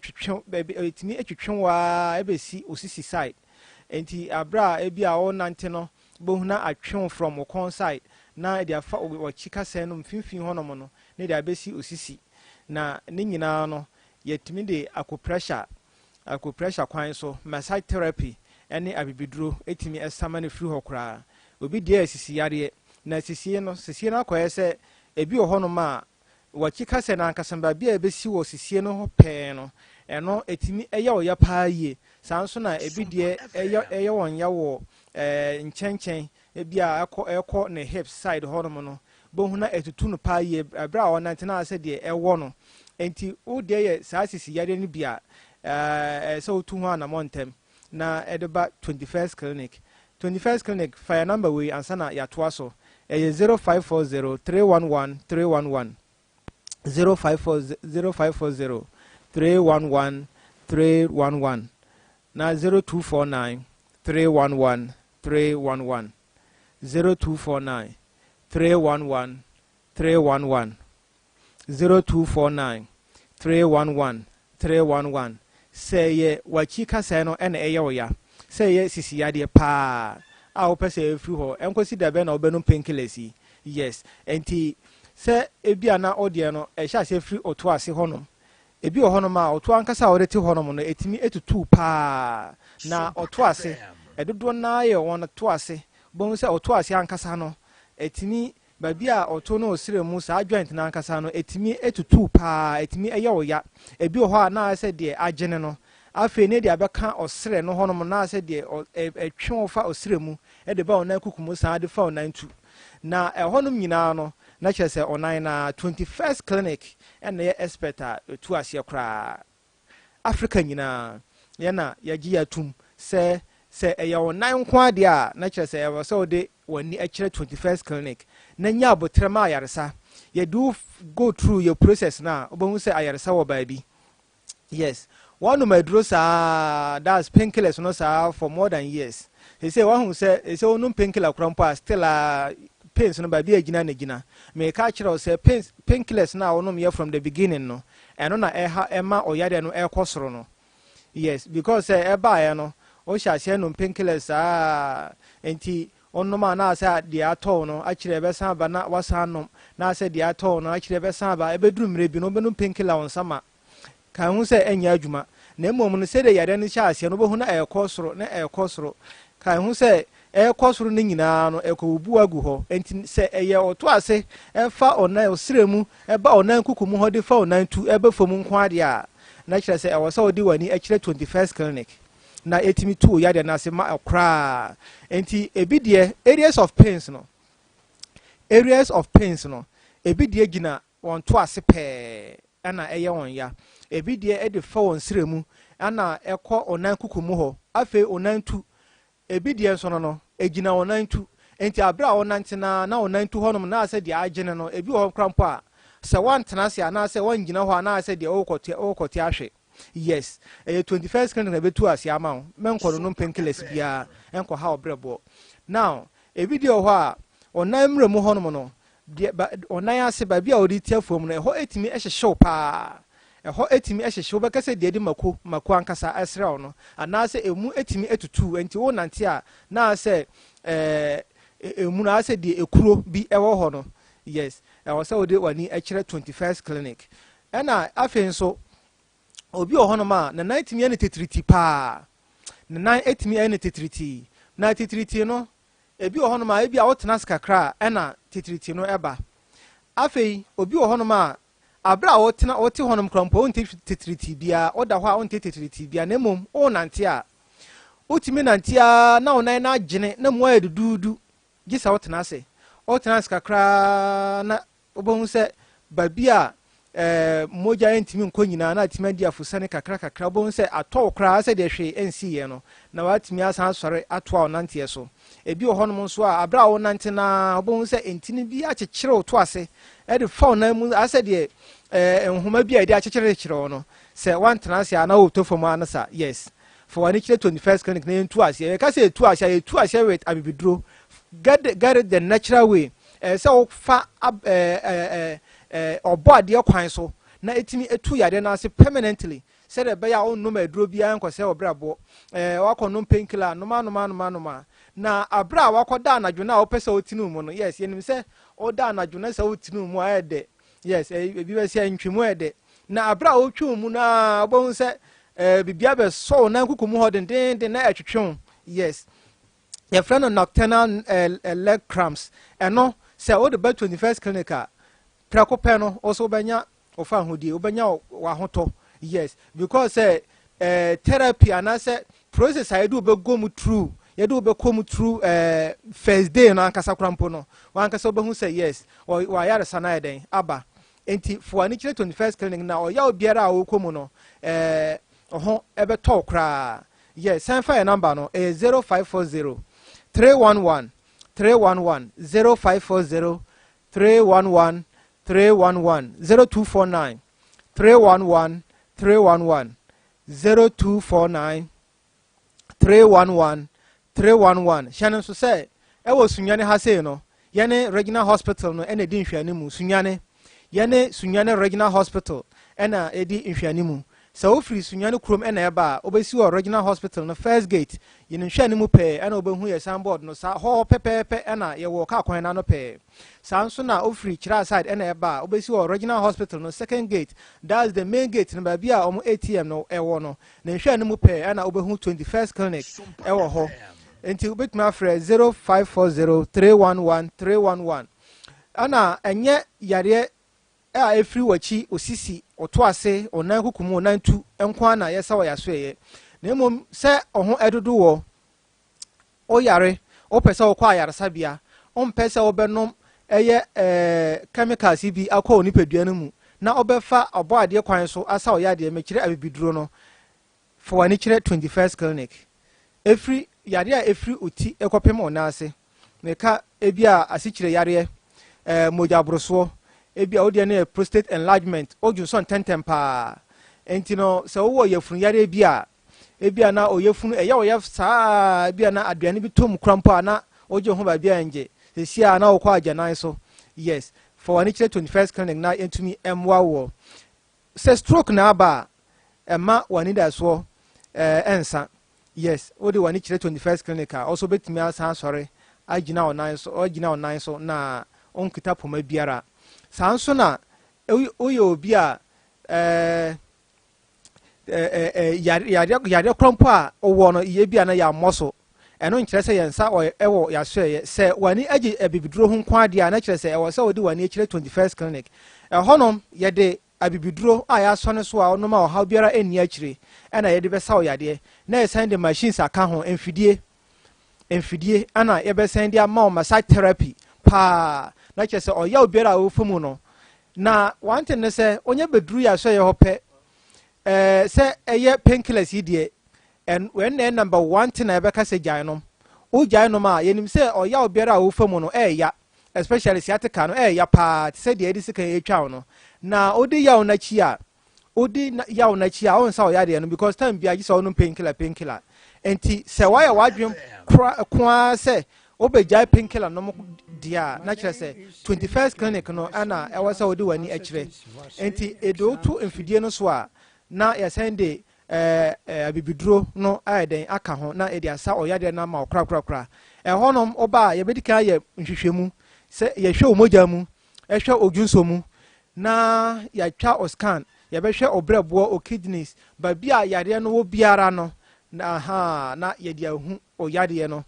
[SPEAKER 21] etimi etwetwe wa ebesi osisi side enti abra ebia o nante no bohuna atwe from okon side na dia fa chika se no mfimfin hono mo no ne dia besi osisi na ne nyina no yetimi de acupressure kwan so massage therapy ene abibiduro etimi esama ne free hokra obi dia asisi yare na asisi no akoye se ebi ho no ma wachika se na ankasamba bia besi wo sisi no ho pe no eno etimi eya oya paaye sanso na ebi die eya wonya wo nchenchen ebia ekọ ne hip side hono no bohuna etutu no paaye abra wonante na ase de ewo no enti o de ye saa sisi yare ni bia so tu ho na montem na edeba 21st clinic fire number we ansana ya toaso 0540 311 311 0540 311 311 na 0249 311 311 0249 311 311 0249 311 311 say ye wachika say no ene eye oya say ye sisi yade pa a wo pese free ho enkosi da be na obenu painkillers yes enti say ebia na odie no ehya se free oto ase honom ebi ohonom ma oto ankasa orete honom no etimi etutu pa na oto ase edodo na ye won to ase bon se oto ase ankasa no etimi babia oto no osire mu sa joint na ankasa no etimi etutu pa etimi eye oya ebi oho na ase de agene no afei ne de abɛka ɔsrɛ no hɔnom na sɛ deɛ ɛtwe fa ɔsrɛ mu de ba ɔnan kuku mu saa de fa ɔnan tu na ɛhɔnom nyinaa no na kyerɛ sɛ ɔnan na 21st clinic ɛna yɛ expert a tu aseɛ koraa Africa nyinaa yɛna yɛgye yɛatum sɛ ɛyɛ ɔnan nko adeɛ a na kyerɛ sɛ ɛwɔ sɛ wode w'ani akyerɛ 21st clinic na nya abotrɛ ma ayaresa yɛdo go through your process na wobɛhu sɛ ayaresa wɔ baabi yes one maduro saa that's painkillers no saa for more than years he say one who say onum painkiller krampo still pains no baabi agina na gina me ka kyerɛ say painkillers na onum ye from the beginning no ɛno na ɛma oyade no ɛkɔ no yes because ɛba no o hya hye no painkillers enti onum na say de atɔ no akyerɛ bɛsan ba na wasan nom na say de atɔ no akyerɛ bɛsan ba ɛbɛduru mmerɛ bi no bɛnum painkiller on sama kan hu sɛ ɛnya adwuma na mmom no sɛ de yare no hyɛ aseɛ no bɛhu na ɛkɔ soro kan hu sɛ ɛkɔ soro no nyinaa no ɛkɔbubu agu hɔ enti sɛ ɛyɛ ɔto ase ɛfa ɔnan ɔsrɛ mu ɛba ɔnan kuku mu hɔ de fa ɔnan tu ɛbɛfa mu nko adeɛ a na kyerɛ sɛ ɛwɔ sɛ ɔde wani ɛkyerɛ 21st clinic na ɛtumi tu yade na ase ma ɛkoraa enti ebi deɛ areas of pains no ebi deɛ gyina wɔn to ase pɛɛ ɛna ɛyɛ wɔn ya ebi deɛ ɛde fa wɔn srɛ mu ana ɛkɔ ɔnan kuku mu hɔ afei ɔnan tu ebi deɛ nso no egyina ɔnan tu enti abira ɔnan tena na ɔnan tu hɔnom na asɛ deɛ agyene no ebi wɔ krampo a sɛ wɔn tena se ana sɛ wɔn gyina hɔ ana sɛ deɛ ɔkɔte ahwɛ yes 21st clinic na betu ase ama wo menkɔ no painkillers bia enko ha obrebo now ebi deɛ hɔ a ɔnan mmerɛ mu hɔnom no deɛ ɔnan ase ba bia ɔde tiafom no ɛhɔ etimi ɛhyehyɛw paa ɛhɔ etimi ɛhyehyɛw bɛka sɛ deɛ de mako ankasa ɛsrɛw no ana sɛ emu etimi etutu enti wo nante a na sɛ emu na sɛ deɛ ekuro bi ɛwɔ hɔ no yes ɛwɔ sɛ ɔde wani ɛkyerɛ 21st clinic ɛna afei nso obi ohonoma na nan etimi ene tetriti pa na nan etimi ene tetriti na tetriti no ebi ohonoma ebi a wotena skakra ena tetriti no eba afei obi ohonoma abra wotena wote honom krampo onte tetriti bia oda ho a onte tetriti bia na mom o nante a otimi nante a na onan na agene na mo adududu gisa wotena se wotena skakra na obohu se babia moja entimi nko nyina na atimi dia fusane kakra bo nse atɔ kra sɛ de hwe ensi ye no na watimi asan sɔre ato a onante so ebi ohonom nso a abra wo nante na bo nse entini bi akyekyere to ase e de fa onan mu asɛ de nhoma bi a de akyekyere no sɛ wantena ase ana wo to fam anasa yes for wani kire 21st clinic na entu ase e ka sɛ etu ase with abibiduro get the natural way sɛ wo fa ɔbɔ adeɛ kwan so na etimi etu yade na ase permanently sɛ de bɛya onnom aduro bia nkɔsɛ obrabo wakɔnom painkiller noma na abra wakɔda anadwo na wopɛ sɛ otinu mu no yes yenim sɛ oda anadwo na sɛ otinu mu ayɛde yes ebi bɛ sɛ ntwemu ayɛde na abra otwu mu na obɔhu sɛ bibia bɛ so na nkukumu hɔ den na atwetwe yes your friend on nocturnal leg cramps ɛno sɛ wo de ba 21st clinic a prako peno also benya ofa hodi obenya wa hoto yes because therapy anase process I do be go mu through you do be come through first day na ankasa krampo no wa ankasa obehu say yes wa yare sana eden aba enti for ani kire 21st clinic na o ya obiara a okomu no oho ebe to kra yes send fire number no 0540 311 0540 311 0249 311 0249 311 Shannon so say e wo Sunyani ha say no yene regional hospital no ene di nhwani mu Sunyani yene Sunyani regional hospital ena edi nhwani mu so ofri Sunyani krom ena eba obesi wo regional hospital no first gate yene nhwani mu pe ena obehu ye signboard no sa ho pepepe ena ye wo ka kwan na no pe sanso na ofri kira side ena eba obesi wo regional hospital no second gate that's the main gate no ba bia omo ATM no ewo no na nhwani mu pe ena obehu 21st clinic ewo ho enti obetuma frɛ 0540 311 311 ana enye yare every wachi osisi otwase onan kukumu onan tu enkwa na yesa wa yaso ye na mom se oho edodo wo oyare opese okwa yaresa bia ompese obenom eye chemicals bi akọ onipadua no mu na obefa oboade kwan so asa oyade mekire abibiduro no for wani kire 21st clinic every yare a every uti ekopem onase meka ebia asikire yare mojabroso ebia odi na prostate enlargement ojunson tentempa entino se wo yefunu yare ebia na oyefunu eya oyef saa ebia na aduane bi tom krampa na oje ho ba bia nje sesia na okwa ajanan so yes for wani kire 21st clinic na entumi emwa wo se stroke na aba ema wani da so ensa yes odi wani kire 21st clinic also betimi asan sore agina onan so na onkita poma biara sanso na oyo obi a yare krompo a owo no ye bia na ya moso eno nkire se yensa ewo ya se wani agi abibiduro ho kwa dia na kire se ewo se odi wani kire 21st clinic honom ye de abibiduro a ya sone so a onoma o ha biara eni akire na ye de be sa oyade na ye send the machines aka ho enfidie ana ye be send dia ma massage therapy pa na kire se oya obiara wo famu no na one thing ne se onye beduru ya so ye hope se eye painkillers idie and when the number 1 thing na ebeka se jainom o jainom a yenim se oya obiara wo famu no ya especially sciatica no ya pa se de edisi kan etwa no na odi yawo na chi a on sa oya de no because time bia gi se ono painkiller enti se why wadwem kwa se obejai painkiller no dia na kire se 21st clinic no ana ewa se odi wani akire enti edo to enfidie no so a na ya sende abibiduro no ayeden aka ho na edi asa oyade na ma okra honom oba ye bedika ye nhwehwemu se ye hwe omoja mu ehwe odwunso mu na ya twa o scan ye behwe obrebo o kidneys ba bia yare no wo biara no na ye dia hu oyade no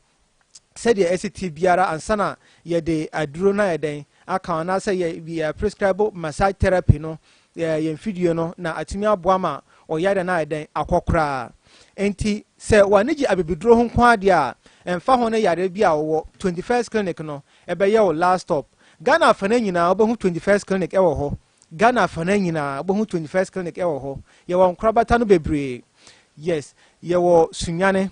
[SPEAKER 21] se de ST biara ansana ye de aduro na yeden aka na se ye prescribe massage therapy no ye video no na atumi aboa ma oyare na eden akokra enti se wanigi abibiduro ho kwa dia emfa ho ne yare bia wo 21st clinic no ebe ye wo last stop Ghana afana nyina obehu 21st clinic ewo ho Ghana afana nyina obehu 21st clinic ewo ho ye wo nkrabata no bebre yes ye wo Sunyani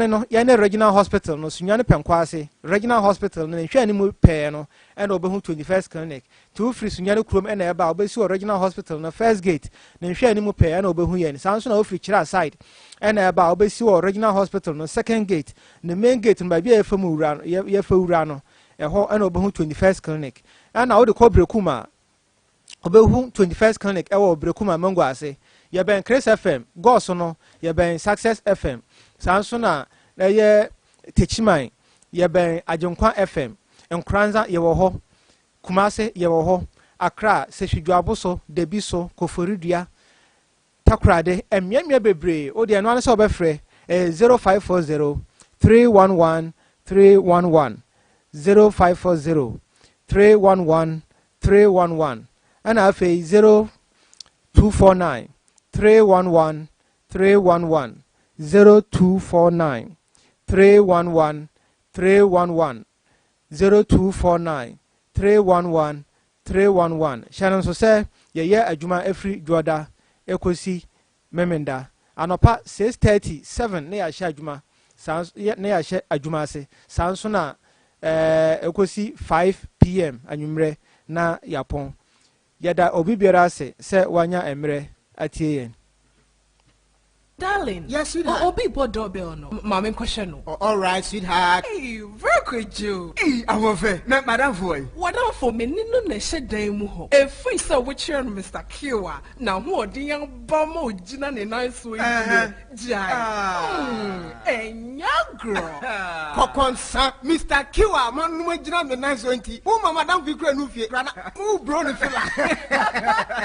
[SPEAKER 21] no ye ne regional hospital no Sunyani penkwase regional hospital no hwe ani mu pe no e na obehu 21st clinic to free Sunyani krom e na eba obesi regional hospital no first gate na hwe ani mu pe e na obehu ye ni sanso na ofri kira side e na eba obesi regional hospital no second gate na main gate no ba bia yefamu wura no yefawura no eho e na obehu 21st clinic ana wo de ko brekuma obehu 21st clinic e wo brekuma mango ase ye ben Chris FM goso no ye ben Success FM sanso na ye Techiman ye ben Ajenkwa FM Nkranza ye wo ho Kumase ye wo ho Accra Sehwidwaboso Debiso Koforidua Takrade emyemye bebre o de no an se obefre 0540 311 311 0540 311 311 ana afi 0249 311 311 0249 311 311 0249 311 311 Shannon so say ye adwuma every joda ekosi memenda anopa 6:37 na ya sha adwuma sans na ya sha adwuma ase sanso na ekosi 5 PM anwumre na yapon yada obibiara ase se wanya emre atie yen.
[SPEAKER 19] Darling.
[SPEAKER 18] Yes, sweetheart.
[SPEAKER 19] Obi bought doorbell no. Mama question no.
[SPEAKER 18] All right, sweetheart.
[SPEAKER 19] Hey, very good you.
[SPEAKER 18] Hey, I'm over. Not madam boy.
[SPEAKER 19] What on for me no na she dan mu ho. If we saw which year Mr. Kiwa. Now who the young bomo jina ne nice way. Jai. Enya girl.
[SPEAKER 18] Kokonsa Mr. Kiwa man no jina me nice way. Who madam fi kura no fie. Who bro no fela.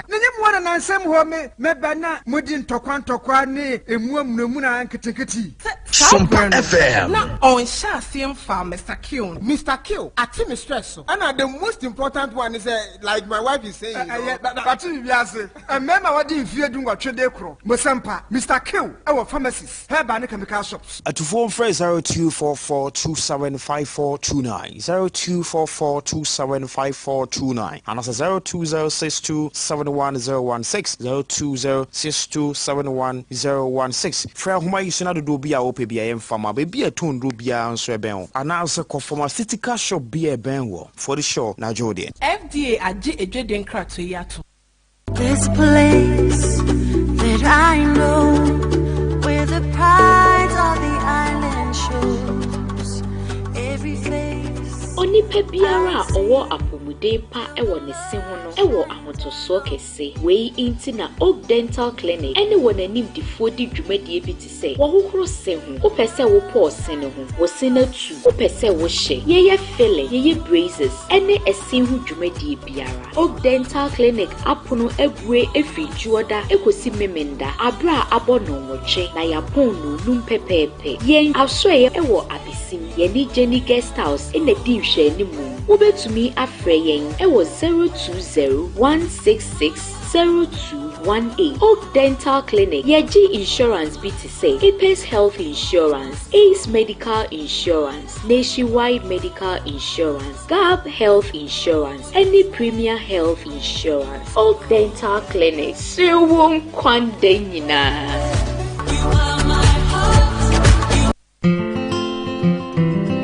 [SPEAKER 1] Nenye mo na nansem ho me bana mudi ntokwa ne emu amunamuna nketeketi
[SPEAKER 10] Sompa FM. Na on sha same farm Mr. Q.
[SPEAKER 18] Mr. Q, I think me stress. And the most important one is like my wife is saying.
[SPEAKER 1] But you say, remember what you fear doing what trade cro. Mosampa, Mr. Q, our pharmacist, her banner chemical shops.
[SPEAKER 6] To phone phrase 0244275429, 0244275429, and as 0206271016, 0206271016. Fra huma yisuna do bia opebia emfama baby a ton do bia nso eben. Announce ko pharmaceutical shop bia ben wo for the show na Jordan.
[SPEAKER 19] FDA aje edweden krato yato.
[SPEAKER 12] This place that I know where the pride of the island shows every face.
[SPEAKER 22] Onipa biara owo apomuden pa ewo ne se ho no ewo ahotoso kese wei inti na Oak Dental Clinic ene wo nanim difo di dwumadie bi ti se wo hohoro se ho wo pese wo po se ne ho wo se na tu wo pese wo hye ye filling ye braces ene esin ho dwumadie biara Oak Dental Clinic apono ebue efijuoda ekosi memenda abra abono nwoche na yapon no num pepepe yen asoye ewo abisim ye ni Jenny Guest House ene di hwe ni mu wo betumi afre yen ewo 020-166-0218 Oak Dental Clinic Yeji Insurance BTC Apex Health Insurance Ace Medical Insurance Nationwide Medical Insurance Gab Health Insurance any Premier Health Insurance Oak Dental Clinic Sirwon Kwande nyina.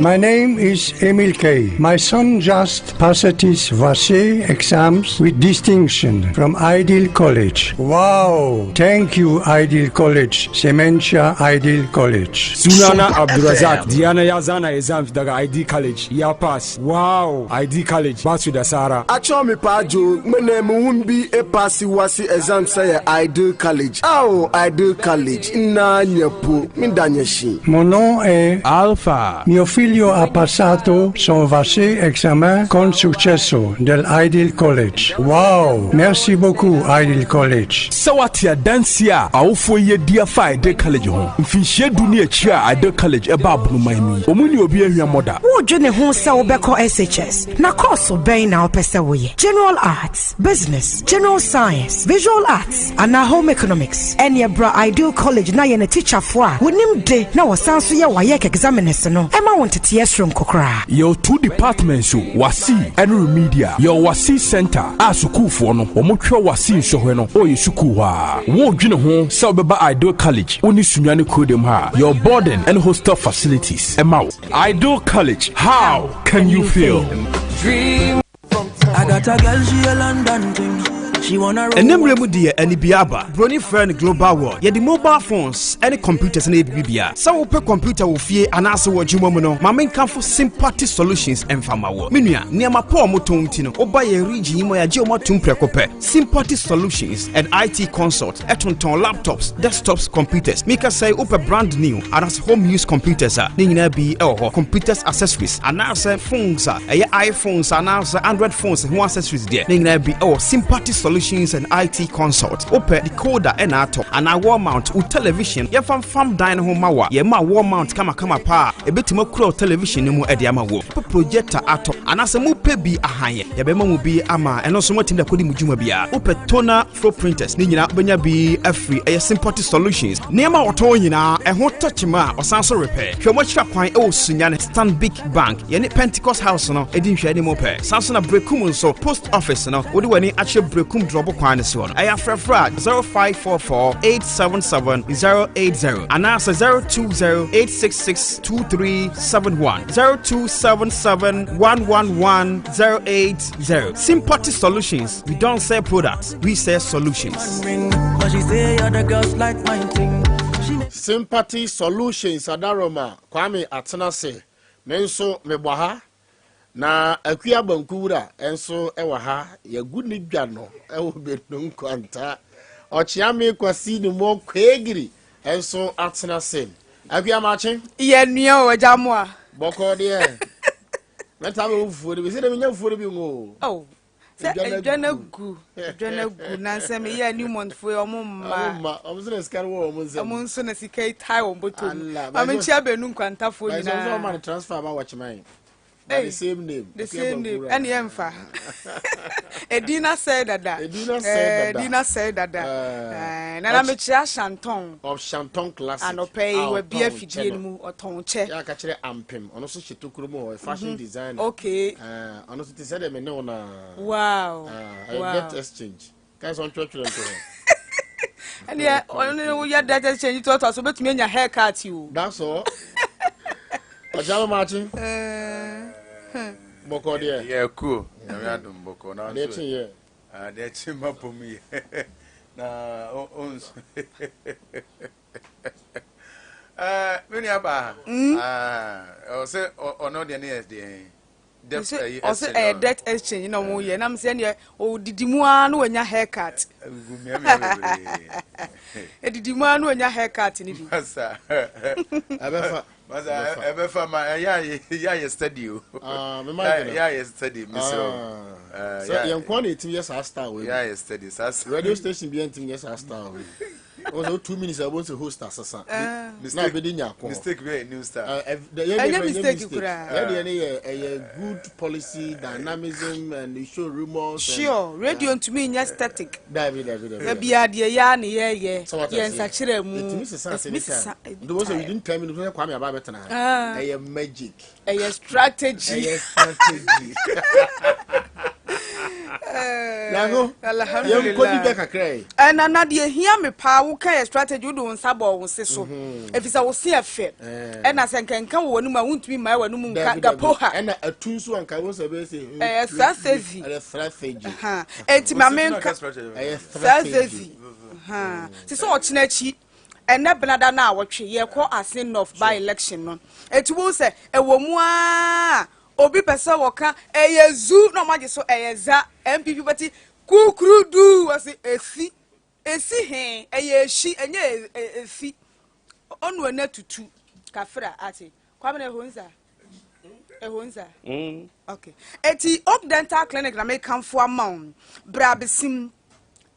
[SPEAKER 23] My name is Emil K. My son just passed his VASE exams with distinction from Ideal College. Wow! Thank you, Ideal College. Sementia Ideal College.
[SPEAKER 24] Sunana Abdurazak. Diana Yazana exams daga ID College. Ya pass. Wow! ID College. Basu da Sara.
[SPEAKER 25] Acho mi pajo. Mene muumbi e pasi wasi exams say Ideal College. Oh, Ideal College. Na nyepo. Mindanyeshi.
[SPEAKER 23] Mon nom est
[SPEAKER 24] Alpha.
[SPEAKER 23] Mio figlio ha passato son VASE examen con successo del Ideal College. Wow! Merci beaucoup, Ideal College.
[SPEAKER 24] Sawatia Dansia, awfo ye dia fa Ideal College ho. Mfinhye dunia chia Ideal College eba abunu maimi. Omuni obi ahia moda.
[SPEAKER 26] Wo dwene ho se wo beko SHS. Na course ben na opese wo ye. General Arts, Business, General Science, Visual Arts, and Home Economics. Enya bra Ideal College na ye na teacher fo a wonim de na wosanso ye waye examiners no. Ema wonte from Kokra.
[SPEAKER 24] Your two departments, Wasi and Media. Your Wasi Center, Asuku for no, or Mutro Wasi Shoheno, or Yisukuwa. Wo Jino home, Sababa Ideal College, Uni Sunyani Kodem ha. Your boarding and hostel facilities. Emma, Ideal College, how can you feel?
[SPEAKER 27] I got a girl, she a London thing.
[SPEAKER 6] And them remudia and Biaba, Brony friend global world. Yet the mobile phones, any computers and ABBA. Some per computer will fear and answer what Jumono. My main come for sympathy solutions and Famawo. Minia, near my poor Motontino, or by a region where Geomatum Precope. Sympathy solutions and IT consult, Etonton laptops, desktops, computers. Make us say up a brand new and as home use computers are. Nina be computers accessories. And now say phones are iPhones and now Android phones and accessories there. Nina be sympathy solutions and IT consult. Open decoder and ato and a wall mount with television. Ye from dine home mawa. Ye ma wall mount kama pa. A bit more crow television no ediama wo. Projector ato and as a mu pe a high. Ye bema mu bi ama and also what in the kodi mujuma bia. Open toner flow printers. Nina benya be a free a sympathy solutions. Nema oto yina a hot touch ma or sanso repair. Show much kwine Sunyani stand big bank. Ye ni Pentecost house no edin share ni mo pe. Sanso na brekum so post office no. Odi wani actually brekum Drobo Quanis one. I have 0544-877-080 and answer 020-866-2371 0277-111-080. Sympathy Solutions. We don't sell products, we sell solutions.
[SPEAKER 17] Sympathy Solutions Adaroma Kwame Atenase Menso Mebwaha na Akye Bankura enso ewa ha ya guni dwano ewo bedum kwanta ochiame kwasi ni mo kwegiri enso atena sen Akye amache
[SPEAKER 1] ye nua o jamwa
[SPEAKER 17] boko de meta me ufuori bi se de me nyafuori bi ngo
[SPEAKER 1] oh
[SPEAKER 4] Edwana gu nanse me ya new month for omumma
[SPEAKER 17] omuzina skar wo omunze
[SPEAKER 4] omunso na sikai tai ombotom amenchia benu nkwantafo nyina
[SPEAKER 17] so man transfer ba watchman the same name
[SPEAKER 4] and yemfa Edina said that Edina said that na mechia Shanton
[SPEAKER 17] of Shanton classic
[SPEAKER 4] and pay we be afidie mu otonche
[SPEAKER 17] ya ka kire ampem ono so chitokuro mu fashion designer
[SPEAKER 4] okay
[SPEAKER 17] ono so said me no na
[SPEAKER 4] wow
[SPEAKER 17] debt exchange guys on church to
[SPEAKER 4] and yeah ono ya debt exchange to so betumi anya haircut you
[SPEAKER 17] that's all Ajalo Martin Boko dia.
[SPEAKER 5] Yeah, cool. Yeah, adum boko na.
[SPEAKER 17] Dey chin ye.
[SPEAKER 5] Dey chin mapom ye. Na ons. Many aba. O say ono dey na dey.
[SPEAKER 4] Debt exchange no mo ye. Na me say ne o didimu anu wanya haircut.
[SPEAKER 5] Gumi am
[SPEAKER 4] Didimu anu wanya haircut ni bi.
[SPEAKER 5] Masa.
[SPEAKER 17] Abefa
[SPEAKER 5] Masa ebefa ma ya study o.
[SPEAKER 17] Me mind
[SPEAKER 5] ya study misro.
[SPEAKER 17] So yankwa na team yes star we.
[SPEAKER 5] Ya study sasa.
[SPEAKER 17] Radio station bi team yes star we. Also 2 minutes about to host asasa. Na be di nyako.
[SPEAKER 5] Mistake we new star.
[SPEAKER 4] The mistake kura.
[SPEAKER 17] A good policy, dynamism and show rumors.
[SPEAKER 4] Sure, radio to me nya static.
[SPEAKER 17] David.
[SPEAKER 4] Bia de ya na ye. Yensa kire mu.
[SPEAKER 17] It means sense. Those who didn't tell me to come about better now. A magic.
[SPEAKER 4] A strategy.
[SPEAKER 17] Lango, alhamdulillah.
[SPEAKER 4] And another hear me pa wo ka strategy do nsabo wo se so. Efisa wo se afe. And as can wo nu ma wuntumi ma wa nu mu ga poha.
[SPEAKER 17] And a tunsu anka wo se be say.
[SPEAKER 4] Strategy.
[SPEAKER 17] Strategy.
[SPEAKER 4] Enti ma menka. Strategy. Se o chinachi. And na benada na awotwe ye ko asin of by election no. Eti wo se ewo mu a obi pesa woka eyezu no maje so eyeza MPP party kukrudu wasi esi he eyeshi enye efi onu ena tutu kafra ati kwamene ehonza okay eti op dental clinic na make come for amount brabesim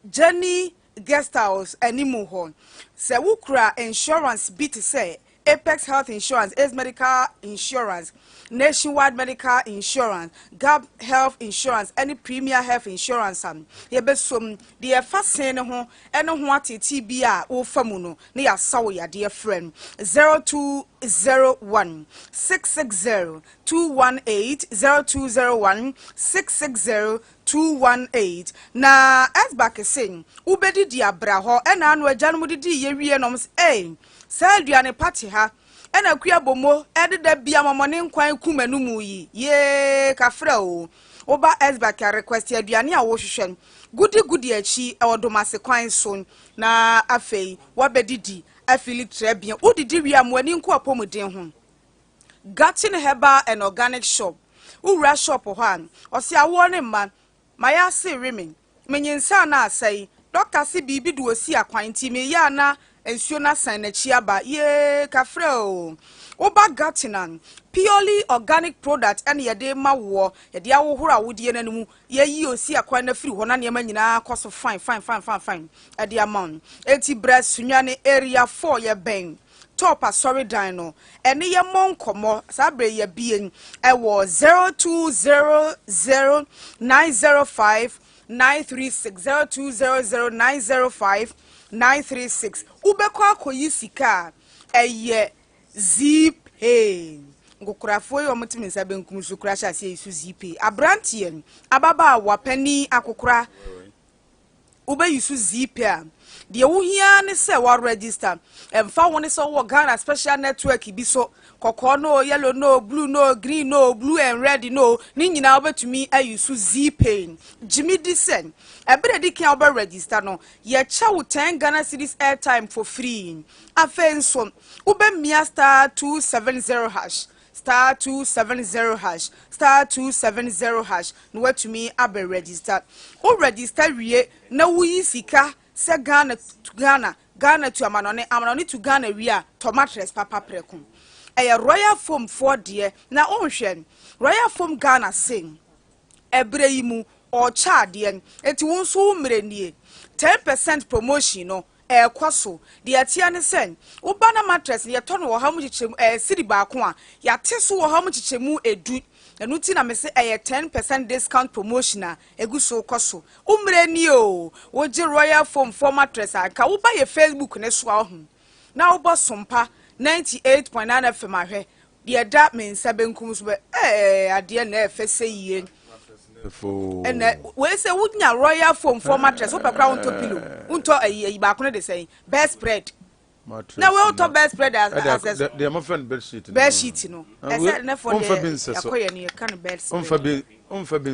[SPEAKER 4] Jenny guest house animal home se wukra insurance bit say Apex Health Insurance, Ace Medical Insurance, Nationwide Medical Insurance, Gap Health Insurance, any Premier Health Insurance. Yebesum, dear Fasen ho, and what TBA or Famuno, near Sawya, dear friend. 0201 660 218 0201 660 218. Na as back a sing, Ubedi dia braho, and anwa Janmudi ye noms a. Salduane party ha ena kua bomo ededa bia mamone nkwan kumanu mu yi ye kafra o oba esba ka request aduane a wo hwehwe gudi achi e wodomase kwan so na afei wabedidi afili trebia udidi wi amwani nko apomuden ho Gatin Herbal and Organic Shop ura shop ho an osi awo ne ma maya se remi menyinsa na asai Dr. si bibi du osi akwan ti me ya na ensuo na san na chiaba ye kafra o oba gatinan purely organic product and ye de ma wo ye de awohoro awodie nanum ye yi osi akwan na firi ho na ne ma nyina koso fine e de amount eti breast Sunyani area 4 ye ben top sorry dino ene ye monkomo sabre ye bien e wo 0200 905 936 0200 905 936 ubekwa akoyi sika eye zip ngokurafo yo mutimi nsabe nkum sukura hyase isu zip abrantie ababa wapani akokura ube yusu zip a de wo hia ne se wa register emfa woni so wo Ghana special network bi so kokko no yellow no blue no green no blue and red no ni nyina obetumi ayusu zipane Jimmy Disen ebere di kan oba register no ye cha wo 10 Ghana cedis airtime for free afenso ube mia star 270 hash star 270 hash star 270 hash no watumi abe register o register wie na wo yisika se Ghana to amanone to Ghana wia tomatres papa prekum eye royal foam for dear na onhwen royal foam Ghana sing ebre yi mu or chardian, et won't so mrenie 10% promotion no. Kwaso the atiane sen ubana mattress ye tono wo hamu chichemu city ba ko a ya teso wo hamu chichemu edu enu ti na me se 10% discount promotion a eguso kwaso umre ni o wo je royal foam for mattress aka wo ba ye Facebook ne so ahun na wo bo Sompa 98.9 FM ahwe de da me nsa benkum so be ade na efe se yie and we say would royal foam for mattress up a crown to pillow unto a back on the say best spread now we all talk best spread as
[SPEAKER 5] the muffin bed sheet
[SPEAKER 4] no I said enough for the kind of bed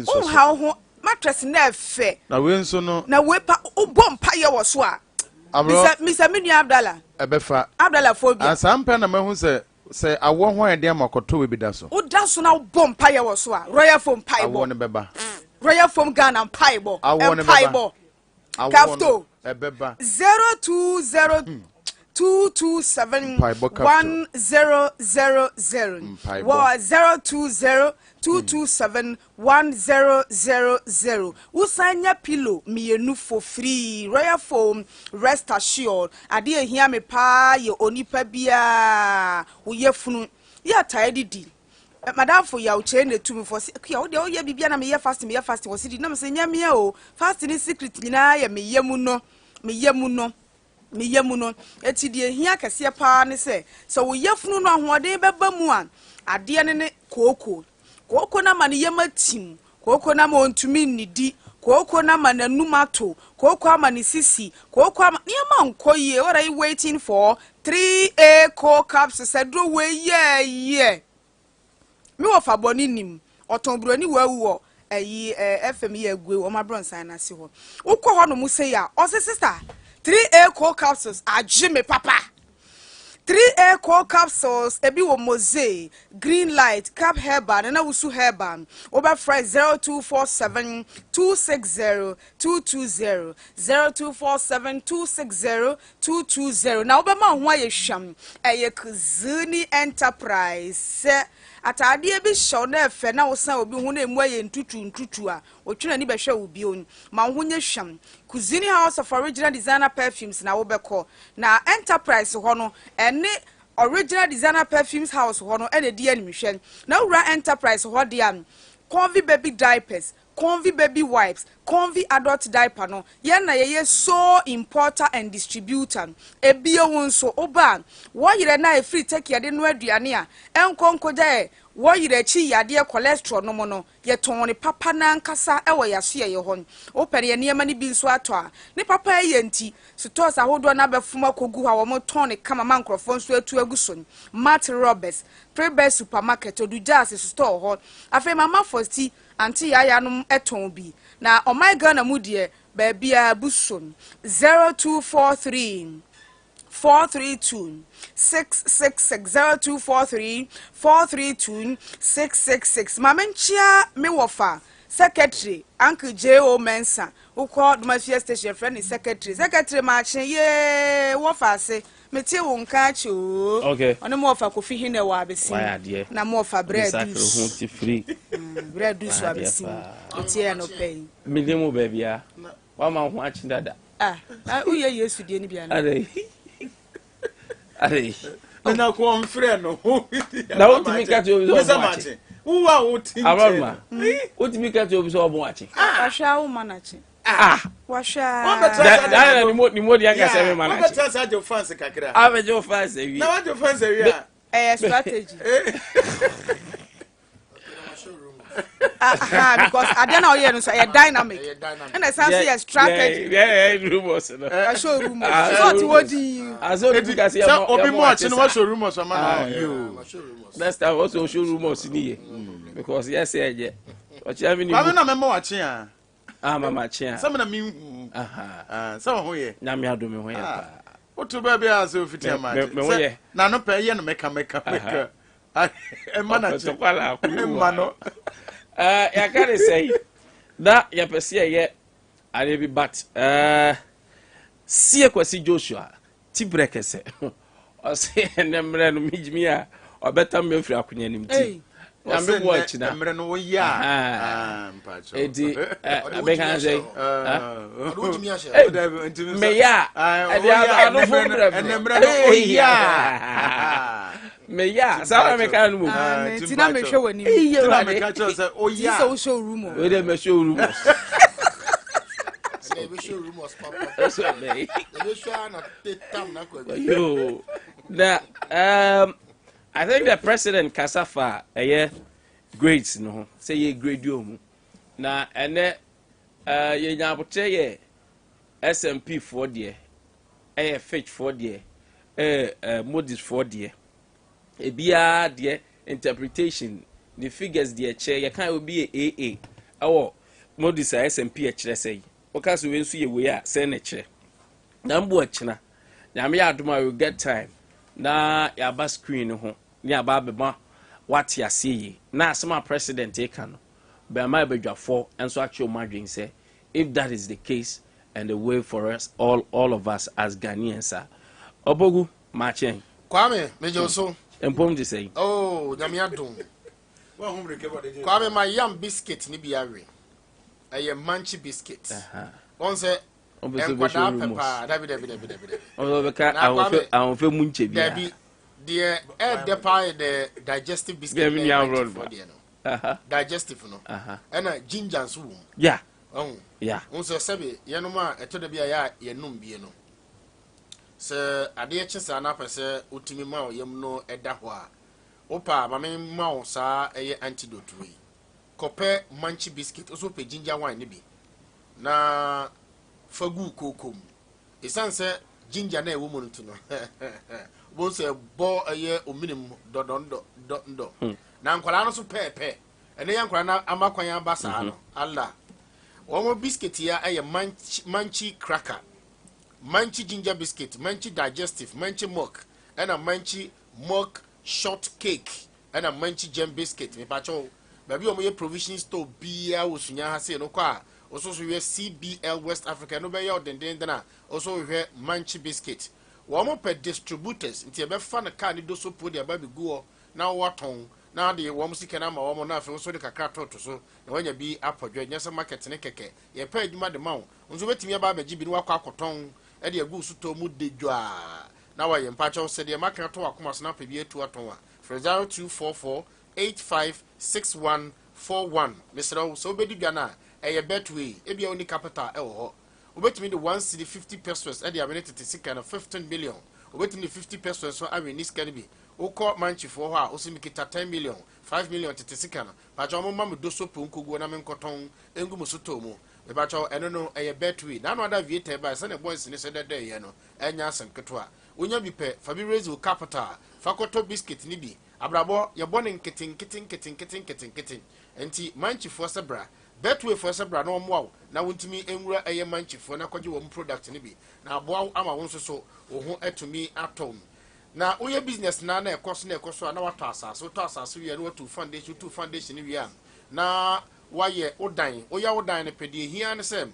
[SPEAKER 4] oh how mattress never fair
[SPEAKER 5] now we so no
[SPEAKER 4] now we bomb pie was so Mr. Mini Abdallah Abdallah phobia
[SPEAKER 5] and some pen who say I want one idea makoto we be that so
[SPEAKER 4] oh that's now bomb pie was so royal foam pie royal foam gun and pie ball Kafto 020 227 1000 020 227 1000 usanya pillow mienu for free royal foam rest assured ade ehia me pa ye onipa bia wo yefunu ya tidy di madam for ya uche na tumi for ya wo ye bibia na me ye fast wo sidi na me se nya me o fast ni secret nyina ya me yemu no eti die hia kese pa ne se so wo yefunu no ahoden beba mu a ade ne koko na mane yematim koko na montumi nidi koko na mane numato koko amane sisi koko niama nkoye what are you waiting for 3A co capsules sedro we ye me wo fa boni nim otonbroni wawu ayi FM ye agwe o ma bronsan na se ho ukọ ho no mu say ya o sister 3A co capsules ajime papa 3A co capsules ebi wo mose green light cap herbal na wusu herbal over price 0247 260 220 0247 260 220 na obema ho ayehwam eye Kuzuni Enterprise atade bi show na efe na wosan obi hu na emu aye ntutu a otwena ni behwe obi on ma ho nye hwam Kuzuni House of Original Designer Perfumes na wo beko na Enterprise ho no ene Original Designer Perfumes House ho no ene di animhwe na wura Enterprise ho de am Convi baby diapers Convi baby wipes Convi adult diaper no ye na ye so importer and distributor ebie won so oba wo yire na e free take ye de no aduane a enkonkoja wo yire chi yade cholesterol no mo no ye ton ne papa na nkasa e wo yaso ye ho o pere ye niema ni bi nso ato a ne papa ye nti stores ahodo na befuma kogu ha wo mo ton ne kama man krofo nso atu aguso Matt Roberts Pre-Best Supermarket Odujase store ho afa mama Fosti anti ya no eton bi na o my Ghana mu de ba bia buson 0243 432 666 0243 432 666 mamenchia me wofa secretary Uncle J.O. Mensa who called my station friend secretary marching ye wofa se meti won ka chu
[SPEAKER 3] okay
[SPEAKER 4] ono mo fa kofi hine wa besi na mo fa bread
[SPEAKER 3] juice free
[SPEAKER 4] bread juice wa besi eti e no pay
[SPEAKER 3] minimum baby a wa ma ho achi dada
[SPEAKER 4] uye Yesu die ni bia na
[SPEAKER 3] are
[SPEAKER 5] na ko on frɛ no
[SPEAKER 3] na wo timi ka ti obi so achi
[SPEAKER 5] uwa wo tin
[SPEAKER 3] aroma wo timi ka ti obi so obo achi
[SPEAKER 4] ahwa wo manachi washa
[SPEAKER 3] da ni mo dia ka se me manachi
[SPEAKER 5] what better say your fans kakra
[SPEAKER 3] ave your fans wi
[SPEAKER 5] na what your fans wi
[SPEAKER 4] strategy because Adea now here no so dynamic and I say a strategy
[SPEAKER 3] rumors no
[SPEAKER 4] I show rumors what wodi
[SPEAKER 3] aso ni ka say
[SPEAKER 5] obi mo achi no what show rumors man you
[SPEAKER 3] next time also show rumors ni ye because yes eje ochi ami ni
[SPEAKER 5] ba na me mo achi a
[SPEAKER 3] mama chia
[SPEAKER 5] some na me some ho ye
[SPEAKER 3] na me ado me ho ye pa
[SPEAKER 5] otu ba bia so fiti ama na no pe ye no meka e mana
[SPEAKER 3] to kwala ku
[SPEAKER 5] ma no
[SPEAKER 3] ya can say that ya pese ye are bi but sie kwasi Joshua ti brekese o se nemre no mijimi a obeta me firi akonya nim ti I'm watching now. Edi abekan say meya ado fo meya sawa mekan mu
[SPEAKER 4] tina me hwe wani
[SPEAKER 5] tina me ka cho say oya
[SPEAKER 4] so show room
[SPEAKER 3] we dey me show room yo I think the president Kasafa grades no say ye grade you na ene ye nyabote ye SMP for there fetch for there modis for there ebia there interpretation the figures there che ye kan obi AA awo modis SMP e kire say okaso we nso ye we a say na kire na mbo akina nyame ya adoma we get time na ya ba screen ho ni aba beba what ya see na asema president e kan be ma bedwafo enso actual margin say if that is the case and the way for us all of us as Ghanaians obogu machen
[SPEAKER 17] Kwame mejo so
[SPEAKER 3] empom di say
[SPEAKER 17] oh nyame adom Kwame my yam biscuit ni biawe aye manchi biscuit on say enkwada pepper dabi
[SPEAKER 3] obeka awon fe munche bia
[SPEAKER 17] the depa the digestive biscuit for the no digestive no and ginger so
[SPEAKER 3] yeah
[SPEAKER 17] yeah on say sabe ye no ma eto da bia ya ye num bie no se ade chisa na pese utimi ma yem no eda ho a opa ma me ma o sa eye antidote we kope manchi biscuit also pe ginger wine ni bi na fagu kokom esanse ginger na ewo mo ntu no bo se bo eye ominim dodondo na nkwala no so pepe ene ya nkwala na amakwan abasa no Allah omo biscuit ya eye manchi cracker manchi ginger biscuit manchi digestive manchi milk and a manchi milk short cake and a manchi jam biscuit me pacho baby omo ye provision store bia wosunya ha se no kwa also so we CBL West Africa no be ya odenden na also we manchi biscuit womo per distributors nti e be fa na car ni do so pro dia ba be guo na waton na de womo sika na ma womo na afi so de kakra to so na wanya bi apodwe nyesa market ne keke ye pa adwuma de ma wo nso betimi aba ba gibi ni wakọ akoton e de agu so to mu de dwa na wa ye mpacho se de market to akoma so na pa bi etu aton a 0244856141 Mr. so be di dwa na e betway e bia oni capital e wo ho obetimi de 1 city 50 pesos e de amenity sika na 15 million obetimi 50 pesos so awe ni sika bi ukọ manchi fo ho a osimikita 10 million 5 million sika na pacho mo mam do so ponkogo na menkoton engu musoto mu me pacho eno no eye betway na no ada vieta ba se ne boys ni se dede ye no enya asenketo a onya bi pe fa bi raise capital fakoto biscuit ni bi abrabo ye bone nketin enti manchi fo sebra betway for sebra no mo na wontimi enwura eye manchi fo na kwaje wo product ni bi na abo ama won so wo ho etumi atom na oye business na ekoso na wato asase to asase wi na wato foundation wi am na waye odan oya odan ne pede hia ne sem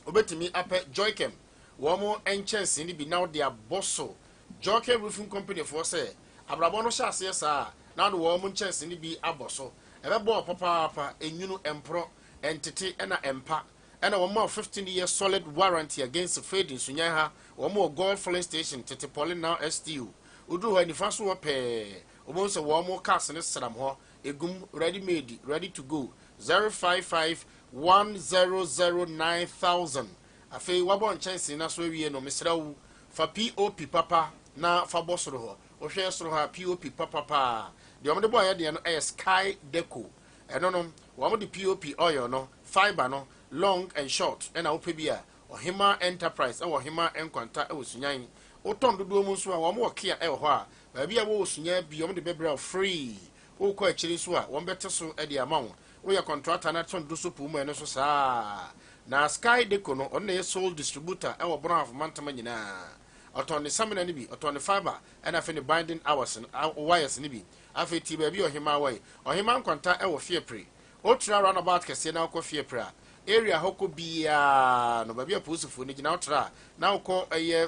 [SPEAKER 17] obetimi ape joykem wo mo enchanse ni bi na de aboso joykem roofing company for say abrabo no hyase sa na do wo mo enchanse ni bi aboso ebebo papa enyunu empro entity na empa and a 15 years solid warranty against fading Sunyani or more gold filling station tete polling now STU udu ha ni faso wo pe obo se wo mo cars ne sram ho egum ready made ready to go 0551009000 afei wabon chance na so wie no mesra wu fa POP papa na fa bosoro ho o hwe soro ha POP papa de omde boy ya de no sky deco eno no the POP oil no fiber no long and short and opebia Ohima enterprise Ohima enkwanta Sunyani oton dodo mu so a wo mo kia ho a ba bia wo Sunyani bi de bebra free wo ko akiri so a wo bete so e de amount wo ya contractor na ton do so pu mu eno so saa na sky deco no on na sole distributor e wo brown of mantama nyina oton ne samina ni bi oton ne fiber and afi ne binding hours wires ni bi afi ti ba bi Ohima wai Ohima enkwanta e wo fiepre o tra roundabout kese na ko fiepre area hoko bia no babia posifo ni gina otra na uko eye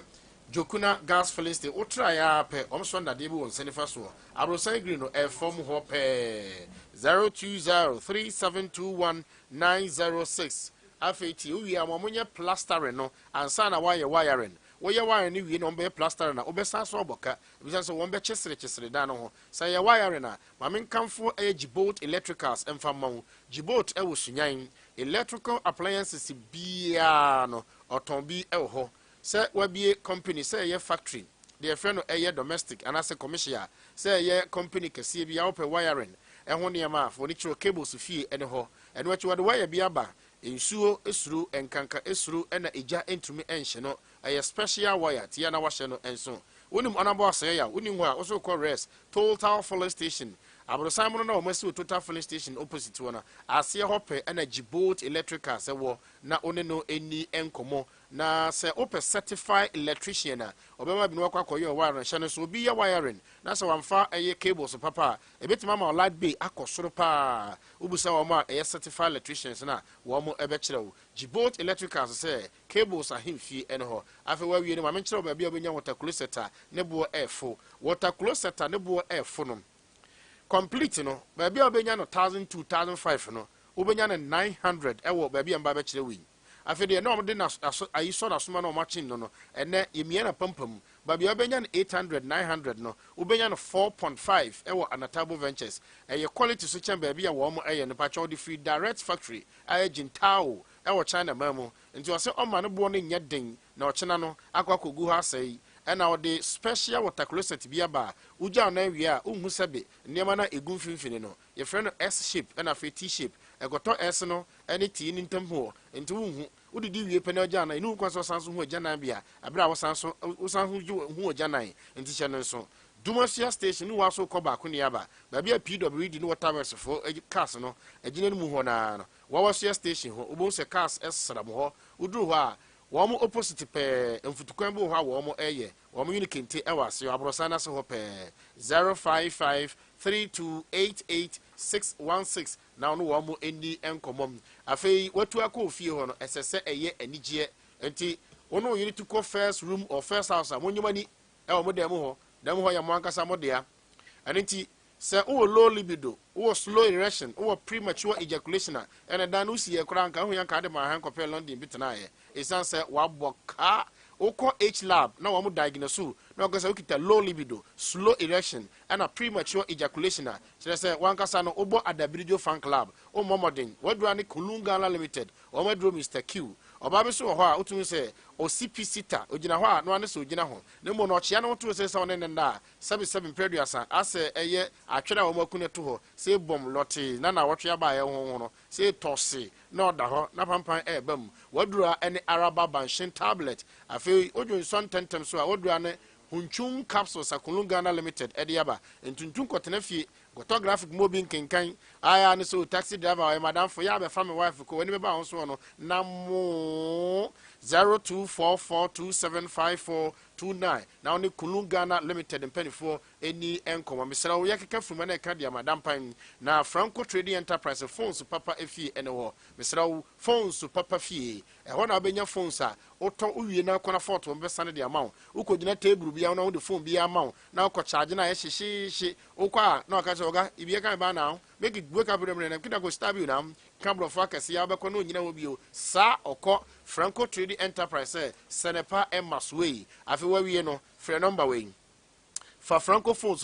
[SPEAKER 17] Jokuna gas filling station ultra ya pe omso na de bi won senifa so abrosan green no e form ho pe 0203721906 afeti uwi amomunye plaster no ansa na wiring woye wire ni wi no be plaster na obesa so oboka bisa so won be chesere da no ho say ye wire na mamen kamfo Jibolt electricals emfamon Jibolt e wo Sunyan electrical appliances bia no otonbi e ho say wabie company say ye factory the friend no ye domestic and as a commercial say ye company kese bia open wiring e ho ne ma furniture cables fie ene ho ene wachi wade wire bia ba ensuo esuru enkanka esuru ena eja entumi enhye no a special wire tia na wahye no enso wonim anabo asɛ ya wonim ho a wo so call rest total filling station abrosan mo na o masi total filling station opposite wona ase hope ena Jibolt electrical sɛ wo na one no eni enkomo na sɛ ope certified electrician a obema bi no akwakoye wire hye no so obi ya wiring na sɛ wamfa eye cables papa ebetima ma light bay akosoro pa ubusa wo ma eye certified electricians na wo mo ebe kyerɛ wo Jibolt electrical sɛ cables ahemfie ene ho afa wa wie ne ma me kyerɛ wo ba bia obenya water closet ne bo efo water closet ne bo efo no complete no ba bia obenya no 1000 2005 no obenya no 900 ewo ba bia mba be kyerɛ wi afa de no de na ayi so na soma no machine no ene yemie na pampam ba bia obenya no 800 900 no obenya no 4.5 ewo Anatabo Ventures eye quality so chen ba bia wo mo eye no pa cho de free direct factory Jintao ewo China mamu nti o se o ma no bo no nya den na o chena no akwakogu ha sai ena o de special water closet bia ba uja na wi a unhu sebe niema na egun finfini no ye frɛ no S shape ena fe T shape egoto S no ene T ni ntam ho nti unhu udidi wie pene oja na inu kwaso sanso hu oja na bia abra wo sanso hu oja na nti che no nso Dumasia station ni waso ko ba ko ne aba ba bia PWD no water works for cars no agina no mu ho na no Wawasia station ho obo se cars esra mo ho uduru ho a wo mo opposite pe mfutukwan bo ho a wo mo eye wo mo unikente ewase abrosa na se ho pe 0553288616 na no wo mo eni enkomom afei watu akọ ofie ho no esese eye anigye enti ono yiri to call first room or first house amonyumani ewo mo dem ho ya mo ankasa mo dia anenti se o low libido o slow erection o premature ejaculation and dan no sie kra nka ho yanka de ma han kopel London bitna ye esan se wa boka oko H lab na wo mo diagnose na go se ukita low libido slow erection and a premature ejaculation kire se wankasa no obo Adabirijo fan club o momodin wadura ne Kulungana limited o madro Mr Q oba be so ho a otumi se o CPC ta ogina ho a no ane so ogina ho ne mo no chia no to se se one ne nda 77 peduasa ase eye atwera wo makune to ho se bom lote na wotwe aba ye ho no se tose na oda ho na pampan bam wadura ene araba banshin tablet afi odun son tentem so a wadura ne hunchun capsules Kulungana limited Adea entuntun kotena fie goto graphic mobile kenkan aya ne so taxi driver madam for ya be family wife ko woni be ba ho so no na mo 0244275429 na oni Kulungana limited mpanifo eni enkomo mesra wo yakeka fuma na ka dia madam pan na Franco Trading Enterprise phones papa efie ene ho mesra wo phones papa fie e ho na obenya phones a oto uwie na kona photo mbe sane dia mawo ukogina table bia na wo de phone bia mawo na ko charge na ye hyehyehye ukwa na ka oga ibie kan ba na make it wake up remember na kida go stab you now camera for akase ya bekọ no nyina wo bio sa okọ Franco Trading Enterprise Senepa Emasway afi wa wie no free number way for Franco phones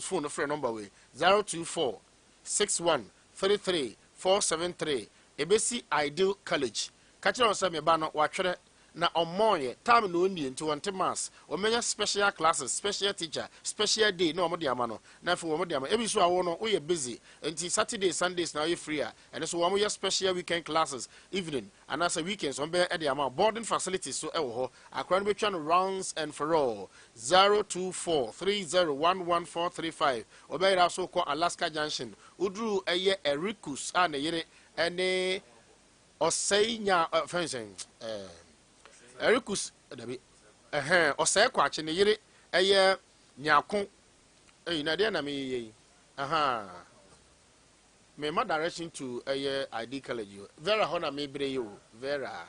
[SPEAKER 17] phone free number way 0246133 ebesi Ideal College kachira on me ba no wa twere na omonye time no ni nti wonte mass o menya special classes special teacher special day no omode ama no na fe omode ama ebi so awo no we busy nti Saturday Sundays na you free and so we special weekend classes evening and as a weekends on be e de ama boarding facilities so e wo ho akra no betwa no rounds and for all 0243011435 obeyra so ko Alaska Junction udru eye Erikus ana yere ene osenya fencing Erikus dabi osai kwache ne yire eye nyako na de na me yi me ma direction to eye ID college vera hona me bre you vera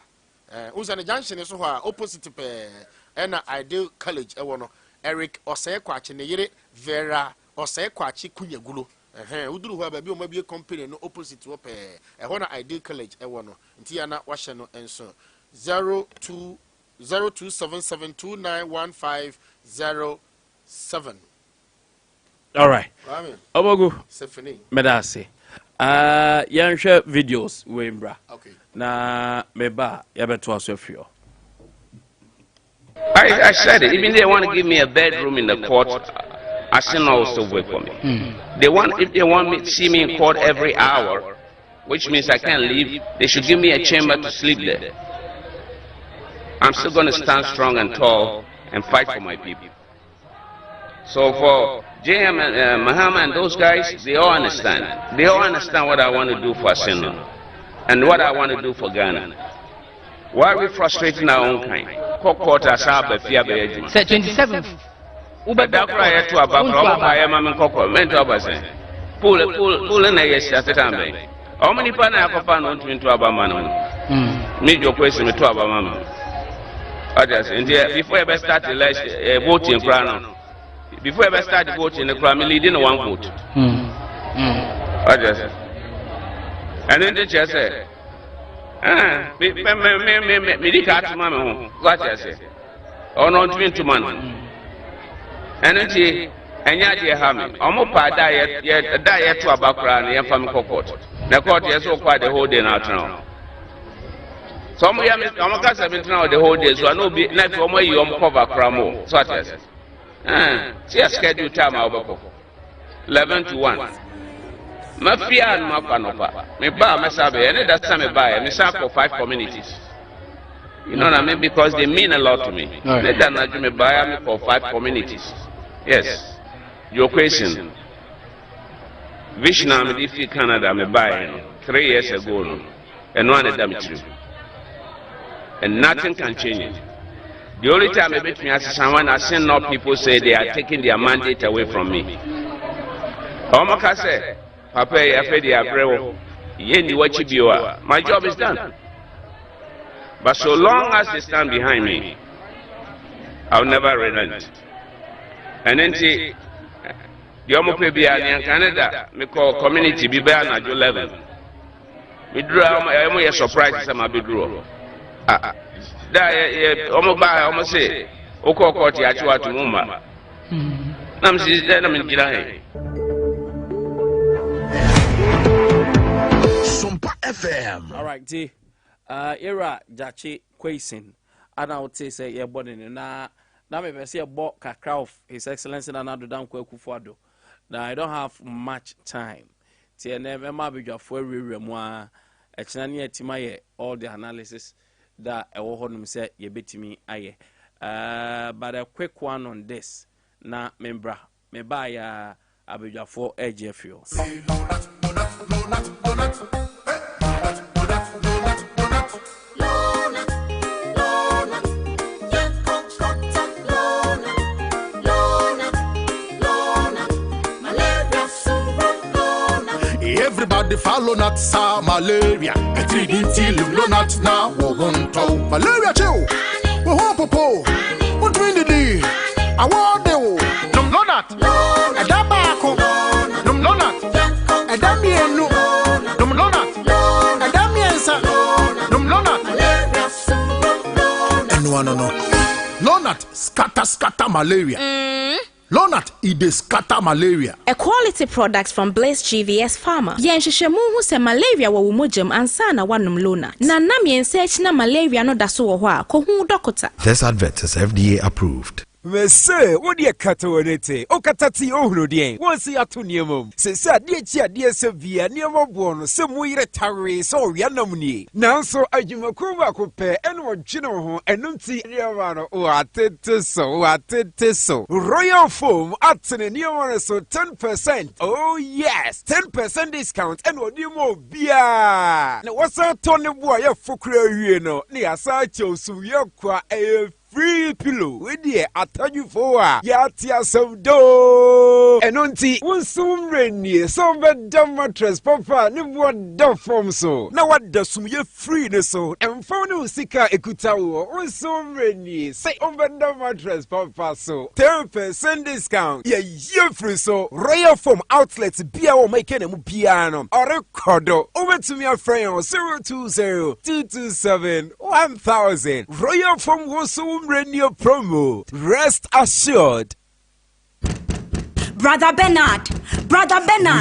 [SPEAKER 17] Uzane junction is so opposite ena Ideal College ewono Eric Osei Kwachi ne yere Vera Osei Kwachi Kunyagulo uduru ho ba bi o ma bi company no opposite wo pe na Ideal College ewono nti ya na wahye no enso 0277291507.
[SPEAKER 3] All right. Obogu.
[SPEAKER 17] Stephanie.
[SPEAKER 3] Medase. Yansha videos wembra.
[SPEAKER 17] Okay.
[SPEAKER 3] Na meba yabeto asofio.
[SPEAKER 7] I said it. Even they want to give me a bedroom in the court, I still also wait for me. If they want me to see me in court every hour, which means I can't leave, they should give me a chamber to sleep there. I'm still going to stand strong and tall and fight for my people. So for JM and Mahama and those guys, they all understand. They all understand what I want to do for Asino and what I want to do for Ghana. Why are we frustrating our own kind? Say
[SPEAKER 8] 27th.
[SPEAKER 7] Uber Dakra to Abba, I am a cocoa, mental person. Pull in a yes at the time. How many Panaka on to Abamano? Meet your question to Abamama. Before I ever start voting, before I ever start voting, the crime leading one vote. And then the chair said, Medicat Mamma, what I say, or not to man. Energy, and yet you have me. Almost diet to a background and from court. The court is so quite the whole day now. Some of them have been now the whole day, so I know not from where you cover cramo. So I said, see a schedule time over 11 to 1. Mafia and Mapanopa. Me buy Masabe, and that's time I buy. Me for 5 communities. You know what I mean? Because they mean a lot to me. Let them not me buy me for 5 communities. Yes. Your question. Vishna me defeat Canada me buy 3 years ago. And one of them true. And nothing can change it. The only time I meet me as someone I seen no people say they are taking their mandate away from me. Omaka say, Papa, I fed the Abreu. Yendi Wachibiwa. My job is done. But so long as they stand behind me, I'll never relent. And then see, the Omopebia in Canada, me call community be bear na jo level. Me draw I'm surprised some be draw. Omoba omo say, Oko court ya chua to Mumba. Nam si then I'm in Girahe.
[SPEAKER 2] Sompa FM.
[SPEAKER 3] All right, T. Era Jachi Quasin. And I would say, you're born in na me see a book kakra of His Excellency and another down Kwekufuado. Now I don't have much time. T and Emma Bija for remoa a Chinania Timaye, all the analysis that I will say ye bit me aye. But a quick one on this. Na membra me buy Abia for AGFU.
[SPEAKER 9] Everybody follow not sa malaria. A treating till you not now. Won't malaria chill. Popo. What mean the day? I want the no not. A dabako. No not. A damiano. No not. A damiansa. No not. And no not. Scatter malaria. Lonat ide scatter malaria.
[SPEAKER 11] A quality product from Blaze GVS Pharma. Yenshishemu who se malaria wa umojam ansana wanum lona. Na nam yensearch na malaria no daso wa ko hu dokota.
[SPEAKER 2] This advert is FDA approved.
[SPEAKER 6] Mese, what do you cut away? O catati ohudien. Once you to near mum. Say, dear severe near one, some way retire, so yanamuni. Now, so Ajumakuma could and what general and nunti Riavano, or so. Royal foam at an near one, so 10%. Oh, yes, 10% discount and what you more beer. Now, what's a ton of boy of Fukra, you know, near Sacho, so you're quite free pillow. We dear, I tell you for ya tia some do.
[SPEAKER 8] o enonti wonsum renie so beda mattress papa ne bo da form so na wada sumye free ne so emfa ne usika ekuta wo wonsum renie say beda mattress papa so 10% discount ye free so royal form outlets bia wo make na mu bia no orekodo obetumi afrɛ 020-227-1000 royal form wonsum renie promo. Rest assured.
[SPEAKER 13] Brother Bernard.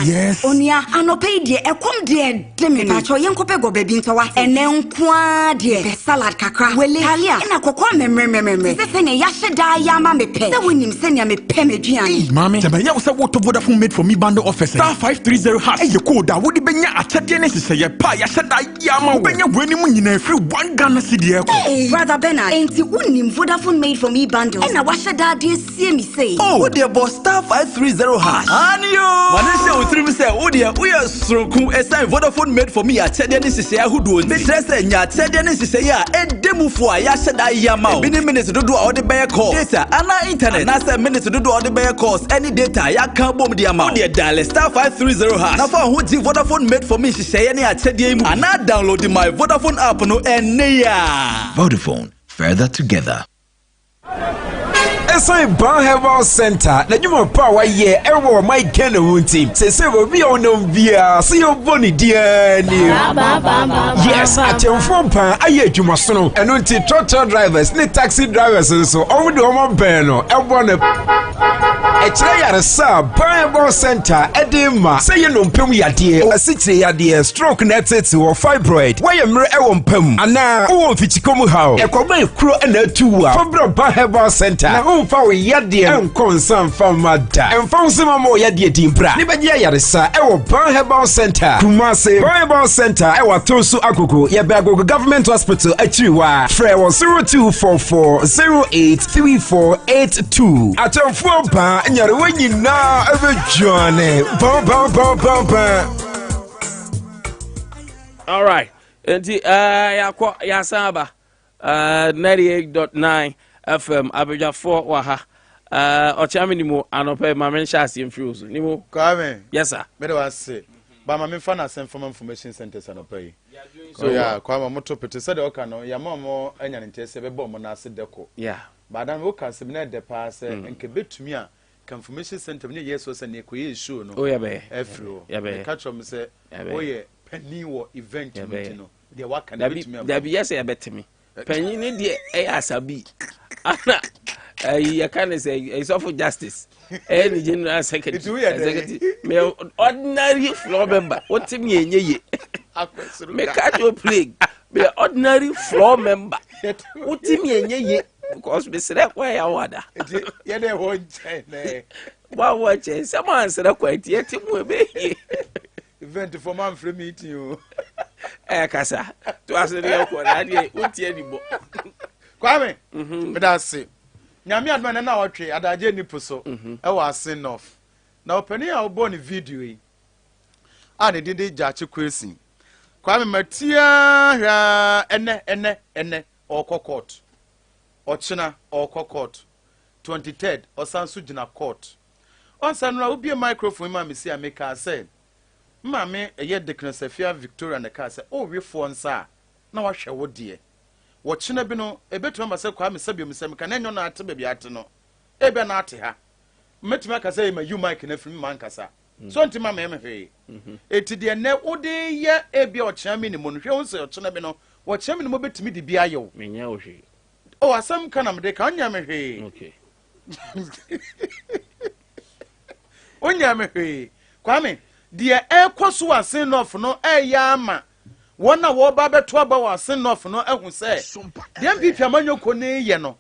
[SPEAKER 13] Yes. Onia anope die ekom die demi pacho yenkope go baby ntowa ene nkwa die be salad kakra wele talia ina kokwa memre se ne yahye da ya ma mepe se wonim se ne mepe meduane
[SPEAKER 24] mama se benya wo se what Vodafone made for me bundle office star 530 hash e code da wodi benya akyede ne sese ye pa yahye da ya ma wo benya wani mu nyina free 1 Ghana cedi e ko
[SPEAKER 13] Brother Bernard enti wonim Vodafone made for me bundle ina wahye da de sie mi say
[SPEAKER 14] oh the boss star 530 hash anio Manisha utrim say odia we are stroku esan Vodafone made for me a chede ne sese ahudo me trese nya chede ne sese ya edemufo a ya hyeda ya ma bi ni minutes dodo a ode be call data ana internet na say minutes dodo a ode be calls any data ya kan bom dia ma odia dial star 530 hash na fa ho di Vodafone made for me sese ne a chede mu ana download my Vodafone app no ene ya
[SPEAKER 15] Vodafone further together.
[SPEAKER 8] Esan Ban Herbal Center na juma power ye ewo my Ghana team se obi onom bia se yo boni dia ni yes atemfo pan aye adwuma so no eno nti tractor drivers ne taxi drivers so omo de omo ben no ebo ne ekire yare sa Ban Herbal Center edema se ye no mpem yade asitire yade stroke na tete wo fibroid waye mre ewo mpem ana wo fichikomu hawo ekoma ekuro na atuwa fobro Ban Herbal Center na fa we yade enkonsan famada enfonsema mo yade dimpra ni beje yaresa ewo Ban Herbal Center Kumase Ban Herbal Center ewo Tonsu Akoko ye be Agogo Government Hospital achiriwa frɛ 0244083482 atamfo ba nyare wanyina ebejuane bam.
[SPEAKER 3] All right enti yakɔ yasaba 98.9 FM Abia 4 waha ochami ni mo anope ma men sha asim fuels ni mo
[SPEAKER 5] Kwame
[SPEAKER 3] yes sir
[SPEAKER 5] me do ase ba ma me fa na sem from information centers anope so yeah Kwame moto pete se de oka no ya mo anya ne ntese be bo mo na ase deko
[SPEAKER 3] yeah
[SPEAKER 5] ba dan wo ka se me na de pa se enke betumi a information center me yes so se ne koye show no
[SPEAKER 3] oh yeah be
[SPEAKER 5] efro catch am se oye pani wo event meeting no de waka na betumi
[SPEAKER 3] da bi yes ya betimi pani ni de asabi ana you can say of justice any general secretary me ordinary floor member what me enye me catch your plague me ordinary floor member what me enye because me say where ya wada
[SPEAKER 5] ye dey one chain
[SPEAKER 3] wa watch someone say quite yet mu be
[SPEAKER 5] event for man free meeting you
[SPEAKER 3] kasa to asere ko na dey utie ni bo
[SPEAKER 5] Kwame me da say nyame adman na watwe adaje ni puso e wa sin off na opani a obo ni video yi a ne dinde jache kwesi Kwame matia hwa ene okokot ochina okokot 23rd osanso gina court onsan na obi microphone ma me si ameka say mama eye deknesafia Victoria na ka say o wefo nsa na wahwe wo de wochina bi no ebetuma ma se kwa me sabio me sem ka na enyo na ate be bi ate no ebe na ate ha metuma ka se ma you mic na firi man kasa so ntima ma me hwe eti de ne ode ye ebi ochina mi ni mo no hwe won se ochina bi no wochina mi ni mo betumi de bi ayew
[SPEAKER 3] menya wo hwe
[SPEAKER 5] o asam kana me de ka nya me hwe
[SPEAKER 3] okay
[SPEAKER 5] onya me hwe Kwame de ekoso asen nof no eyama wona wo ba beto aba wa senof no ehu se dem pipia manyoko ne ye no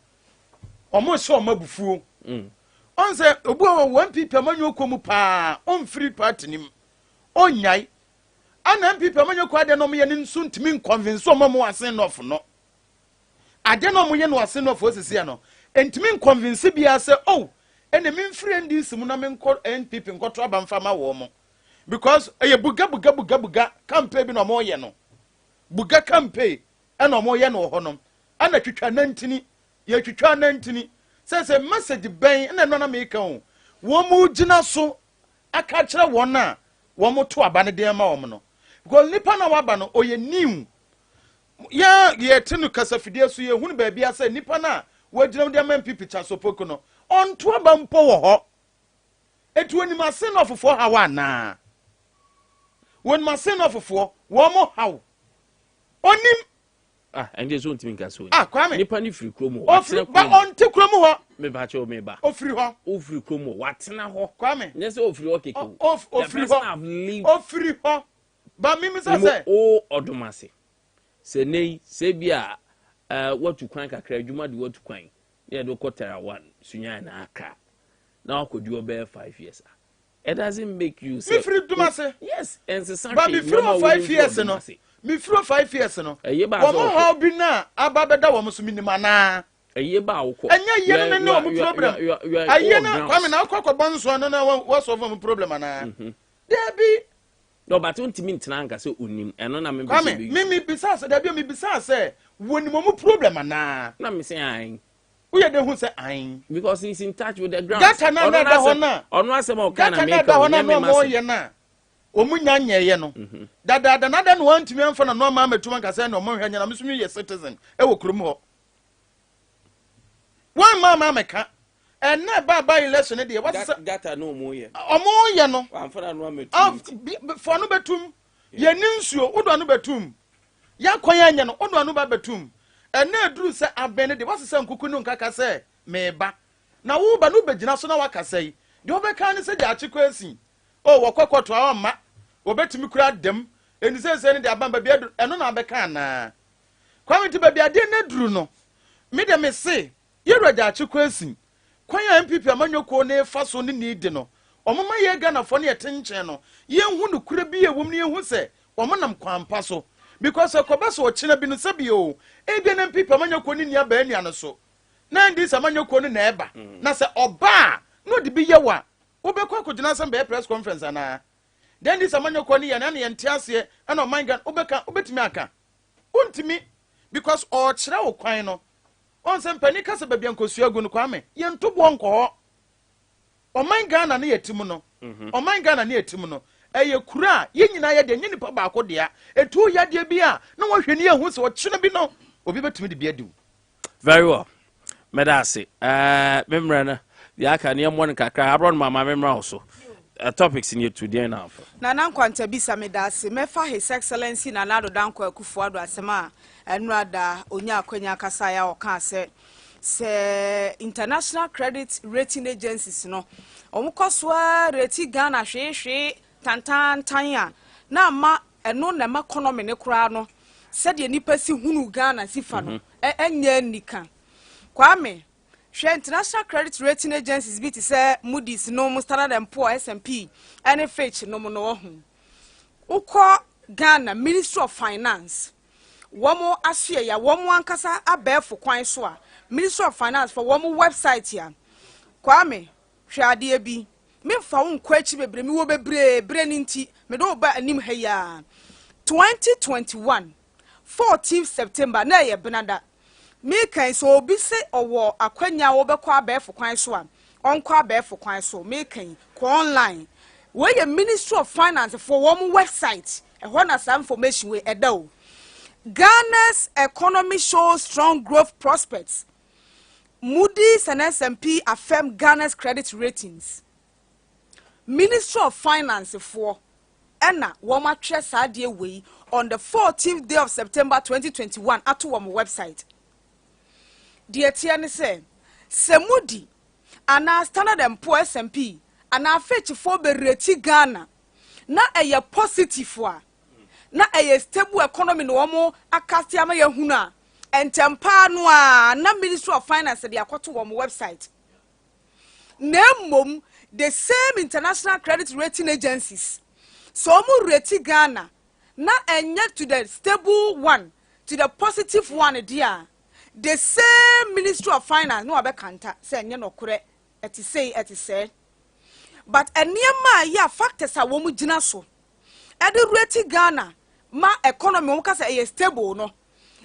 [SPEAKER 5] omo se omabufuo on se obu wo pipia manyoko mu pa on free party nim onyai ana pipia manyoko ade no ye ne nsu ntimi convince omo mo senof no ade no mo ye no senof osisi no entimi convince bia se oh ene min free ndi simu na men ko NPP nkoto aba mfa ma wo mo because eye buga campaign bi no mo ye no buga campaign ena mo ye no honom ana twitwa nantini ye twitwa nantini say message ben ena no na me ka ho womu gyina so aka kyerɛ wɔn a wɔn to aba ne deɛ ma wɔn no because nipa na waba no oye new ya yɛte no kasafidie so yɛ hunu baabi asa nipa na wagyina mu deɛ ma mpi picture so poko no ɔnto aba mpo wɔ hɔ etu onim ase na ɔfofoɔ hawa na wɔn ma se na ɔfofoɔ wɔn mo haw onim
[SPEAKER 3] ɛnde so ntimi nka so
[SPEAKER 5] kwame
[SPEAKER 3] nipa ni firi kromo
[SPEAKER 5] ofiri ba ɔnte kromo hɔ
[SPEAKER 3] me ba che o me ba
[SPEAKER 5] ofiri hɔ
[SPEAKER 3] ofiri kromo watena hɔ
[SPEAKER 5] kwame
[SPEAKER 3] nyɛ sɛ ofiri hɔ keke
[SPEAKER 5] ofiri hɔ ofiri hɔ ba mi sɛ
[SPEAKER 3] o ɔdomase sɛ nei sɛ bia watu kwan kakra adwuma de watu kwan ne de kɔtara one Sunyani na aka na akɔdi obɛ 5 years it doesn't make you say
[SPEAKER 5] free domase
[SPEAKER 3] yes and so
[SPEAKER 5] ba mi free 5 years no mi free 5 years no wɔn ha bi na aba bɛda wɔn so minima na
[SPEAKER 3] ɛyɛ ba awokɔ
[SPEAKER 5] ɛnyɛ yɛ no na wɔn problem ɛyɛ na kwame na akɔ bɔ nso no na wɔ solve wɔn problem na debi
[SPEAKER 3] no but ntimi ntena nka sɛ onim ɛno na me
[SPEAKER 5] kwame mi bisa sɛ debi mi bisa sɛ wɔn wɔn problem na
[SPEAKER 3] me say ayin
[SPEAKER 5] we dey who say ayin
[SPEAKER 3] because he's in touch with the ground
[SPEAKER 5] that na da hɔ na
[SPEAKER 3] ɔno asɛm a ɔka na
[SPEAKER 5] make
[SPEAKER 3] ka
[SPEAKER 5] na mo yɛ na omunya nyɛyɛ no dada na da no wantumi amfa na no ma ametuma nka sɛ na ɔmo hwɛ nya na mesumi yɛ citizen ɛwɔ kurom hɔ wan ma meka ɛna ba election de wɔsɛ
[SPEAKER 3] data no ɔmo
[SPEAKER 5] yɛ no
[SPEAKER 3] amfa na no ametum
[SPEAKER 5] fo no betum yɛ ni nsuo wodo no betum ya kwan anya no wodo no ba betum ɛna eduru sɛ abɛn de wɔsɛ sɛ nkuku no nkaka sɛ meba na wo ba no begina so na wakasa yi de obɛka ne sɛ gya akekɔ asi wɔkɔkɔto a ɔma wɔbɛtumi kura dɛm eni sɛ ne de aban ba bia ɛno na abɛka na kwame ti ba bia de na duru no me de me se yɛrɛ gya akekɔ asi kwan a MPP amanyɔkɔ ne fa so ne ni de no ɔmo ma yɛ Ghana fo ne yɛte nkyɛn no yɛnhu no kura bi ewom ne yɛnhu sɛ ɔmo nam kwampa so because ɛkɔba so ɔkyena bi no sɛ bi o ebi na MPP amanyɔkɔ ne nia ba ania no so na ndi sɛ amanyɔkɔ ne na ɛba na sɛ ɔba no de bi yɛ wa wobɛkɔ akɔgyina sɛ bɛyɛ press conference ana then ndi sɛ amanyɔkɔ ne yɛ na ne yɛnte aseɛ ɛna ɔman Ghana wobɛtumi aka wontumi because ɔkyerɛ wo kwan no on sɛ mpani kasa baabi ankosua gu no kwame yɛnto boɔ nkɔ hɔ ɔman Ghana ne yɛtim no ɔman Ghana ne yɛtim no ɛyɛ kura yɛ nyinaa yɛ de nyɛ nipa baako dea etu yɛ de bi a na wɔhwɛ ne yɛhu sɛ ɔkyena bi no obi bɛtumi de bi adu
[SPEAKER 3] very well medase memra na ya aka ne mo nkakra abron mama memra also topics in here today now
[SPEAKER 4] na Nkwantabisa medase mefa his excellency na nado danko akufuado asema enu ada onya akwanya kasa ya oka se international credit rating agencies no omukoswa rate Ghana hwehwe tantan a na ma eno na ma economy ne kura no se de nipa si hunu Ghana sifa no enya nika kwame hwe international credit rating agencies bi te say Moody's no Standard & Poor's S&P and Fitch no no ho ukọ Ghana Ministry of Finance womo ahye ya womo ankasa abefo kwan so a Ministry of Finance for womo website ya kwame hwe ade bi memfa wo nkwachi bebre mi wo bebre ninti me do ba anim ha ya 2021 14th September na ye benada me kan so obi se owo akwanya wo bekọ abefo kwan so a onkọ abefo kwan so me kan ko online we ye Ministry of Finance for womo website ehọ na some information we edawo Ghana's economy shows strong growth prospects. Moody's and S&P affirm Ghana's credit ratings. Ministry of Finance for Enna Woma Tresade way on the 14th day of September 2021 at our website. Dear Tiani say Moody and our Standard & Poor's S&P and our Fitch for the rate Ghana na a positive one. Na a stable economy no mo akasti ama ye huna entempa no a na Ministry of Finance de akoto wo website na mom the same international credit rating agencies so mo rate Ghana na enye to the stable one to the positive one dia the same Ministry of Finance no abekanta say enye no kore eti say but eniema ya factors a wo mu gina so e de rate Ghana ma economy wo kasa e stable no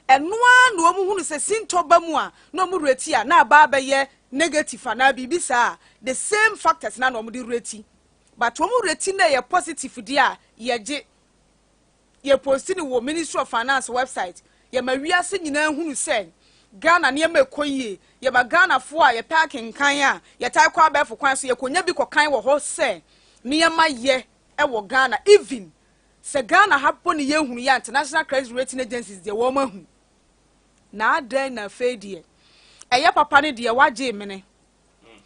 [SPEAKER 4] enoa no mu hunu se sinto ba mu a no mu reti a na ba ba ye negative ana bibi saa the same factors na no mo di rate but wo mo rate na ye positive dia ye je ye post ni wo Ministry of Finance website ye ma wiase nyina hunu say Ghana ne ma ekoyie ye ba Ghana fo a ye parking kan a ye tai kwa ba fo kwan so ye konya bi kokan wo ho say ne ma ye e wo Ghana even se Ghana hapo ne ye hunu ya international credit rating agencies de wo ma hu na adan na fedie eye papa ne de waje mene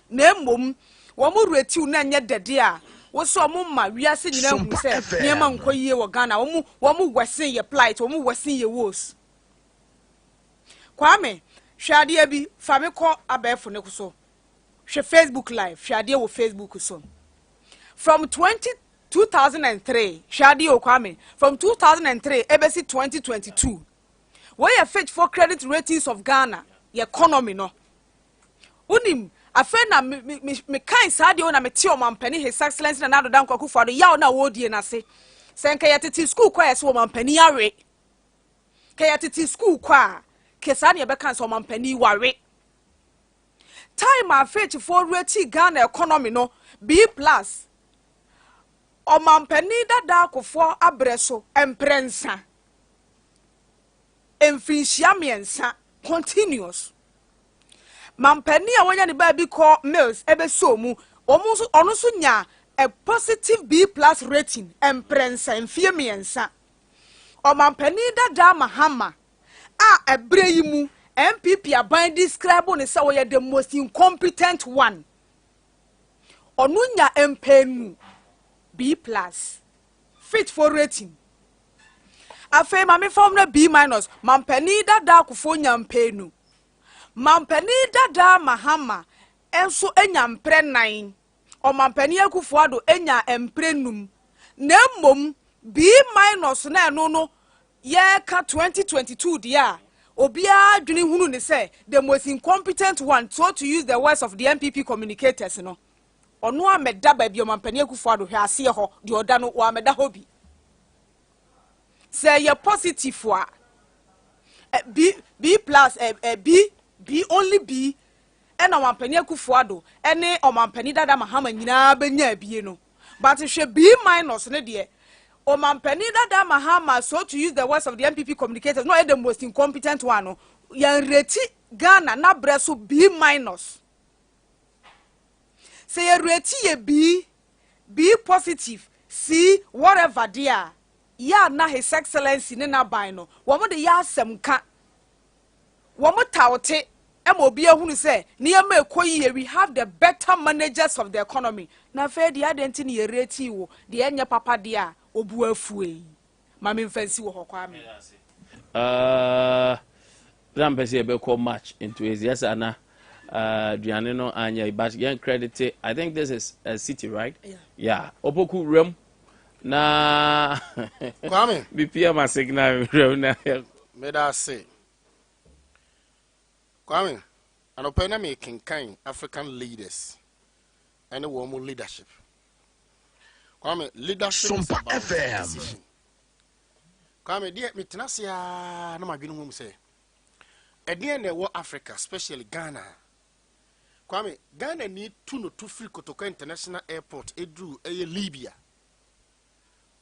[SPEAKER 4] na mmom wo mo reti na nye dede a wo so mo ma wiase nyina hu se ne ma nkoyie wo Ghana wo mo wesen ye plight wo mo wesen ye woes Kwame hwade bi fa me ko abefo ne so hwe Facebook live hwade wo Facebook so from 2003 hwade o Kwame from 2003 ebesi 2022 we are fetch for credit ratings of Ghana your economy no unim afena me kan saade o na me tie o mampani his excellence na nado dan kwaku fado yawo na wodie na se senka yetiti school kwa yesi o mampani yawe ka yetiti school kwa kesa na be kan so mampani ware time a fetch for rating Ghana economy no B+ o mampani dada akofo abreso emprensa emfinhia miensa continuous mampani a wonya ne ba bi call mills ebeso mu onu so nya a positive B+ rating emprensa emfie miensa o mampani dada mahama a ebre yi mu MPP aban describe ne say we the most incompetent one onu nya empenu B+ fit for rating afa ma me form na B-, mampani dada akufo nyampenu mampani dada mahama enso enyampre nan o mampani akufo ado enya emprenum na mmom B- na eno no ye ka 2022 dia obia dwene hunu ne say the most incompetent one, so to use the words of the MPP communicators no ono ameda ba bi o mampani akufo ado hwe ase ho de oda no wa ameda hobi say you positive wa B+, B only B and o mampani akufuado ene o mampani dada mahama nyina benya bie no but hwe B- ne de o mampani dada mahama, so to use the words of the MPP communicators no the most incompetent one no yan reti Ghana na breso B-, say you reti ye B positive C whatever there ya na his excellency ne na ban no wo mo de ya asem ka wo mo tawote e mo obi ehunu se ne ya ma ekoyi we have the better managers of the economy na fe de adenti ne yereti wo de enye papa de a obu afue ma me mfansi wo hokwa me
[SPEAKER 3] Rampesi ebe call match into his yes ana Duane no anya but again credit I think this is a city right yeah opoku rem na
[SPEAKER 17] Kwame
[SPEAKER 3] BPM a signal na
[SPEAKER 17] me da say Kwame anopena me kinkan African leaders and woman leadership Kwame leadership Sompa FM Kwame die metenase ya na madwene mu say edie na wo Africa especially Ghana Kwame Ghana need to free Kotoko International Airport edru Libya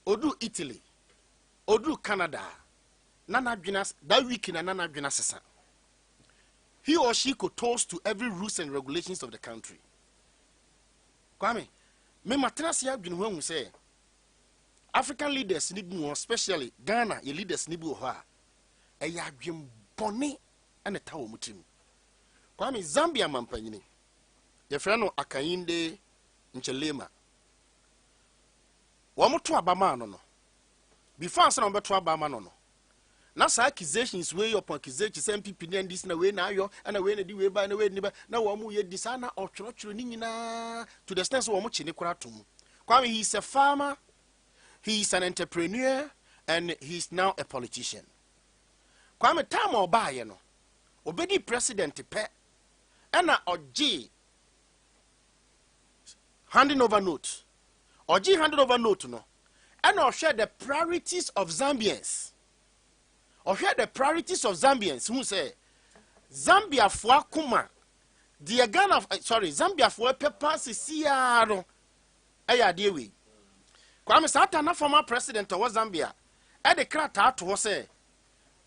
[SPEAKER 17] Odu Italy, Odu Canada, Nana Dwinas, that week in Nana Dwinas. He or she could toast to every rules and regulations of the country. Kwame, me matras ya been when we say African leaders need more, especially Ghana, your leaders need more. A yabim bonnet and a tower mutim. Kwame Zambia Mampani, your friend Akayinde Nchelema. Wamu to Abama no. Before I say to Abama no. Na sa accusations way upon accusations MPP and this na way na yo and na way na di way by na way ni ba na wamu ye disana otwotworo ni nyina to the extent wamu chine kura tum. Kwame he is a farmer, he is an entrepreneur and he is now a politician. Kwame time oba ye no. Obedi president pe na oji handing over note. Oji handed over note no. And I'll share the priorities of Zambians. I'll share the priorities of Zambians who say Zambia for kuma the Ghana sorry Zambia for paper sisiaro aya de we Kwame Satana former president of Zambia e de krata to say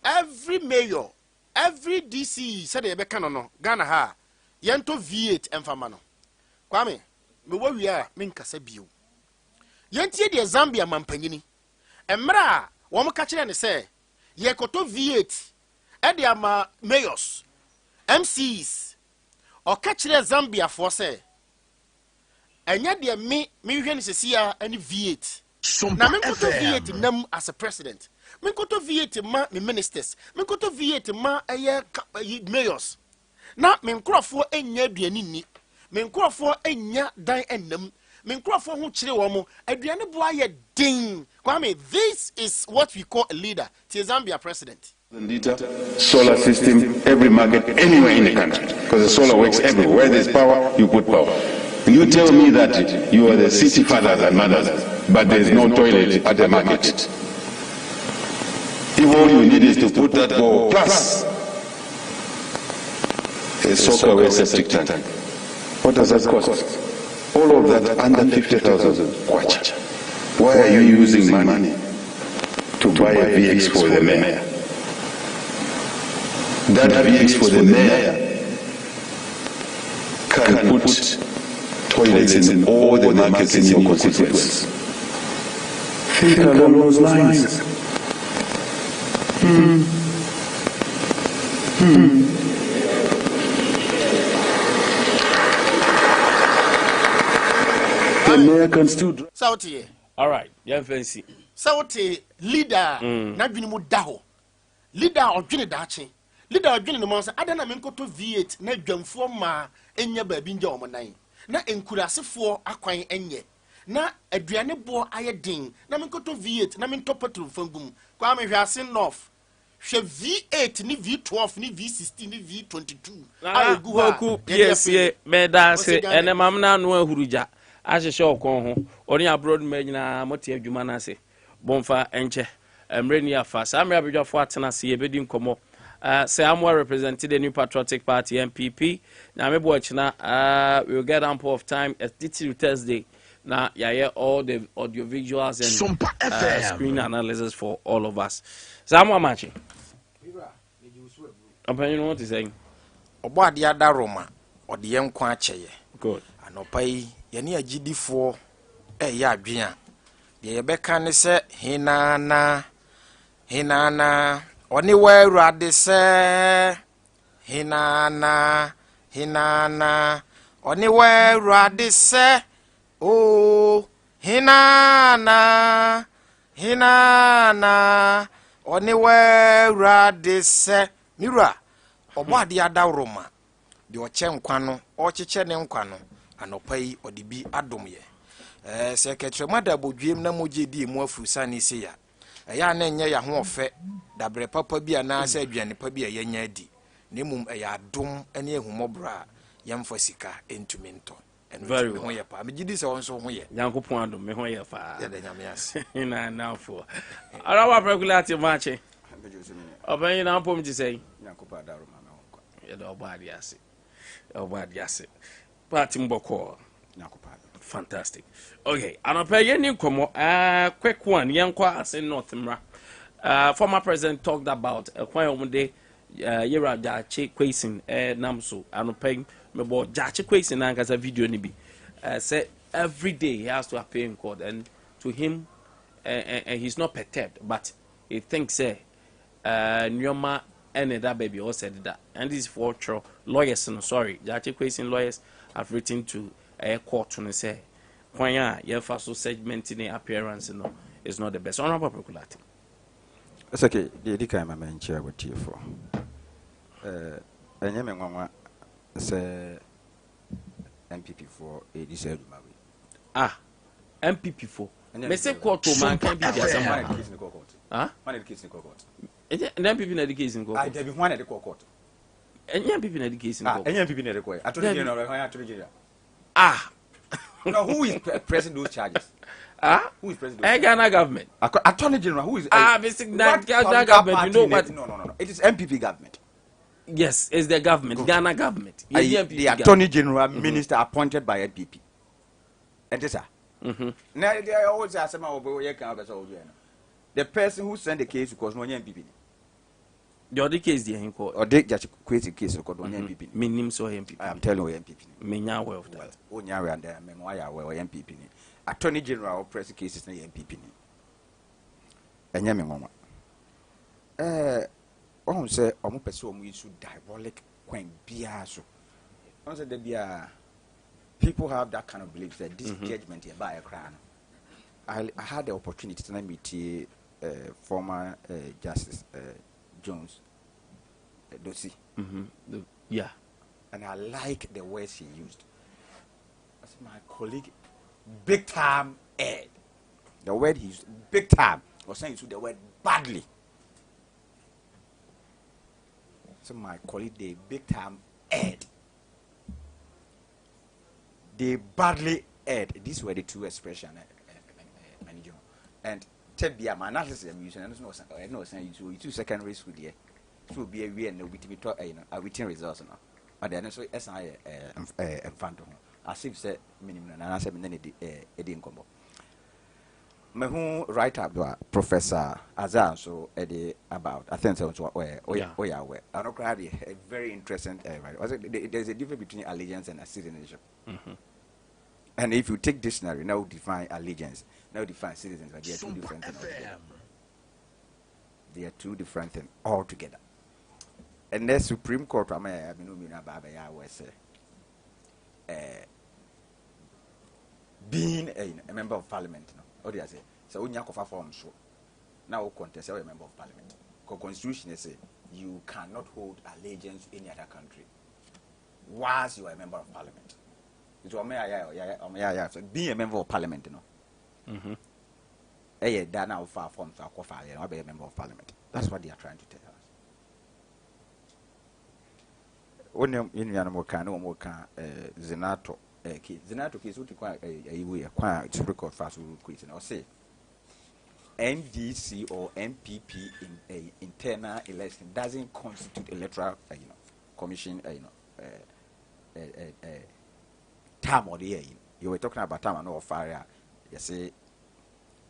[SPEAKER 17] every mayor every DC said e be kan no Ghana ha yento V8 emfama no Kwame me wo wi a me nkasa bio yentie de Zambia mampanyini emra wo mo ka kire ne say ye koto V8 e de ama mayors MCs o ka kire Zambia for say enya de me hwe ne sesia ani V8 na me koto V8 nam as a president me koto V8 ma me ministers me koto V8 ma mayors na me nkrofo enya aduani ni me nkrofo enya dan enam me nkrofo ho kire wo mo aduane bo aye din Kwame, this is what we call a leader to Zambia president.
[SPEAKER 10] Liter solar system, every market, anywhere in the country. Because the solar works everywhere. Where there's power, you put power. And you tell me that you are the city fathers and mothers, but there's no toilet at the market. If all you need is to put that ball plus a soakaway septic tank, what does that cost? All of that under 50,000 kwacha. Why are you using money to buy a VX for the mayor? That VX for the mayor can put toilets in all the markets in your constituents. Think along those lines. The mayor can still drive.
[SPEAKER 17] Sauti.
[SPEAKER 3] All right, yeah, fancy.
[SPEAKER 17] Sauti leader na dwene mu daho. Leader odwene daache. Leader odwene no monsa adana menkoto V8 na dwamfo ma enya baabi nja omonan. Na enkurasefo akwan enye. Na aduane bo aye din. Na menkoto V8 na mento petrol fangum. Kwa me hwase north. Hwe V8 ni V12 ni V16 ni V22.
[SPEAKER 3] Ah, ku PSA medase ene mamna no ahuruja. Ahyehyɛ okon ho oni abroad ma nyina mote adwuma na ase bomfa enche emreni afa samre abedwafo atena se yebedi nkomo say amwa represented the New Patriotic Party MPP na mebo achina we will get ample of time at Thursday na yaye all the audio visuals and screen analysis for all of us samwa machi you know what is saying
[SPEAKER 17] obo ade ada Roma ode yenkwa akyeye
[SPEAKER 3] good
[SPEAKER 17] anopai yeni agidifo ya adwen de yebeka ne se hinana oni wa awurade se hinana oni wa awurade se o hinana oni wa awurade se mirua obo ade ada Roma de oche nkwa no ocheche ne nkwa no anopai odibi adomye secretary mada bodwiem na moje di mu afurusa ni se ya ya na enye ya ho ofe dabre papa bi ana sa aduane pa bi ya nya adi na mum ya adom ene ehumobra yamfa sika entumento
[SPEAKER 3] very
[SPEAKER 17] ho ye pa me gidi se won so ho ye
[SPEAKER 3] yankopon adom me ho ye fa
[SPEAKER 17] ya da nyame ase
[SPEAKER 3] na nafo ara wa regulate mache oban na pom ji sei
[SPEAKER 12] yankopon adaro ma na ho
[SPEAKER 3] ya da obadi ase party mboko fantastic okay anopa yeni komo quick one yankwa ase north mra former president talked about kwan omude yera jache kwesing namso anopa mebo jache kwesing na ngaza video ni bi say every day he has to appear in court and to him he's not perturbed but he thinks nyoma and that baby all said that and this is for lawyers no sorry jache kwesing lawyers have written to a court to say kwanya your first segment in appearance no is not the best honorable proculating.
[SPEAKER 12] It's okay. The dika my man chair with you for anyame nwanwa say MPP for a deserved
[SPEAKER 3] MPP for me say court to man can be there somewhere man the case in court MPP na the case in court
[SPEAKER 12] I dey be one at the court
[SPEAKER 3] MPP na the case in court
[SPEAKER 12] MPP na the court I told you no
[SPEAKER 3] no,
[SPEAKER 12] who is pressing those charges? Who is pressing those
[SPEAKER 3] charges? Ghana government.
[SPEAKER 12] Attorney General, who is
[SPEAKER 3] Mr. Ghana government, you know what?
[SPEAKER 12] No. It is MPP government.
[SPEAKER 3] Yes, it's the government,
[SPEAKER 12] Good.
[SPEAKER 3] Ghana government.
[SPEAKER 12] The Attorney General Minister appointed by NPP. And this, now they always ask them, the person who sent the case because no NPP.
[SPEAKER 3] The other case, the court.
[SPEAKER 12] Or they just crazy case because no NPP.
[SPEAKER 3] Minim so NPP.
[SPEAKER 12] I am telling you NPP.
[SPEAKER 3] Menya aware of that.
[SPEAKER 12] Onyawe and them, why are we NPP? Attorney General press cases na NPP. And Yami Mama. On say, omo person omo issue diabolic when biaso. On say there people have that kind of belief that this judgment here by a crown. I had the opportunity to meet former Justice Jones Dosi.
[SPEAKER 3] Yeah.
[SPEAKER 12] And I like the words he used. That's my colleague, big time Ed. The word he used, big time, was saying the word badly. So my colleague, the big time Ed. They badly Ed. These were the two expressions. And Tebia, my analysis I'm using, I know saying you 2 secondary school here. It will be a real and a written results now. But then so SI and Phantom. As if said minimum and I said Eddie Combo. My who write up Professor Azan so Eddie about I think so where I don't cry a very interesting there's a difference between allegiance and citizenship. And if you take dictionary, now define allegiance, now define citizens, but they are two different things altogether. They are two different things altogether. And the Supreme Court, I mean, was being a member of parliament. What do you say? So when you have form so now contest a member of parliament. Because constitution say you cannot hold allegiance to any other country whilst you are a member of parliament. So being a member of parliament, that now far from I'll be a member of parliament. That's what they are trying to tell us. When you in Zenato case what quite typical fast question or say NDC or MPP in a internal election doesn't constitute electoral commission term or the year. You were talking about time and no fire. You say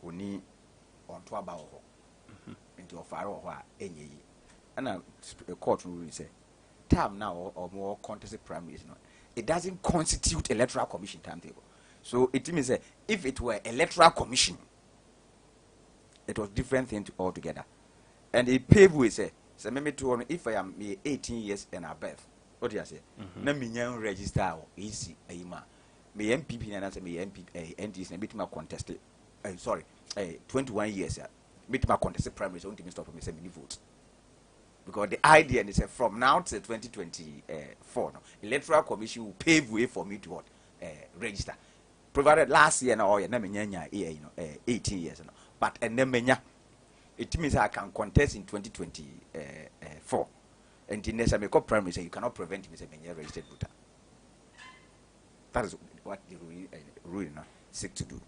[SPEAKER 12] we need on to about into a fire or any. And a court rule say term now or more contested primaries. It doesn't constitute electoral commission timetable. So it means that if it were electoral commission, it was different thing altogether. And it paved way say, so maybe to if I am 18 years and above. What do you say? Na me nyan register easy ayima. Me MPP na say me MPP NDC na bit ma contest. 21 years ya. Bit ma contest primary so until me stop me say me vote. Because the idea is from now to 2024 electoral commission will pave way for me to what register. Provided last year na na me nyan 18 years no. But and then me it means I can contest in 2024. And in this, I make up primary say you cannot prevent me saying a registered voter. That is what the rule now seek to do.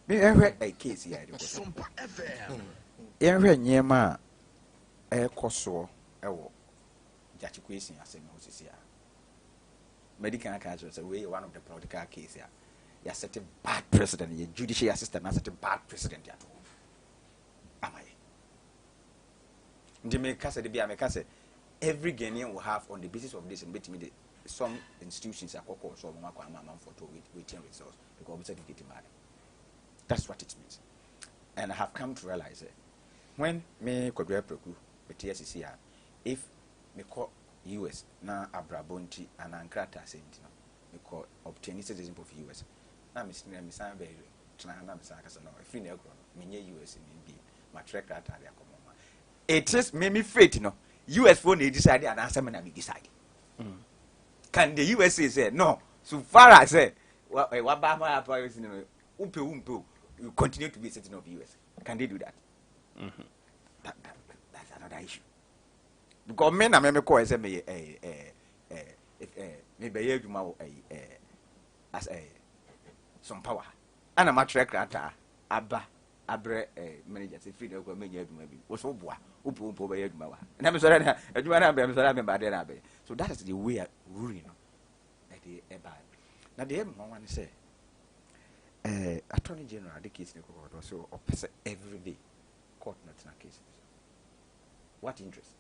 [SPEAKER 12] Me I read a case here. Sompa FM. I read nyema koso ewo jachi kwesi asem no sisi ya. Medical council say we one of the political case here. You set a bad precedent. Your judicial assistant has set a bad precedent at all. Am I? Ndi me kase de bia me kase every Ghanaian will have on the basis of this and some institutions are called so for waiting results because we certificate money. That's what it means. And I have come to realize it. When me could reproku with TSCC, if me call US na Abrabonti and Ankrata said me call obtain citizenship of US. Now me sign very free negro, me US in my track that it is me faith, US phone they decide and answer me and decide. Can the USA say no? So far as say what you continue to be citizen of US. Can they do that? That's another issue. Because men are me call say me maybe as some power. And a matric rata Abba abre manager say free go menya adwuma bi wo so boa wo be adwuma wa na me so na adwuma na be me so na me ba de na be so that is the way ruling no that the eba na the one say attorney general the case ne ko so opese every day court not na case what interest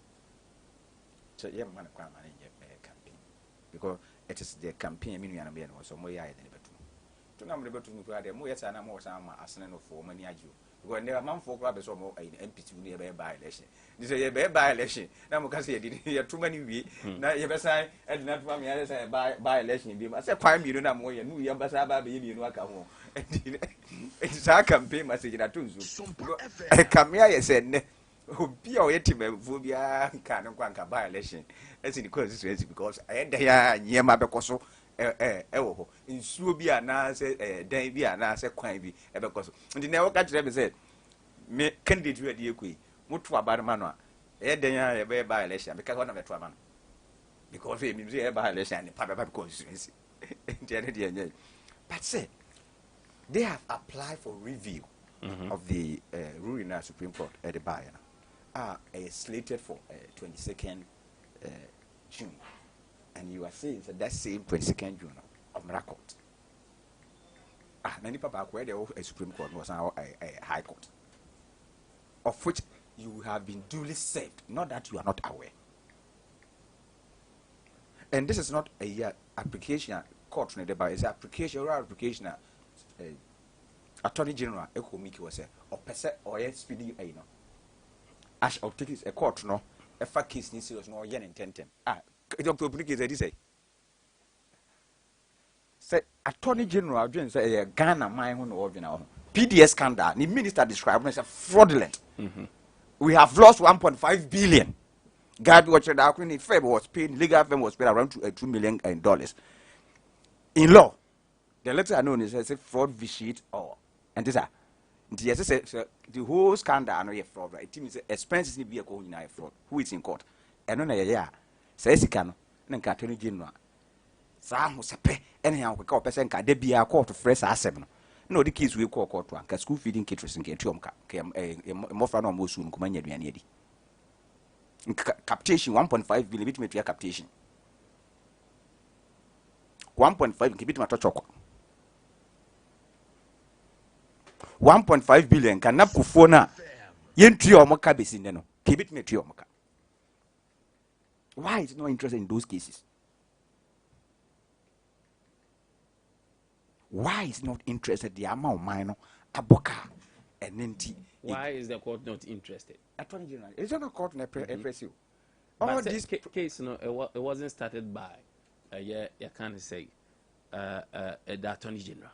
[SPEAKER 12] so yeah man kwa man campaign because it is the campaign me nua na be no so mo ya de betu to na mo betu mu ade mo yesa na mo sa ma asene no fo mani agio because ne man fo kra be so mo MPT ni be by election this say be by election na mo ka say ye too many wi na ye be say e na tuma me ye say by election bi ma say kwa mi no na mo ye nu ye ba sa ba be ye mi no aka ho it's a campaign message na tunzu e kamia ye say ne obi o ye timafo bia nka ne kwa nka by election esi the constituency because I had ya nyema bekoso wo ho nsuo bi ana se dan bi ana se kwan bi bekoso ndi na wo ka kire me say me candidate we de ekui mutu abare ma no a dan ya ye be by election because one of the two man because we me say by election ni pa constituency ndi de enye but say they have applied for review of the ruling at Supreme Court at the Abia is slated for 22nd June, and you are saying that same 22nd June of Miracle. Many people where the Supreme Court was now a High Court, of which you have been duly served, not that you are not aware. And this is not a application court, but it's application or application. Attorney General Ekomiki was or person or speedy as of take a court no a fact case ni serious no yen intended Dr. Puniki say Attorney General Jones say Ghana mine when original PDS scandal the minister described as fraudulent. We have lost 1.5 billion. God watch the Queen firm was paid, legal firm was paid around $2 million. In law, the letter I know is a fraud vitiate or and this are the whole scandal I know a fraud, right? It means expenses need be a fraud. Who is in court? And on a year says he can and Attorney General. Some who say anyhow we call person can be a court of fresh assembly. No, the kids will call court one school feeding caterers and get a more fun almost soon come in captation 1.5 billion bit me captation 1.5 keep it my chocolate 1.5 billion can not kufona yentri omoka besinde no keep it me trio omoka. Why is not interested in those cases? Why is not interested the amount minor aboka and nenti?
[SPEAKER 3] Why is the court not interested? Attorney
[SPEAKER 12] General, it's not a court in press you.
[SPEAKER 3] All this case, no, it wasn't started by you can't say the Attorney General.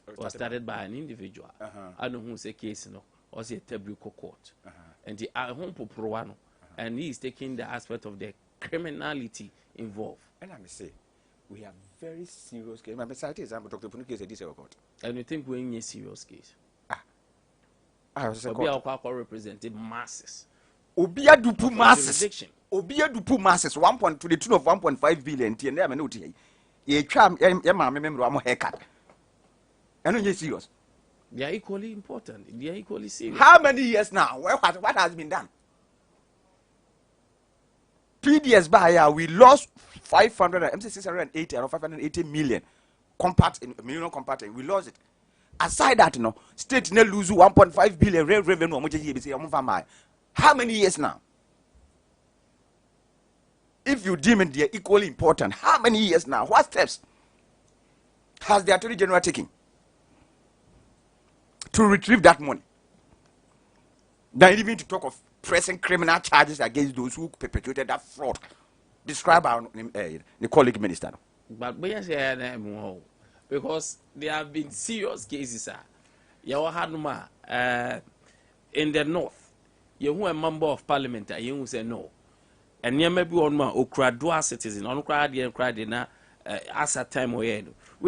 [SPEAKER 3] It was started by an individual. I know who say case, no, or say Tebuko court, and the home Popruano, and he is taking the aspect of the criminality involved.
[SPEAKER 12] And I may say, we have very serious case. My besides example, Dr. Punike said this court.
[SPEAKER 3] And you think we're in a serious case?
[SPEAKER 12] Obia
[SPEAKER 3] represented masses.
[SPEAKER 12] Obia dupu masses. Obia dupu masses. 1 to the tune of 1.5 billion. And there, I know ye tram. Yama remember I'm a haircut. I know you're serious.
[SPEAKER 3] They are equally important. They are equally serious.
[SPEAKER 12] How many years now? What has been done? PDS by we lost 680 or 580 million compact in million compact. We lost it. Aside that, no state ne lose 1.5 billion revenue. How many years now? If you deem it they are equally important, how many years now? What steps has the Attorney General taken to retrieve that money? Then even to talk of pressing criminal charges against those who perpetrated that fraud described by the colleague minister.
[SPEAKER 3] But because there have been serious cases, in the north, you a member of parliament, you say no, and you may be on my okra citizen, on cry as a time we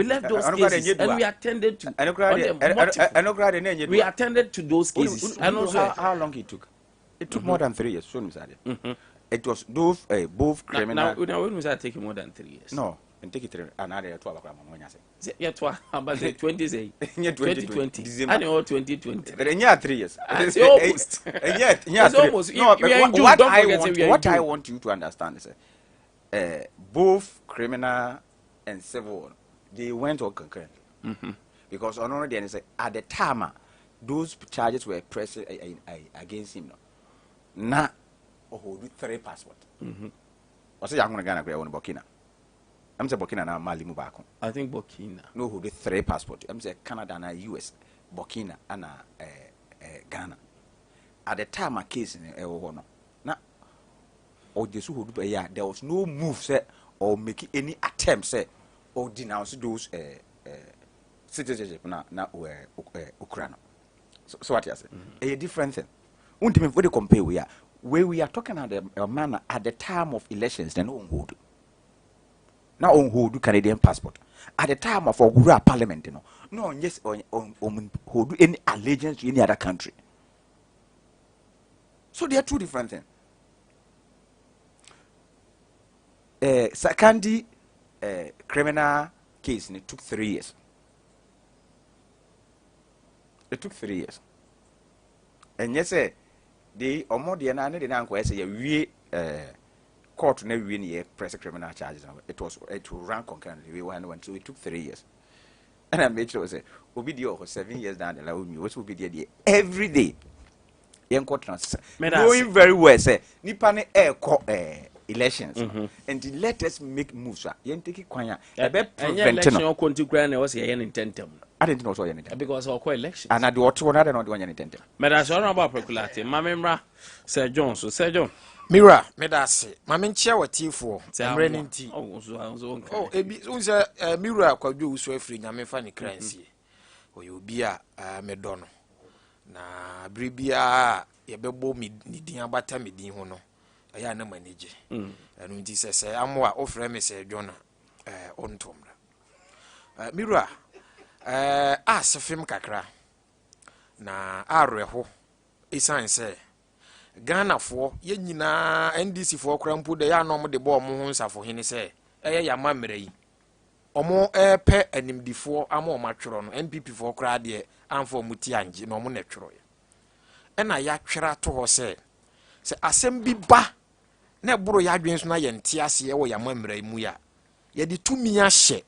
[SPEAKER 3] left those cases and we attended to. We attended to those cases.
[SPEAKER 12] And also, how long it took? It took more than 3 years. It was both criminal.
[SPEAKER 3] Now, when was that taking more than 3 years?
[SPEAKER 12] No. and take it another 12 o'clock.
[SPEAKER 3] Yeah, about the 20s, 2020.
[SPEAKER 12] December
[SPEAKER 3] 2020.
[SPEAKER 12] But in 3 years.
[SPEAKER 3] It's almost.
[SPEAKER 12] And yet,
[SPEAKER 3] almost.
[SPEAKER 12] No, what I want you to understand is both criminal and civil, they went on concurrently. Because on already at the time, those charges were pressed against him. Now, hold 3 passports. I say I'm going to go on Burkina. I'm saying Burkina now Mali Mubako.
[SPEAKER 3] I think Burkina.
[SPEAKER 12] No, who did 3 passports. I'm saying Canada and US, Burkina and Ghana. At the time, a case in Ewono. Now, or this who do there was no move set or make any attempt set or denounce those citizenship now Ukraine. So what you say? A different thing. Won't even fully compare where we are talking about a man at the time of elections, then on hold. Now on hold Canadian passport. At the time of Ogura Parliament, no, yes, on hold any allegiance to any other country. So they are 2 different things. Sakandi criminal case, and it took 3 years. It took 3 years. And yes, the Omodi and I didn't inquire say we court never win press criminal charges. It will run concurrently. We went so it took 3 years. And I made sure say Obidio for 7 years down the line, what will be the every day. Young court knowing very well say Nipane elections and let us make moves. Yen take it quiet.
[SPEAKER 3] Election conti was here in intentum.
[SPEAKER 12] I didn't know so anything.
[SPEAKER 3] Because of elections.
[SPEAKER 12] And I do what one other not doing anything.
[SPEAKER 3] Medas about Proculate, Mamma, Sir John, so Sir John.
[SPEAKER 16] Mira, Medasi, Mamma chair what tea for. I'm raining tea.
[SPEAKER 3] Oh,
[SPEAKER 16] Mira could do so free. I'm a funny currency. Or you be a Medono. Na Bribia, ye bebo me needing about time, hono. I am no manager. And when this says, I'm more offering me, Sir John, on Tom. Mira. Asafim kakra na areho isan se Ghana fo ye nyina NDC fo krampo de ya no mo de bo mo ho nsafo hene se eye ya mamre yi omo pe animdifo ama o matwero no NPP fo kra de amfo muti anje no mo na twero ye ena ya twera to ho se asem bi ba na buru ya adwen so na ye nte ase ye wo ya mamre mu ya ye di tumi ahye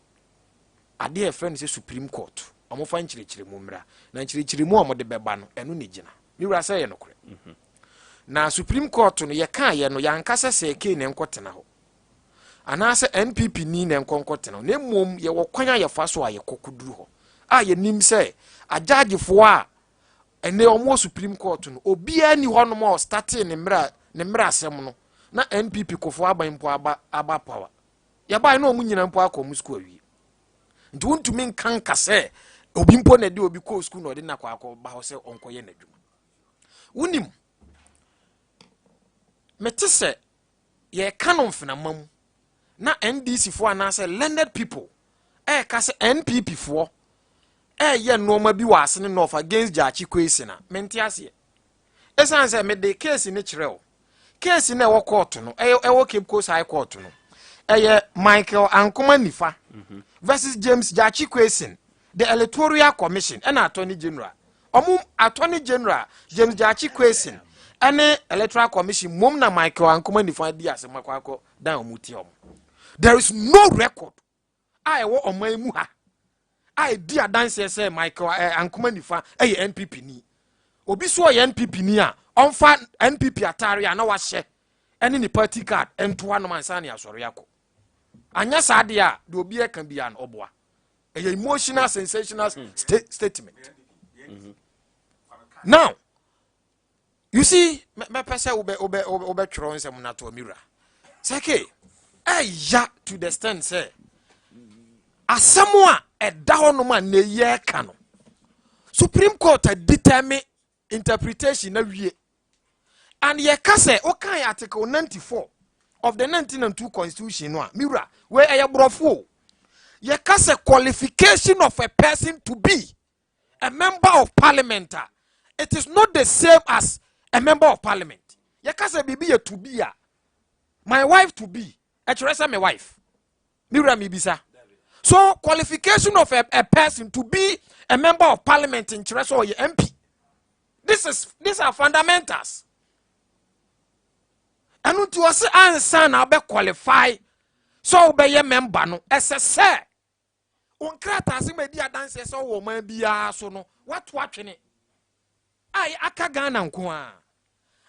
[SPEAKER 16] Adea friend is Supreme Court. Omo fa nchirechire mu mra. Na nchirechire mu omo de beba no enu ne gina. Mi wura say ye no kore. Na Supreme Court no ye kan ye no yankasa se ke ne nkotena ho. Anase NPP ni ne nkonkotena. Na mmom ye wo kwanya ye fa so aye kokuduru ho. A ye nim say ajagefo a ene omo Supreme Court no obi ani ho no mo start ne mra asem no. Na NPP kofo aban aba power. Ya ba na omu nyina mpo akomu school awie. Nti wontumi nkanka sɛ obi mpo na de obi ko school na ɔde na kwakɔ ba hɔ sɛ ɔnkɔyɛ n'adwuma wonim mete sɛ yɛ kanon fenamam na NDC fo anase landed people ka sɛ NPP fo yɛ nneɛma bi wɔ ase ne north against Akye kwesi na mente ase esan sɛ me de case ne kyerɛw case na ɛwɔ court no ɛwɔ Cape Coast High Court no Michael Ankoma Nifa versus James Akye Kwesi, the Electoral Commission and Attorney General. Attorney General James Akye Kwesi and the Electoral Commission Mumna Michael Ankoma Nifa Dias Makwako down Mutiom. There is no record. I wa Omamuha. I dear dance say Michael Ankoma Nifa a NPP ni. Obi so NPP ni a onfa NPP atare ana wa hye ene ni party card ento no mansani asori yako. Anya sadia do obi e kan bia an oboa a emotional sensational statement. Now you see me pese obe twro nsem na to Mira seke ya to the stand say asemo a eda ho no ma na ye ka no Supreme Court determine interpretation na wie and ye ka say o kan article 94 of the 1902 Constitution no Mira where ayabrofo ye kase qualification of a person to be a member of parliament. It is not the same as a member of parliament. Ye kase bibi ye to be my wife to be. Actually, my wife. Mira Mibisa. So qualification of a person to be a member of parliament in Chires or MP. These are fundamentals. And to us answer now be qualify so be a member no SSA. Unkrata si media dance so woman bia so no what watching it. I aka Ghana nko.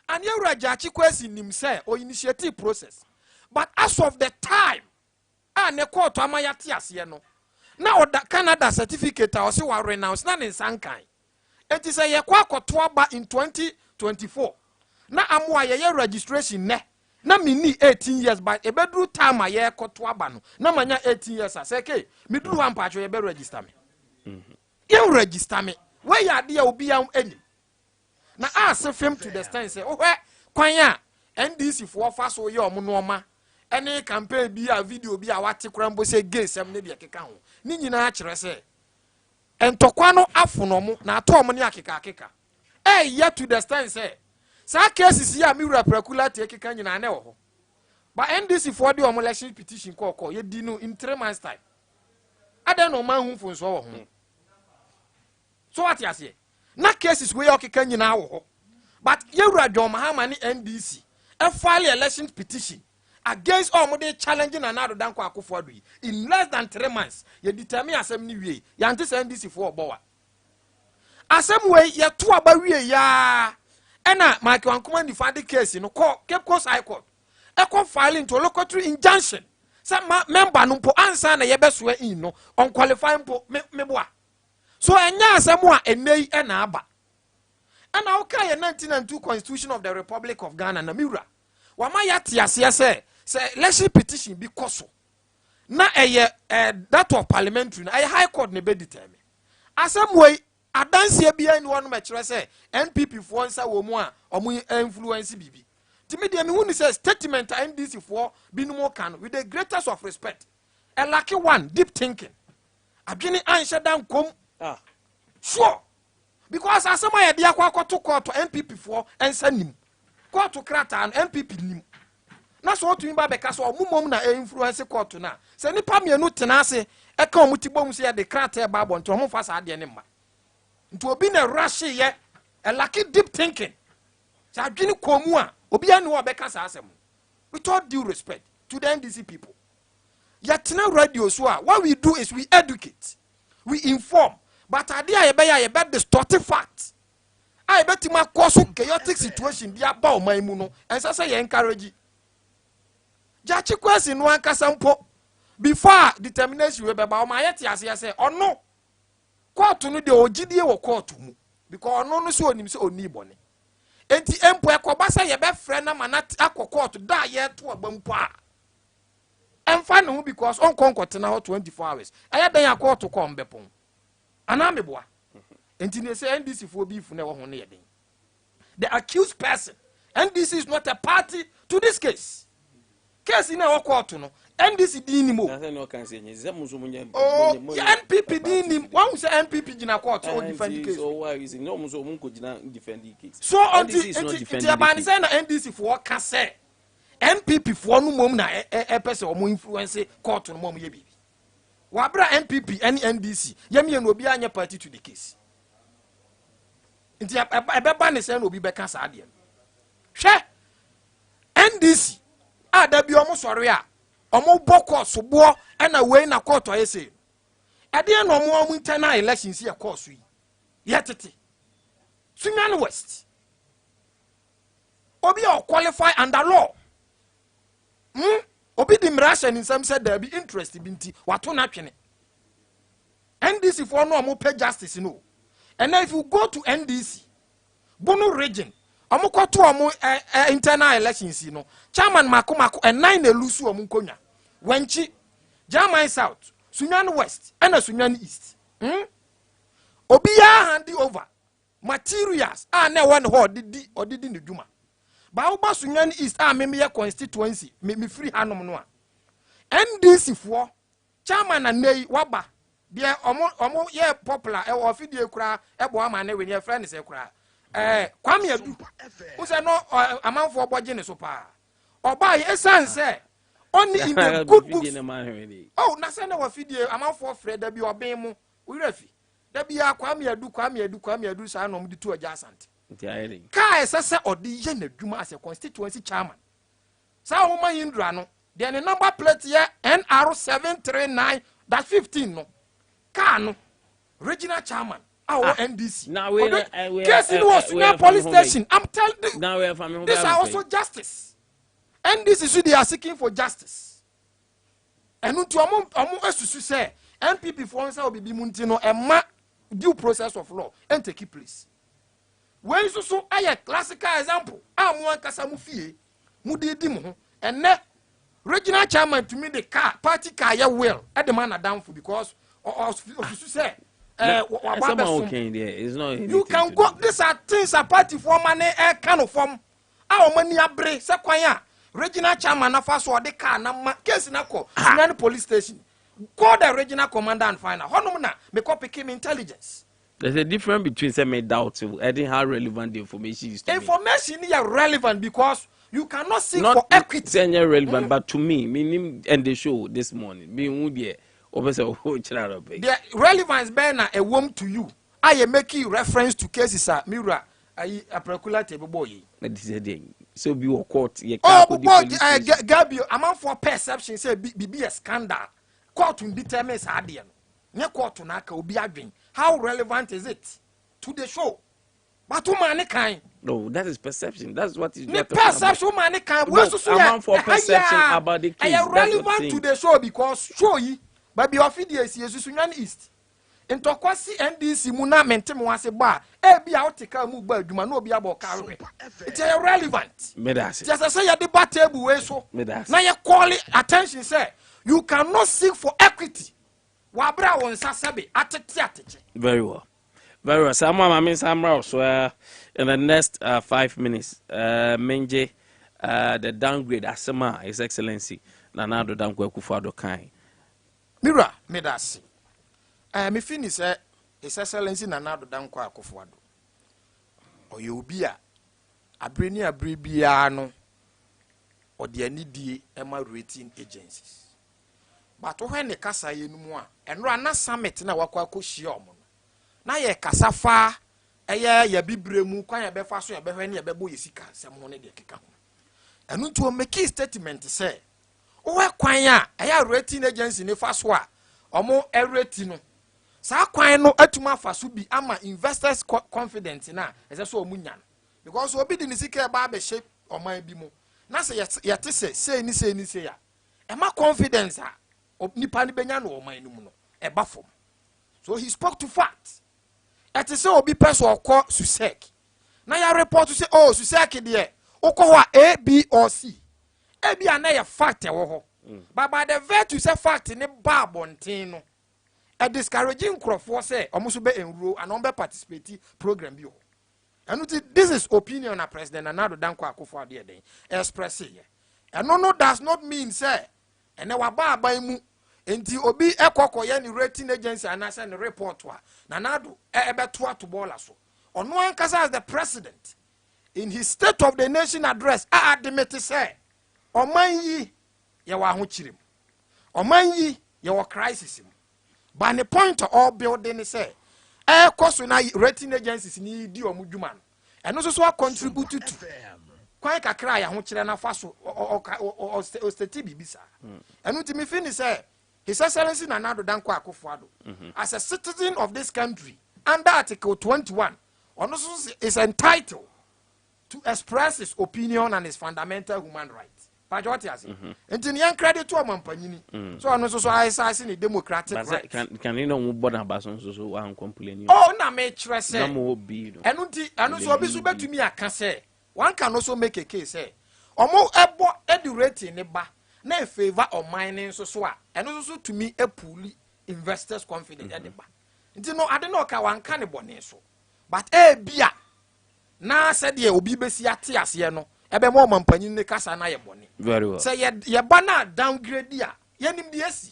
[SPEAKER 16] And you rajachi kwesi nim say or initiative process. But as of the time ne court amayati ase no na oda Canada certificate or se wa renounce na ne sankan enti say ye kwa akoto aba in 2024 na amwa ye registration ne na mini 18 years but e bedru time ye akoto aba no na manya 18 years aseke me duru wan pacho ye be register me ye register me where ya de obi am any na ask film to the stand say oh kwan ya NDC for fa so ye omo no ma any campaign be a video be a what crambo say gay sem ne de keka ho ni nyina kire se entokwa no afono mo na ato mo ne akeka yet to the stand say sa cases here me raprakula te keka nyina na ho but NDC for the election petition call ye di no in 3 months time ada no man hu funso ho so what you say na cases we okeka nyina ho but ye radwo mahama ni NDC e file election petition against all mode challenging another than Akufo-Addo in less than 3 months you determine asem ni wie ya nti NDC for obowa asem we ye to aba wie ya ena Mike Wankuma ni fund case no Cape Coast High Court e ko file into local injunction say member no po ansa na ye beso in no on qualify po meboa so enya asem a enei ena aba ena okay 1992 Constitution of the Republic of Ghana na miura wama yati ase say election petition be koso na that of parliamentary na high court ne be determine asem way adanse bia ni wonu ma kire say NPP for nsa wo mu a omu influence bibi timi de me hunu say statement NDC for binumo kan with the greatest of respect a lucky one deep thinking adwene ansha dan kom sure because asem aye de akwa to court NPP for ensa nim court krata and NPP nim na so otu imba beka so omumom na influence court na se nipa mienu tenase e ka omutibom se ya de krata e ba bo nto omfa sa ade ne mma nto obi na rush ye a lucky deep thinking sa adwini komu a obi anu obeka sa asem with all due respect to the NDC people yatena radio so a what we do is we educate we inform but Adea ye be distorted facts I bet him a cause chaotic situation dia ba o man mu no ensa say ye encourage jachi kwesi no anka sampo before determination we be ba o ma yete ase say ono court no de ogidie wo court mu because ono no so onim say oni bone enti empo ekoba say ye be frɛ na manat akɔ da ye to abampo a emfa no because on konkɔte na 24 hours aya dan akɔ to kom bepon ana meboa enti ne say NDC for beef na wo ho ne yeden the accused person NDC is not a party to this case in our court no NDC dinimo NPP dinim one say NPP gina court or defend the case
[SPEAKER 3] so why is no muso munko gina defend the case
[SPEAKER 16] so until the ban say na NDC for ka say NPP for no mom na e person o mo influence court no mom ye bibi wa bra NPP any NDC ye me no obi anya party to the case nti ebeba ne say no obi be ka sa ade hwe NDC da bi omo sori a omo boko sobo na we na court oyese ade na omo internal elections here course yi yetete Sunyani West obi o qualify under law obi di mrasha ni sam said there be interest binti wato na twene NDC for no omo pay justice no and if you go to NDC Bono region amukoto omu internal elections no chairman mako and 9 elusu omu nkonya wenchi German South Sunyani West and Sunyani East obiya handi over materials na one ho didi ne dwuma ba oba Sunyani East me ye constituency me free hanom no a NDC for chairman na nei waba de omo ye popular e ofidie kura e bo ama na we ne friend se kura kwame adu use no amanfo oboje ne so pa oba ye esan se only in the good books. Oh, na say na wa fidie amanfo frɛ da bi oben mu we refi da bi akwame adu sa na omdi to agya asante kai sese odi ye na dwuma as a constituency chairman sa wo man yindra no de ne number plate ye NR739-15 no ka no regional chairman our NDC
[SPEAKER 3] now we
[SPEAKER 16] case in was police station. I'm telling you now we this are also justice. NDC so they are seeking for justice. And to omo esusu say MPP for answer will be munti no e due process of law and take place. When so a classical example, am kasa mu fie mu di mu and ne regional chairman to me the car party car ya well at the man down for because say
[SPEAKER 3] it's not
[SPEAKER 16] you can go these are things a party for money kind of form our money abre se kwan regional chairman na fa so the car na case na call Sunyani police station call the regional commander and find out honum na me copy him intelligence.
[SPEAKER 3] There's a difference between say me doubt adding how relevant the information is to
[SPEAKER 16] information is relevant because you cannot seek for equity.
[SPEAKER 3] Not relevant, but to me, meaning and the show this morning, being there, the
[SPEAKER 16] relevance being a woman to you. I am making reference to cases at Mira, a particular table boy.
[SPEAKER 3] So be a court.
[SPEAKER 16] Gabi, amount for perception say be a scandal. Court will determine Adea. Near court to Naka will be arguing. How relevant is it to the show? But to mankind.
[SPEAKER 3] No, that is perception. That's what is
[SPEAKER 16] perception. Mankind.
[SPEAKER 3] Amount for perception about the case.
[SPEAKER 16] I am relevant to the show because show ye, but be official is Sunyani East. In Tokwasi NDC muna mentem wase ba be out take mu ba aduma no be about carry. It's irrelevant. Just say ya debate table we so. Now you call attention say you cannot seek for equity. Wabra won sasabe atete.
[SPEAKER 3] Very well. Very well. So in the next 5 minutes, Menje, the downgrade Asema, His Excellency, Nanado Dankwe Kufado Kai.
[SPEAKER 16] Mira, Medasi. Me finish His Excellency Nanado Dankwa Kufado. Or you be a Bribiano or the ND Emma rating agencies. But when the Casa Yenumwa and run a summit na Wakako Shiomo. Na ye kasafa ye bibre mu kwan ye befa so ye behwe ne ye bebo yesika sem ho ne de keka ho enu to make statement say o we kwan a rating agency ne fa so a omo rating no sa kwan no atuma fa so bi ama investors confidence na ese so omunya because obi di ne sika ba be shape oman bi mu na se ye te say ni ya e ma confidence a nipa ni benya no oman ni mu no e ba fom. So he spoke to facts. It is so be person or call Susek. Now you report to say, oh, Susek there. Oko A, B, or C. A, B, and a fact. But by the virtue say fact in a bar bontino. A discouraging crop for say, almost be enroll and on participate program. And this is opinion of President Nanado Dankwa Akufo the day. Express it. And no does not mean say, and our bar by mu. Enti obi ekoko ye ni rating agency anasa ni report wa Nanado ebeto to bola so ono ankasa as the president in his state of the nation address admit say oman yi ye wa ho chirim oman yi ye wa crisis but the point of all building say koso na rating agencies ni di omudwuma no eno so contribute to kwan kakra ya ho kire na fa so o state bibisa eno ti me finish say His Excellency Nanado Dankwa Akufo-Addo, as a citizen of this country, under Article 21, is entitled to express his opinion and his fundamental human rights. But what he has it? Credit to a mampanyini. So I say in democratic rights.
[SPEAKER 3] Can you know more about so one complain?
[SPEAKER 16] Oh, na me trust. And also be so to me I can say one can also make a case say omo ebo edurate ne ba. Na favor of mining so and also to me a pool investors confidence at the back. No, I don't know how can bone so. But bia na said ye obi besi ate ase no ebe mo mampanyin ne kasa na ye bone.
[SPEAKER 3] Very well.
[SPEAKER 16] Say ye bana downgrade dia yenim de asi.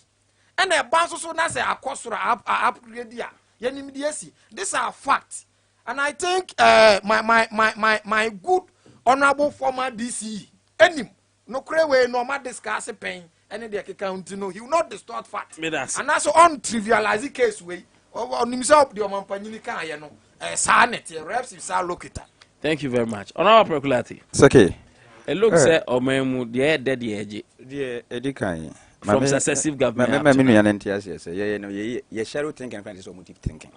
[SPEAKER 16] And e ban so na say akosoro upgrade dia yenim de asi. These are facts. And I think my good honorable former DCE enim no kre we normal discuss pain any de account no he will not distort fact
[SPEAKER 3] and
[SPEAKER 16] also on trivialize case we on himself the omampanyini kan ye no sa net reps sa locata.
[SPEAKER 3] Thank you very much. On our proculati.
[SPEAKER 12] It's okay.
[SPEAKER 3] It looks like Omemu the dead edge.
[SPEAKER 12] The Edikai.
[SPEAKER 3] From successive government.
[SPEAKER 12] Yes, shadow thinking and motive thinking.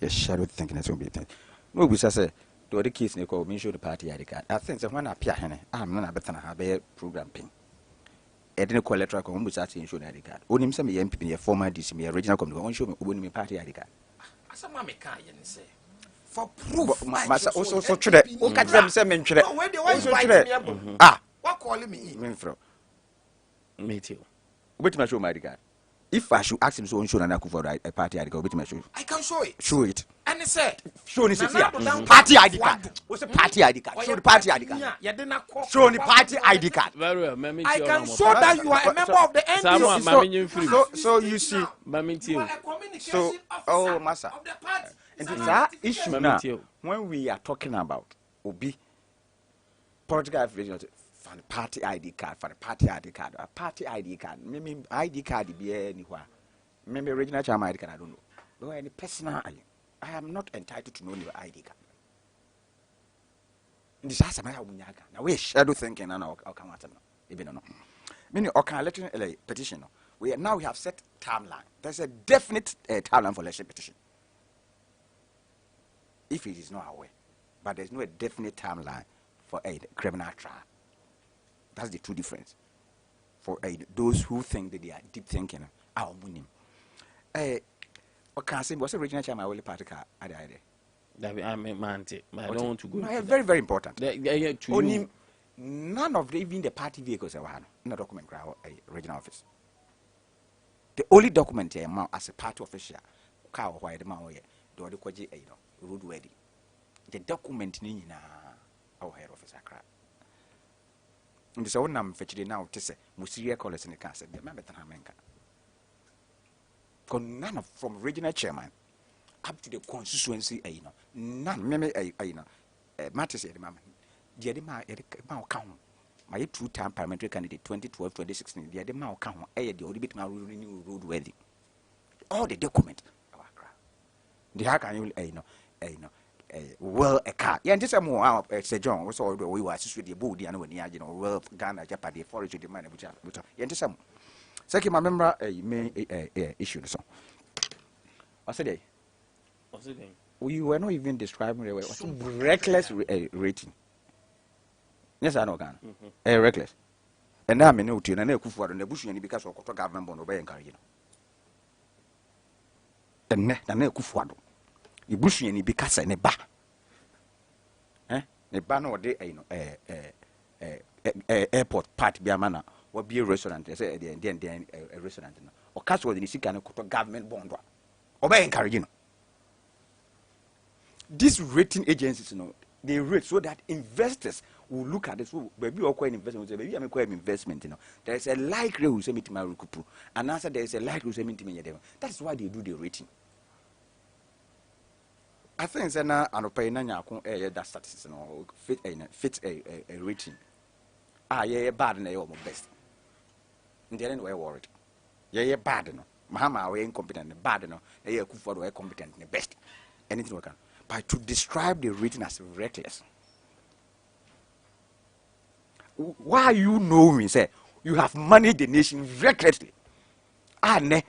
[SPEAKER 12] Yes, shadow thinking is motive thinking. No, we say, do the kids call me show the party ID card. I think that when I appear, I'm not better than a program ping. I didn't call electoral come with that insurance ID card. Only him some MP, a former DC, original come show me when me party ID card.
[SPEAKER 16] As a mammy can't say. For proof,
[SPEAKER 12] Massa also so true. Who catch them some in true? Ah,
[SPEAKER 16] what calling me in?
[SPEAKER 3] Me too.
[SPEAKER 12] Which my show my card. If I should ask him so show and I could for a party ID card, which my show.
[SPEAKER 16] I can show it.
[SPEAKER 12] Show it.
[SPEAKER 16] And he said,
[SPEAKER 12] show it here. Party ID card. What's a party ID card? Show the party ID card. Show the party ID card.
[SPEAKER 3] Very well,
[SPEAKER 16] I can show that you are a member of the NDC.
[SPEAKER 12] So you see, so oh, Massa. And it's that issue now. When we are talking about Obi political affiliation for the party ID card, a party ID card, maybe ID card be anywhere. Maybe regional chairman ID card, I don't know. But any personal, I am not entitled to know your ID card. In this house, I have now we shadow thinking and I'll come out. Even no. Meaning, okay, election petition. We have set timeline. There's a definite timeline for election petition. If it is not aware, but there's no definite timeline for a criminal trial. That's the two difference. For those who think that they are deep thinking, our winning. Okay, I say, what's the original chairman only party card?
[SPEAKER 3] I'm a man, I don't want to go.
[SPEAKER 12] No, very, very important.
[SPEAKER 3] Only
[SPEAKER 12] none of even the party vehicles are in the document regional office. The only document here as a party official, car or the man do the kwaji road wedding. The document ni na our head office Accra. And this one I'm fetching now to say Musiria college in the castle. The member Tanamenka. None of from regional chairman up to the constituency, none. Meme, matters at the moment. The Adema count. My 2-time parliamentary candidate 2012-2016. The Adema count. The audit now road wedding. All the document. The how can you well a car. Yeah, just a more Sir John was all the way was with the body and when you know well Ghana Japan forage the money which yeah just some second my member may issue so what's the day we were not even describing the reckless rating. Yes, I know Ghana reckless and now I know to and I could for the bush because of government bond obey encouraging the ne kufuado ibusu ni bikasa ne ba ne ba no de airport part bi amana wo bi restaurant say the restaurant no o kaso de sika ne koto government bond obey encouraging these rating agencies they rate so that investors will look at this. Baby, or coin investment. Baby, I'm coin investment. There is a likelihood who say me to my recoup, and answer there is a likelihood who say me to me. That's why they do the rating. I think that now an opinion that statistics fit a rating. Yeah, bad and you're best. In the end, we're worried. Yeah, bad no. Mahama we incompetent, bad no. Yeah, Kufuor we competent, the best. Anything we can. But to describe the rating as reckless. Why you know me say you have managed the nation recklessly? Ne,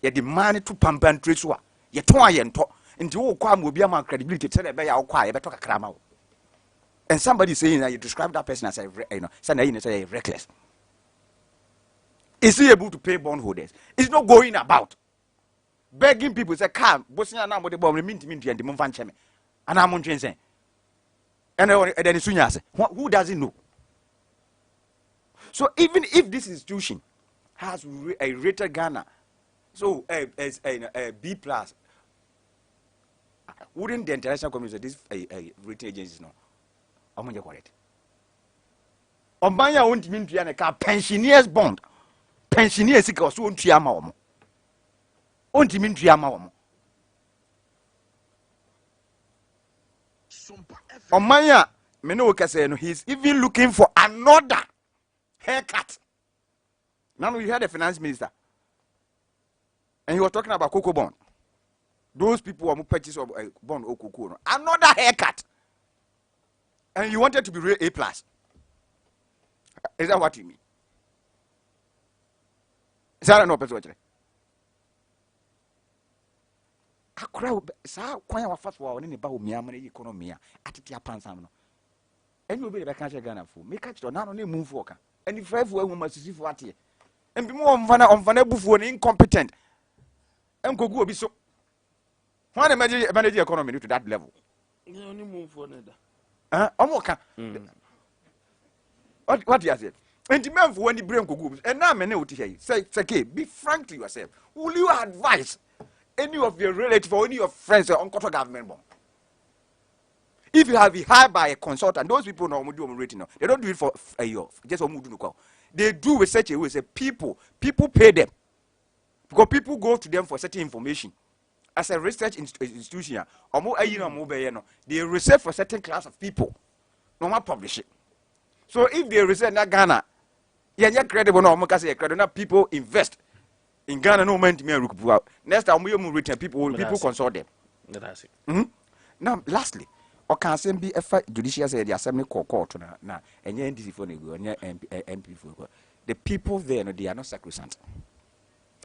[SPEAKER 12] you the money to pump and trace wa. You toy and talk. Into all crime will be a man credibility. Tell them you quiet, but talk a crime out. And somebody saying that you describe that person as say reckless. Is he able to pay bondholders? It's not going about begging people. Say, "Come, Bosnia now with the bomb, mint and the Monfan Cheme." And I'm on train saying, and then Sunyani, who doesn't know? So even if this institution has a rated Ghana, so as a B plus, wouldn't the international community this rating agencies know? I'm going correct. Obanya won't mean to a pensioners bond. Pensioners because won't be a mom. Won't mean to be a mom. Omanya he's even looking for another haircut. Now you heard the finance minister, and he was talking about cocoa bond. Those people who purchase of bond or cocoa, another haircut, and you wanted to be real A+. Is that what you mean? Is that no person? Akra sa kwan wa fast wa oni ne ba o mia mane economy a atitia pansam no eni obi be kan che Ghana fu me ka chiro na no na move for ka eni five wa huma sisi fu atie embi mo omfana bufu ni incompetent enkogu obi so why manage economy to that level
[SPEAKER 3] oni move for na da
[SPEAKER 12] omo ka what you say enti men fu wani brain kogu and na me ne oti here say be frank to yourself. Will you advise any of your relatives or any of your friends or uncle government bomb? If you have it hired by a consultant, those people know do rating. They don't do it for a year. Just they do with such a way. Say people pay them because people go to them for certain information. As a research institution, they research for certain class of people. No more publish it. So if they research in Ghana, you're credible. No more credible. People invest. In Ghana, no man to me out. Next time we return people consult them.
[SPEAKER 3] That's it.
[SPEAKER 12] Now, lastly, or can send be a judicial say the assembly court now and NDC for MP for the people there, no, they are not sacrosanct.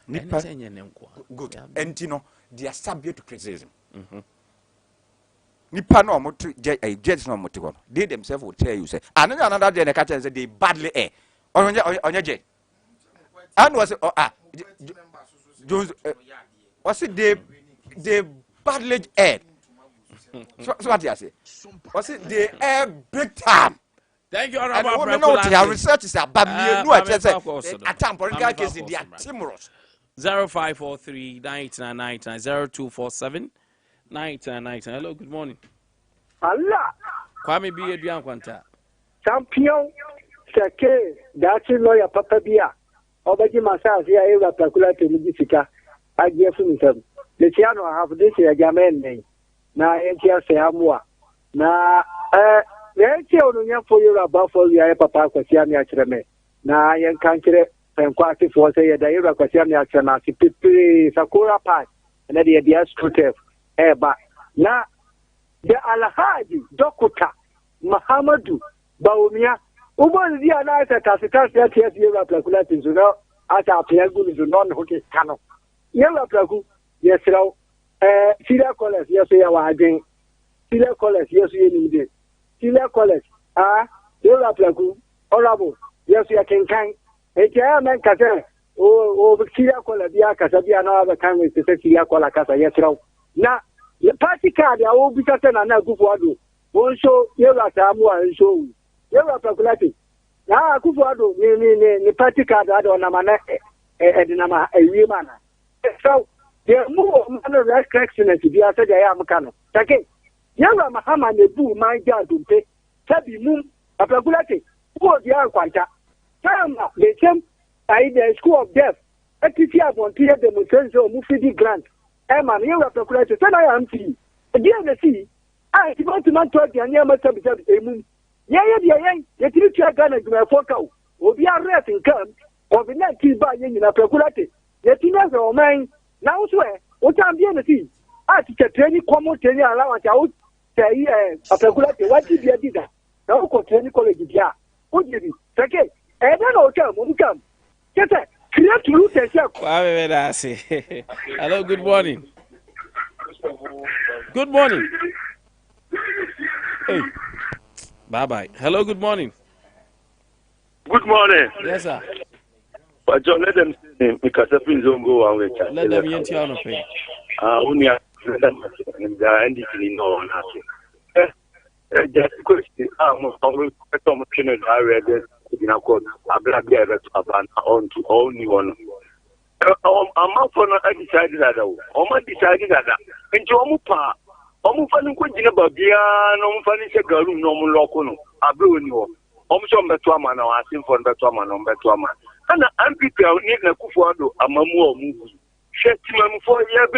[SPEAKER 12] Good. And you know, they are subject to criticism. Nipa no motu judge no motu. They themselves will tell you say another day the catch and say they badly air on your judge. And was what's it they badly air? So what you say? What's it they air big time?
[SPEAKER 3] Thank you,
[SPEAKER 12] and I want to know what your research is about. Me, no, I just say at time political case they are timorous.
[SPEAKER 3] 0543 999 0247 999. Hello, good morning.
[SPEAKER 18] Allah.
[SPEAKER 3] Kwame B. Adrian Kwanta.
[SPEAKER 18] Champion Sake, that's a lawyer, Papa Bia. Obaji Masas, here, Eva Pacula to Mudifika. I give him some. The Chiano have this year, Jamen. Na NTR say Amua. Na, the NTR for you about for the Papa Quasiami Achreme. Na, young country, and quite for say the Eva Quasiami Achrema, Pipi, Sakura Park, and then the Adea Scooter. But na the Alhaji Dokota Mahamadu Baumia Ubo the Anna Tasika says Yellow Placulatin, you know, as our Piagu is non hockey cano. Yellow Plagu, yes, no, Silla College, yes, we are again. Silla College, yes, we need it. Silla College, Yellow Plagu, Horrible, yes, we are King Kang, a chairman Casa, Silla College, Casabia, no other kind with the Silla College Casa, yes, no. Na the party card ya will be certain and Kufuado. Won't show Yellow Samoa and show Yellow Paculati. Now Kufuado, the party card I don't know Edinama a woman. So there are more manner correction to be after the Amacano. Take Yellow Mahama the boo my dad to pay Tabi Moon a Paculati. Poor the Quanta. Tama, they came by the school of death. A TCR won't hear the Musenso Mufidi grant. Man, you have to correct it. I am see. Again, the sea. I want to not talk the animal service. Yeah, you treat your gun as a photo. Will be a rest in camp or be not killed by in a procurator. The teenagers are mine. Now, swear, what I'm being to see. I teach a training common training allowance out. Say, a procurator, what did you do that? Now, go training college. Yeah, what did you take it? And then I'll come. Get it.
[SPEAKER 3] Hello, good morning. Good morning. Hey. Bye-bye. Hello, good morning.
[SPEAKER 19] Good morning.
[SPEAKER 3] Yes, sir.
[SPEAKER 19] But John, let them say, because the things don't go on with
[SPEAKER 3] let them use your pay.
[SPEAKER 19] Only and the ending no nothing. Just a question. I'm I read it. In a court, Abia on to only one. I'm not for not decided that. I'm decided that. And Jomupa, Omufan Quintin about no furniture girl, no locono, a blue new. Omshom Betwaman, or asking for Betwaman on Betwaman. And I'm prepared, need a Kufuado, a mamu movie. Shetman for a year,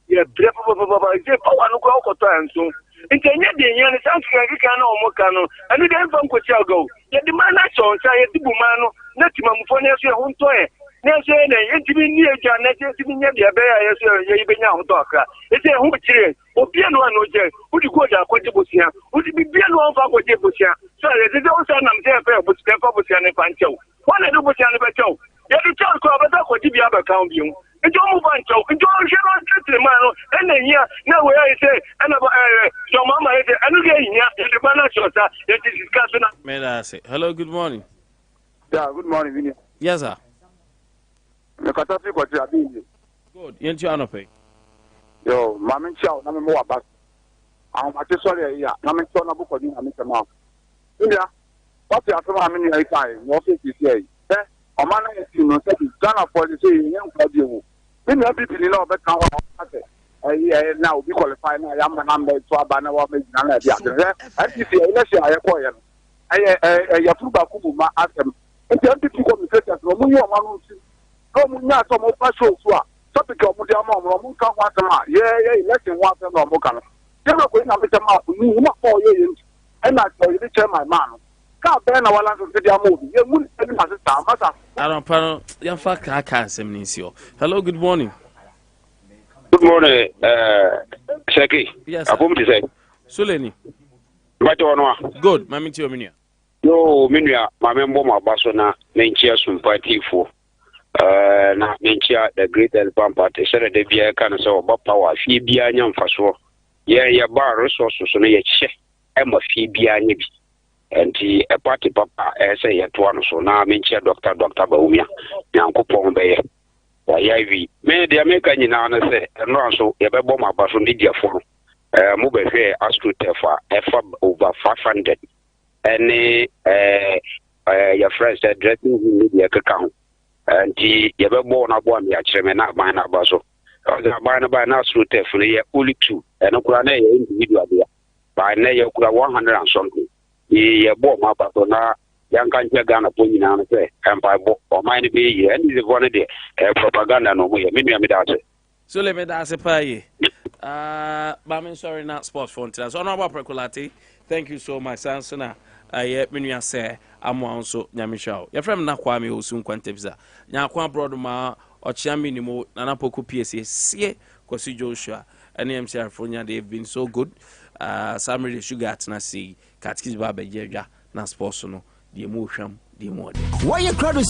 [SPEAKER 19] ye bre papa je power no ko to anso nke nye de nya ne san kika na omoka no anu de mfa nkochi ago ye di man na chonsa ye di buma no na timamfo na so ye ho nto e na so ye na ye tibi ni eja na je tibi nya de be ya ye so ye benya ho to akra ese ho kire obi no anu je udi go da kwaje bosia udi bibia no mfa kwaje bosia so ye de o sa nam je fe bosia fa bosia ne panchew wana do bosia ne bechew ye di chew ko abata kwaje bia ba kan bi njo mu bancho njo shero tete mano enenya na we ya ise ana ba so mama ite anu ge nya de bana chota ye discuss na
[SPEAKER 3] Meda say hello, good morning.
[SPEAKER 19] Yeah, good morning, Vinny.
[SPEAKER 3] Yes sir.
[SPEAKER 19] Me kata fi ko ti abi.
[SPEAKER 3] Good. Yenti anope.
[SPEAKER 19] Yo, mama chao na me mo abas. Ma te sorry ya, na me chao na bu ko ni na me tema. India. What you after ma me ni ai kai, no fe ti sei. O ma na ti no se Ghana policy yen kwa di wo. When you people in over town, now we qualify now. I'm number to Abana or maybe none of the other. I see election. I acquire. I approve a Kubuma ask them. And the people communicate from Munya Manusi. No Munya, some of us show. Topic of Mudiama, Muka Watama. Yeah, election was a Mokana. They were going to make a map. You not 4 years. And I tell you, my man. Can't bear no one to the movie. You wouldn't tell him as a time.
[SPEAKER 3] I don't panel. Young fuck, I can't say Nisio. Hello, good morning.
[SPEAKER 20] Good morning, Seki.
[SPEAKER 3] Yes.
[SPEAKER 20] Abum to say.
[SPEAKER 3] Sunyani.
[SPEAKER 20] Good.
[SPEAKER 3] Mammy to Minia.
[SPEAKER 20] Yo, Minia, my member, my basona, Menchia Sompa Tifo. Na Menchia, the great Elbam party, said the Bia can so about power, Fibia, young Faso. Yeah, bar resources on a check. Emma Fibia, maybe. And a party papa, say at one, so now Menchia Dr. Baumia, Yanko Pombe. Why, may the American say, and also a bomber bus on India for move fair as to F over 500. Any your friends that dressing media account. And you ever born a one, your chairman, not mine, a basso. By now, through Tefley, only 2, and a Kurane individual there. By now, you could have 100 and something. Ye bought my batona. Young country Ghana pony now say, and by or mine be and is one day propaganda no way. Maybe I'm that.
[SPEAKER 3] So let me that's a pay. I'm sorry, not sports phone today. So, no Precolati. Thank you so much, Sansona. I mean, say, I'm also Yamisha. Your friend Nakwame who soon Nkwantabisa. Nyakwa Broadma or Chaminimo, Nanapoku PSA, see, Kosi Joshua, and MC Fonia, they've been so good. Sammy Sugar at Nasi, Katkis Baba Jaga, Nasporsono. The emotion, the more.
[SPEAKER 8] Why you crowd